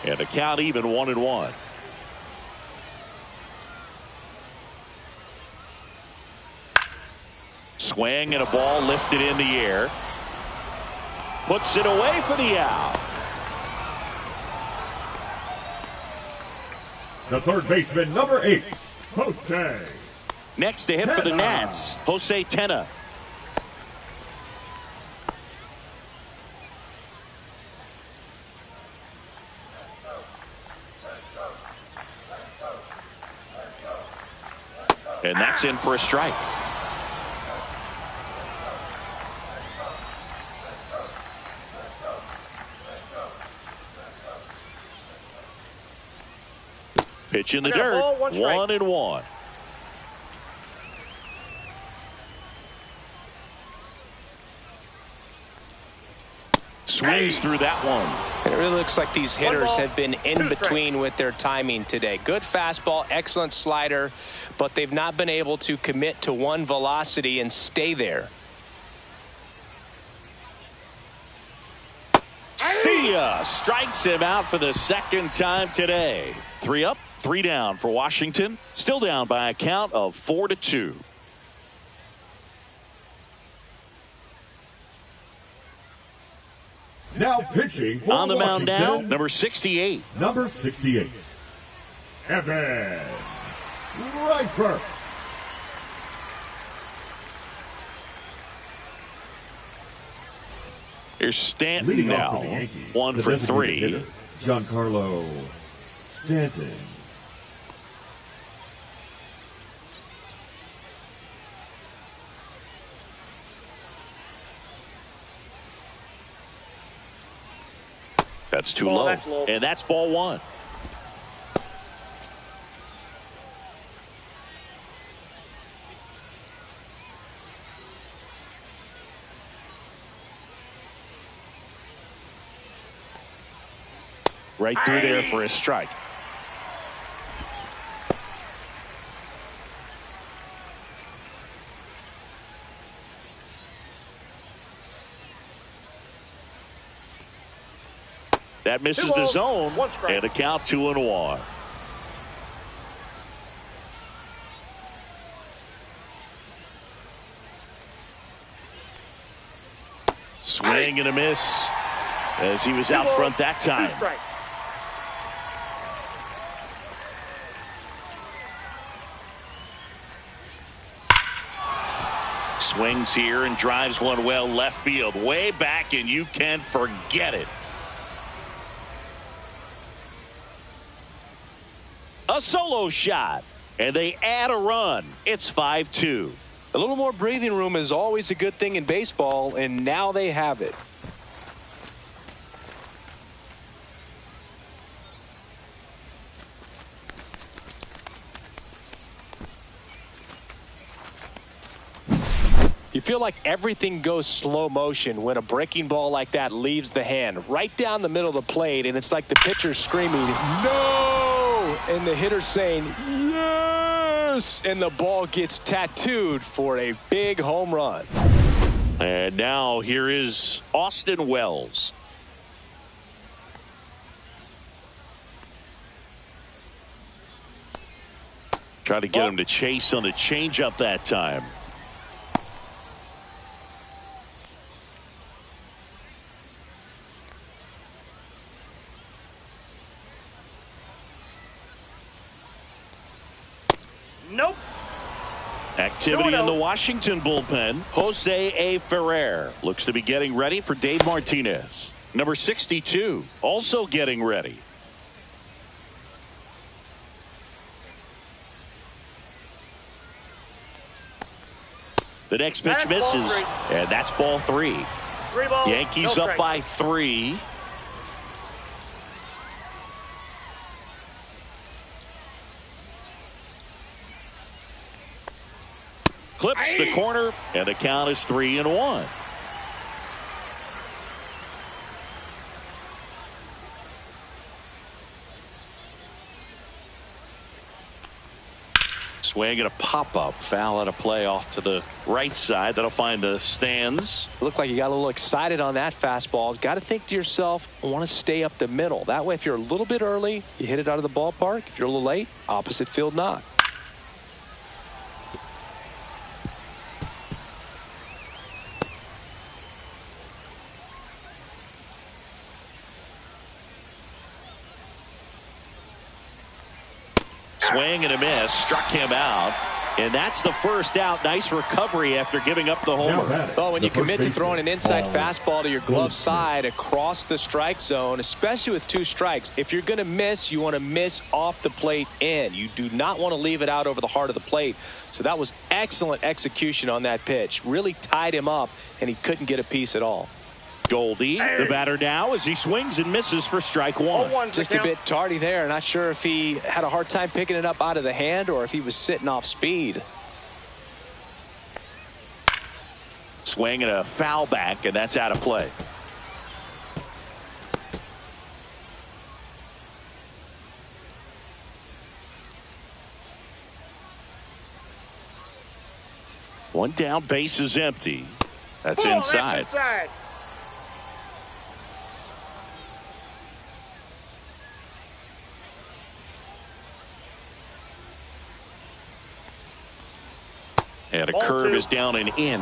And the count even 1-1. Swing and a ball lifted in the air. Puts it away for the out. The third baseman, number 8, Jose. Next to hit for the Nats, Jose Tena. And that's in for a strike. Pitch in the dirt. 1-1. Swings through that one. And it really looks like these hitters have been in between with their timing today. Good fastball, excellent slider, but they've not been able to commit to one velocity and stay there. See ya. Strikes him out for the second time today. 3 up, 3 down for Washington. Still down by a count of 4-2. Now pitching for On the mound now, Washington, number 68. Number 68, Evan Riper. Here's Stanton Leading now. off for the Yankees, 1 the for designated 3. hitter, Giancarlo Stanton. That's too Ball, low. that's low. And that's ball 1. Right through there for a strike. That misses the zone, and a count 2-1. Swing and a miss as he was out front that time. Swings here and drives one well left field, way back, and you can forget it. A solo shot, and they add a run. It's 5-2. A little more breathing room is always a good thing in baseball, and now they have it. You feel like everything goes slow motion when a breaking ball like that leaves the hand right down the middle of the plate, and it's like the pitcher screaming, "No!" and the hitter saying, "Yes!" and the ball gets tattooed for a big home run. And now here is Austin Wells. Try to get him to chase on the changeup that time. Nope. Activity in the Washington bullpen. Jose A. Ferrer looks to be getting ready for Dave Martinez. Number 62 also getting ready. The next pitch misses, and that's ball 3. 3 balls. Yankees up by 3. Clips the corner, and the count is 3-1. Swing and a pop-up. Foul out of play off to the right side. That'll find the stands. Looked like you got a little excited on that fastball. Got to think to yourself, I want to stay up the middle. That way, if you're a little bit early, you hit it out of the ballpark. If you're a little late, opposite field knock. Swing and a miss. Struck him out. And that's the first out. Nice recovery after giving up the homer. Well, when you commit to throwing an inside fastball to your glove side across the strike zone, especially with 2 strikes, if you're going to miss, you want to miss off the plate in. You do not want to leave it out over the heart of the plate. So that was excellent execution on that pitch. Really tied him up, and he couldn't get a piece at all. Goldie, the batter now, as he swings and misses for strike 1. Just a bit tardy there. Not sure if he had a hard time picking it up out of the hand or if he was sitting off speed. Swing and a foul back, and that's out of play. One down, base is empty. That's inside. That's inside. And a curve is down and in.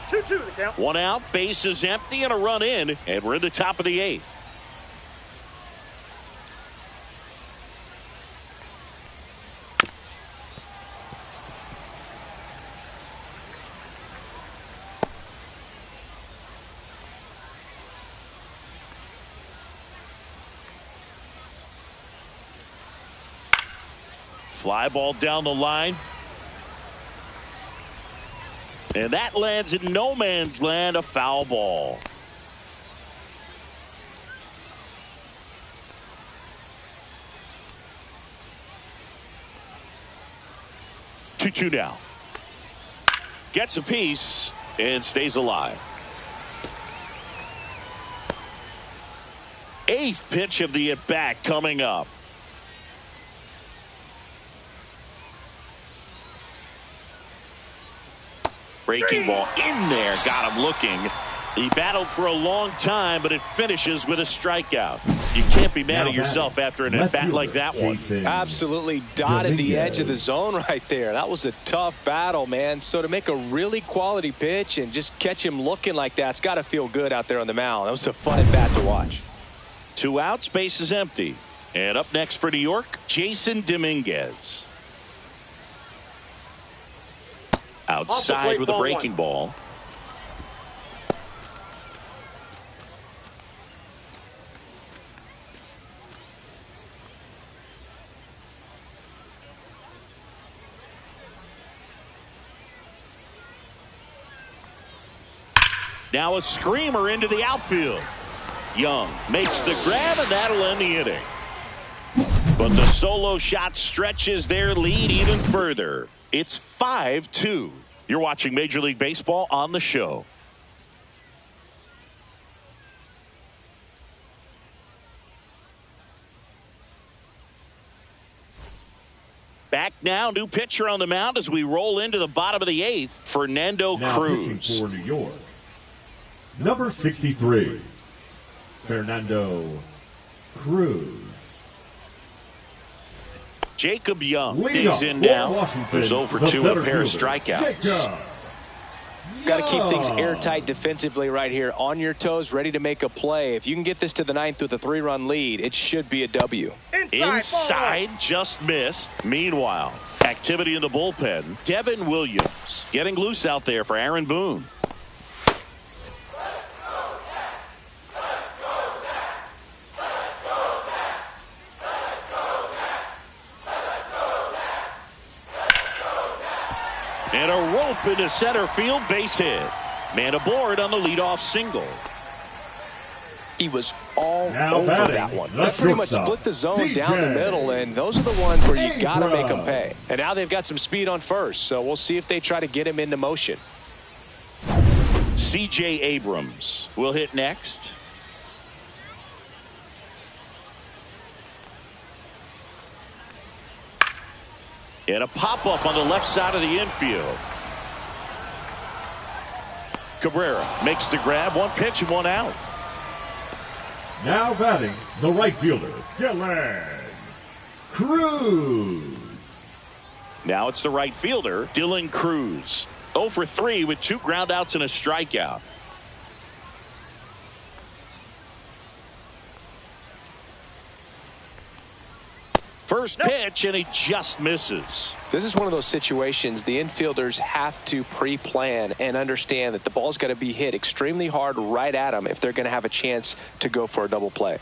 2-2 the count. 1 out, base is empty, and a run in, and we're in the top of the 8th. Fly ball down the line. And that lands in no man's land, a foul ball. Two now. Gets a piece and stays alive. Eighth pitch of the at-bat coming up. Breaking ball in there. Got him looking. He battled for a long time, but it finishes with a strikeout. You can't be mad at yourself after an at-bat like that one. Absolutely dotted the edge of the zone right there. That was a tough battle, man. So to make a really quality pitch and just catch him looking like that, it's got to feel good out there on the mound. That was a fun at-bat to watch. 2 outs, base is empty. And up next for New York, Jason Dominguez. Outside with a breaking ball. Now a screamer into the outfield. Young makes the grab, and that'll end the inning. But the solo shot stretches their lead even further. It's 5-2. You're watching Major League Baseball on the show. Back now, new pitcher on the mound as we roll into the bottom of the 8th, Fernando Cruz. For New York, number 63, Fernando Cruz. Jacob Young digs in now. There's 0-for-2 and a pair of strikeouts. Got to keep things airtight defensively right here. On your toes, ready to make a play. If you can get this to the 9th with a 3-run lead, it should be a W. Inside, just missed. Meanwhile, activity in the bullpen. Devin Williams getting loose out there for Aaron Boone. And a rope into center field, base hit. Man aboard on the leadoff single. He was all over that one. They pretty much split the zone down the middle, and those are the ones where you got to make them pay. And now they've got some speed on first, so we'll see if they try to get him into motion. C.J. Abrams will hit next. And a pop-up on the left side of the infield. Cabrera makes the grab. 1 pitch and 1 out. Now batting, the right fielder, Dylan Cruz. Now it's the right fielder, Dylan Cruz. 0-for-3 with 2 groundouts and a strikeout. First pitch, and he just misses. This is one of those situations the infielders have to pre-plan and understand that the ball's got to be hit extremely hard right at them if they're going to have a chance to go for a double play.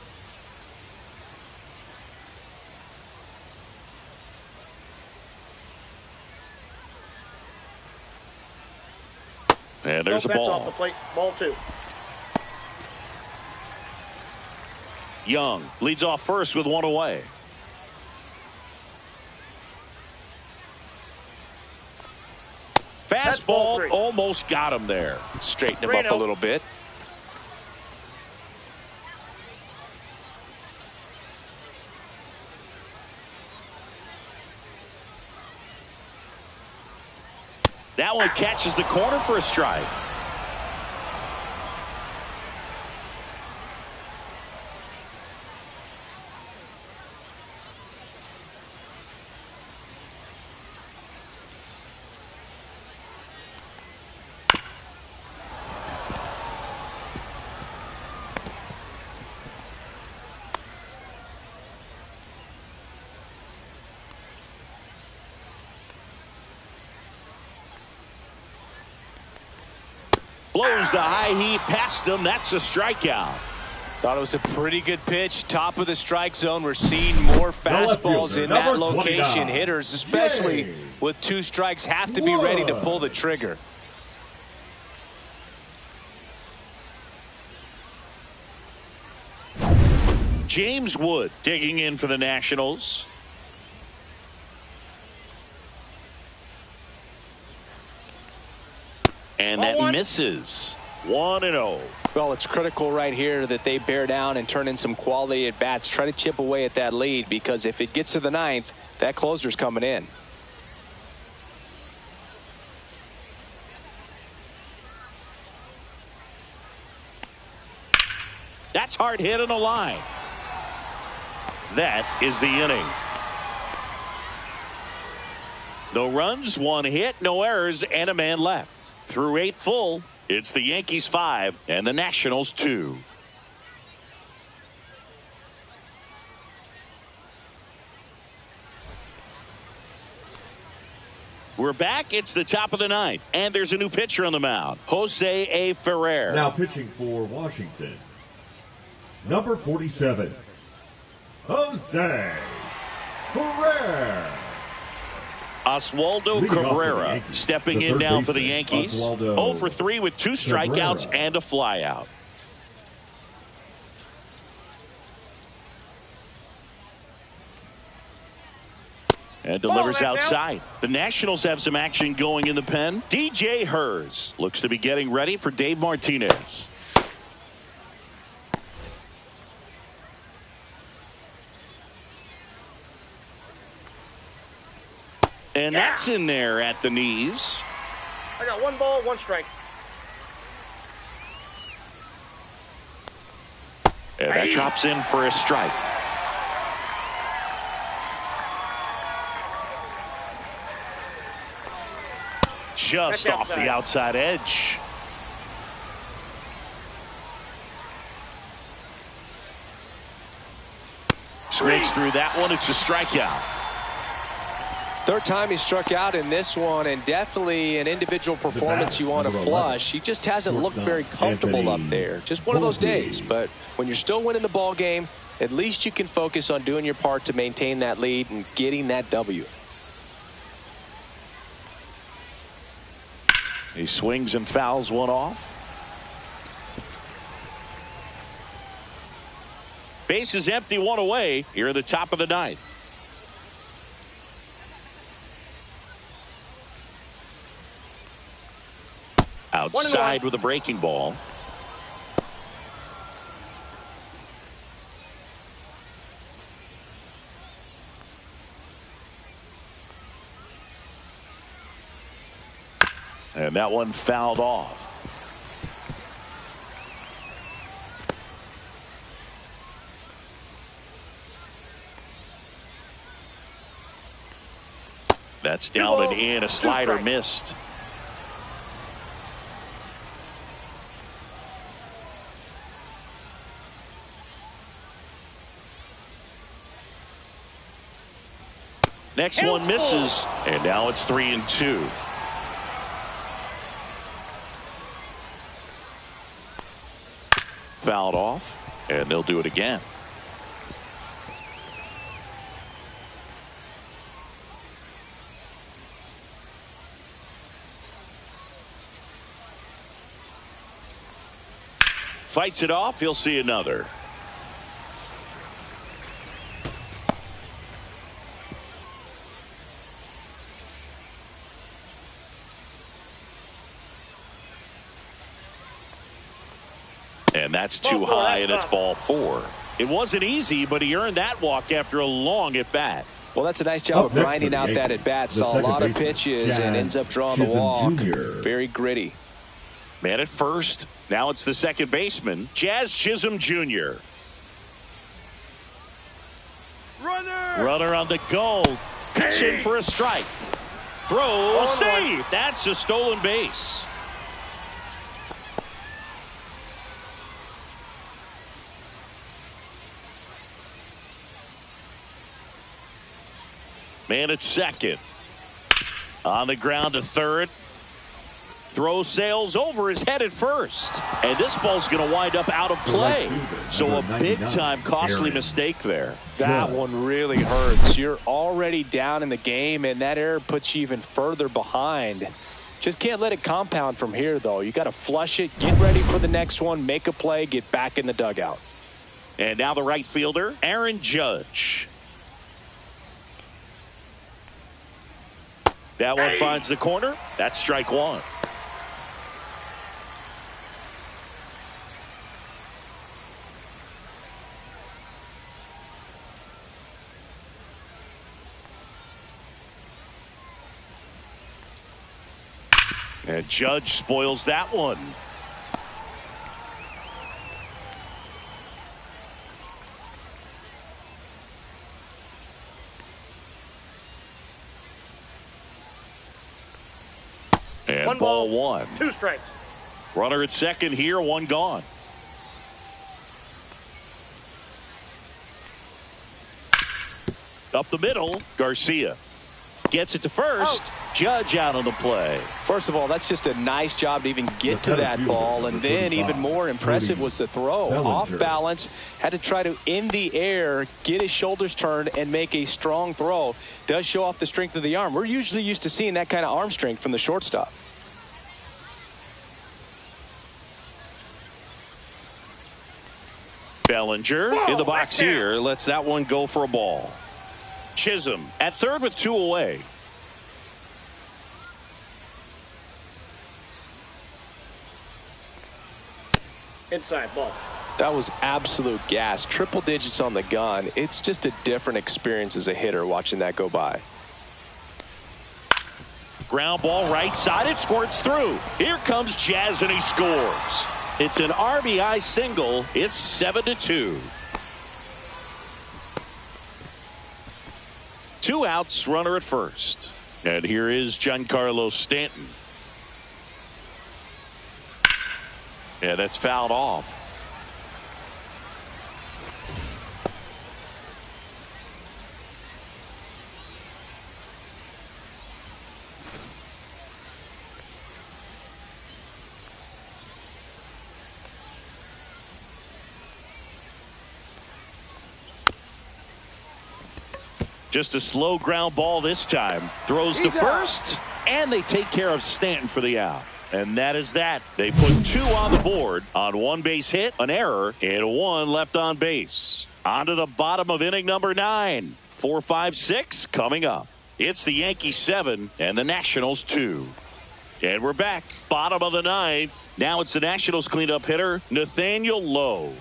And there's a ball. Off the plate. Ball 2. Young leads off first with 1 away. Fastball almost got him there. Straighten him up a little bit. That one catches the corner for a strike. Blows the high heat past him. That's a strikeout. Thought it was a pretty good pitch. Top of the strike zone. We're seeing more fastballs in that location. Hitters, especially with 2 strikes, have to be ready to pull the trigger. James Wood digging in for the Nationals. And that misses. 1-0. Well, it's critical right here that they bear down and turn in some quality at bats. Try to chip away at that lead, because if it gets to the 9th, that closer's coming in. That's hard hit on the line. That is the inning. No runs, 1 hit, no errors, and a man left. Through 8 full, it's the Yankees 5 and the Nationals 2. We're back. It's the top of the 9th, and there's a new pitcher on the mound, Jose A. Ferrer. Now pitching for Washington, number 47, Jose Ferrer. Oswaldo Cabrera stepping in now for the Yankees. 0 for 3 with 2 strikeouts and a flyout. And delivers outside. The Nationals have some action going in the pen. DJ Hers looks to be getting ready for Dave Martinez. And that's in there at the knees. I got 1 ball, 1 strike. And that drops in for a strike. Just off the outside edge. Snakes through that one. It's a strikeout. 3rd time he struck out in this one, and definitely an individual performance you want to flush. He just hasn't looked very comfortable up there. Just one of those days. But when you're still winning the ball game, at least you can focus on doing your part to maintain that lead and getting that W. He swings and fouls one off. Base is empty, 1 away here at the top of the 9th. Outside with a breaking ball. And that one fouled off. That's down and in. A slider missed. Next one misses, and now it's 3-2. Fouled off, and they'll do it again. Fights it off. He'll see another. And that's too high, and it's ball 4. It wasn't easy, but he earned that walk after a long at bat. Well, that's a nice job of grinding out that at bat. Saw a lot of pitches and ends up drawing the walk. Very gritty. Man at first. Now it's the second baseman, Jazz Chisholm Jr. Runner on the go. Pitch in for a strike. Throw, save. That's a stolen base. Man at second. On the ground to third. Throw sails over his head at first. And this ball's going to wind up out of play. So a big-time costly mistake there. That one really hurts. You're already down in the game, and that error puts you even further behind. Just can't let it compound from here, though. You got to flush it, get ready for the next one, make a play, get back in the dugout. And now the right fielder, Aaron Judge. That one finds the corner. That's strike one. And Judge spoils that one. And one ball ball, one. 2 strikes. Runner at second here, one gone. Up the middle, Garcia gets it to first. Judge out on the play. First of all, that's just a nice job to even get to that ball. And then even more impressive was the throw. Off balance, had to try to in the air, get his shoulders turned, and make a strong throw. Does show off the strength of the arm. We're usually used to seeing that kind of arm strength from the shortstop. Bellinger in the box here. Lets that one go for a ball. Chisholm at third with 2 away. Inside ball. That was absolute gas. Triple digits on the gun. It's just a different experience as a hitter watching that go by. Ground ball right side. It squirts through. Here comes Jazz and he scores. It's an RBI single. It's 7-2. 2 outs, runner at first. And here is Giancarlo Stanton. Yeah, that's fouled off. Just a slow ground ball this time. Throws to first, and they take care of Stanton for the out. And that is that. They put 2 on the board on 1 base hit, an error, and 1 left on base. On to the bottom of inning number 9. 4, 5, 6 coming up. It's the Yankees 7 and the Nationals 2. And we're back. Bottom of the 9th. Now it's the Nationals cleanup hitter, Nathaniel Lowe.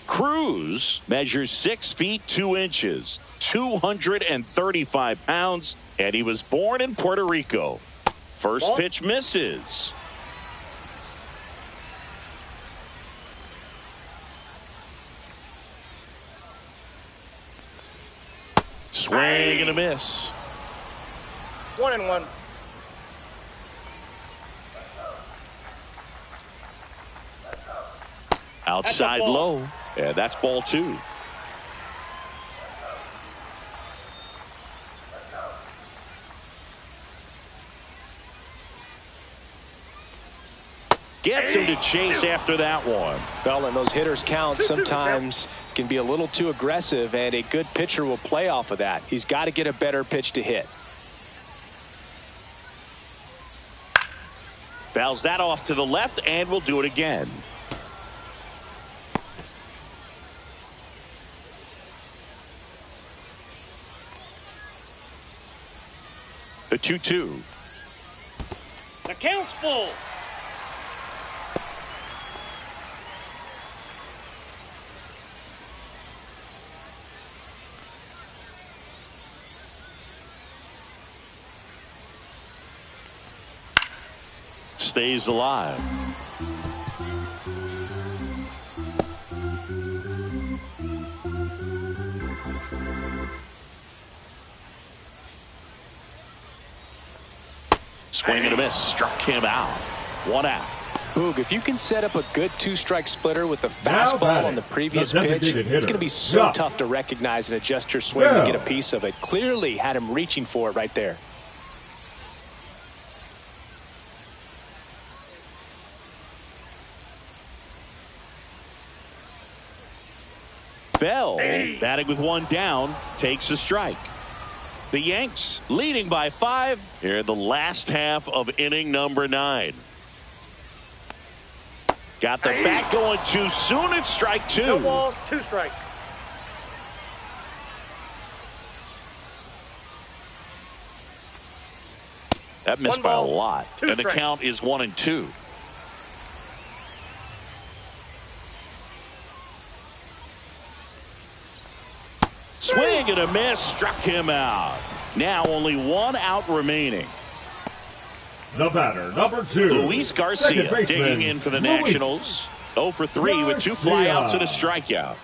Cruz measures 6 feet 2 inches, 235 pounds, and he was born in Puerto Rico. First pitch misses. Swing and a miss. 1-1. Outside low. Yeah, that's ball 2. Gets him to chase after that one. Well, and those hitters count sometimes can be a little too aggressive, and a good pitcher will play off of that. He's got to get a better pitch to hit. Fouls that off to the left, and we'll do it again. The 2-2. The count's full. Stays alive. Swing and a miss. Struck him out. 1 out. Boog, if you can set up a good 2-strike splitter with the fastball on the previous pitch, it's going to be so tough to recognize and adjust your swing to get a piece of it. Clearly had him reaching for it right there. Bell, batting with one down, takes a strike. The Yanks leading by 5 here in the last half of inning number 9. Got the bat going too soon. It's strike 2. No balls, 2 strikes. That missed by a lot. Two And the strikes. count is 1-2. Swing and a miss, struck him out. Now only 1 out remaining. The batter, number 2. Luis Garcia digging in for the Nationals. 0 for 3 with 2 flyouts and a strikeout.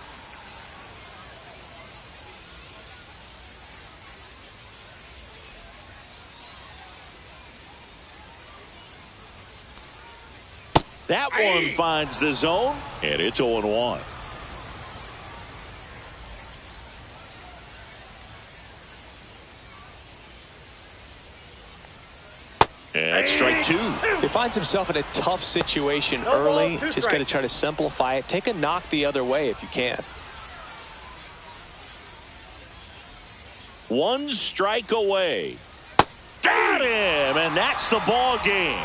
That one finds the zone, and it's 0-1. And strike 2. He finds himself in a tough situation early. Just got to try to simplify it. Take a knock the other way if you can. 1 strike away. Got him, and that's the ball game.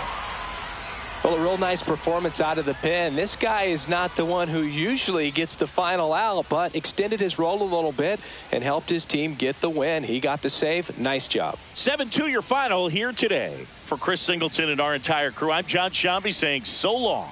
Well, a real nice performance out of the pen. This guy is not the one who usually gets the final out, but extended his role a little bit and helped his team get the win. He got the save. Nice job. 7-2 your final here today. For Chris Singleton and our entire crew, I'm John Shambi saying so long.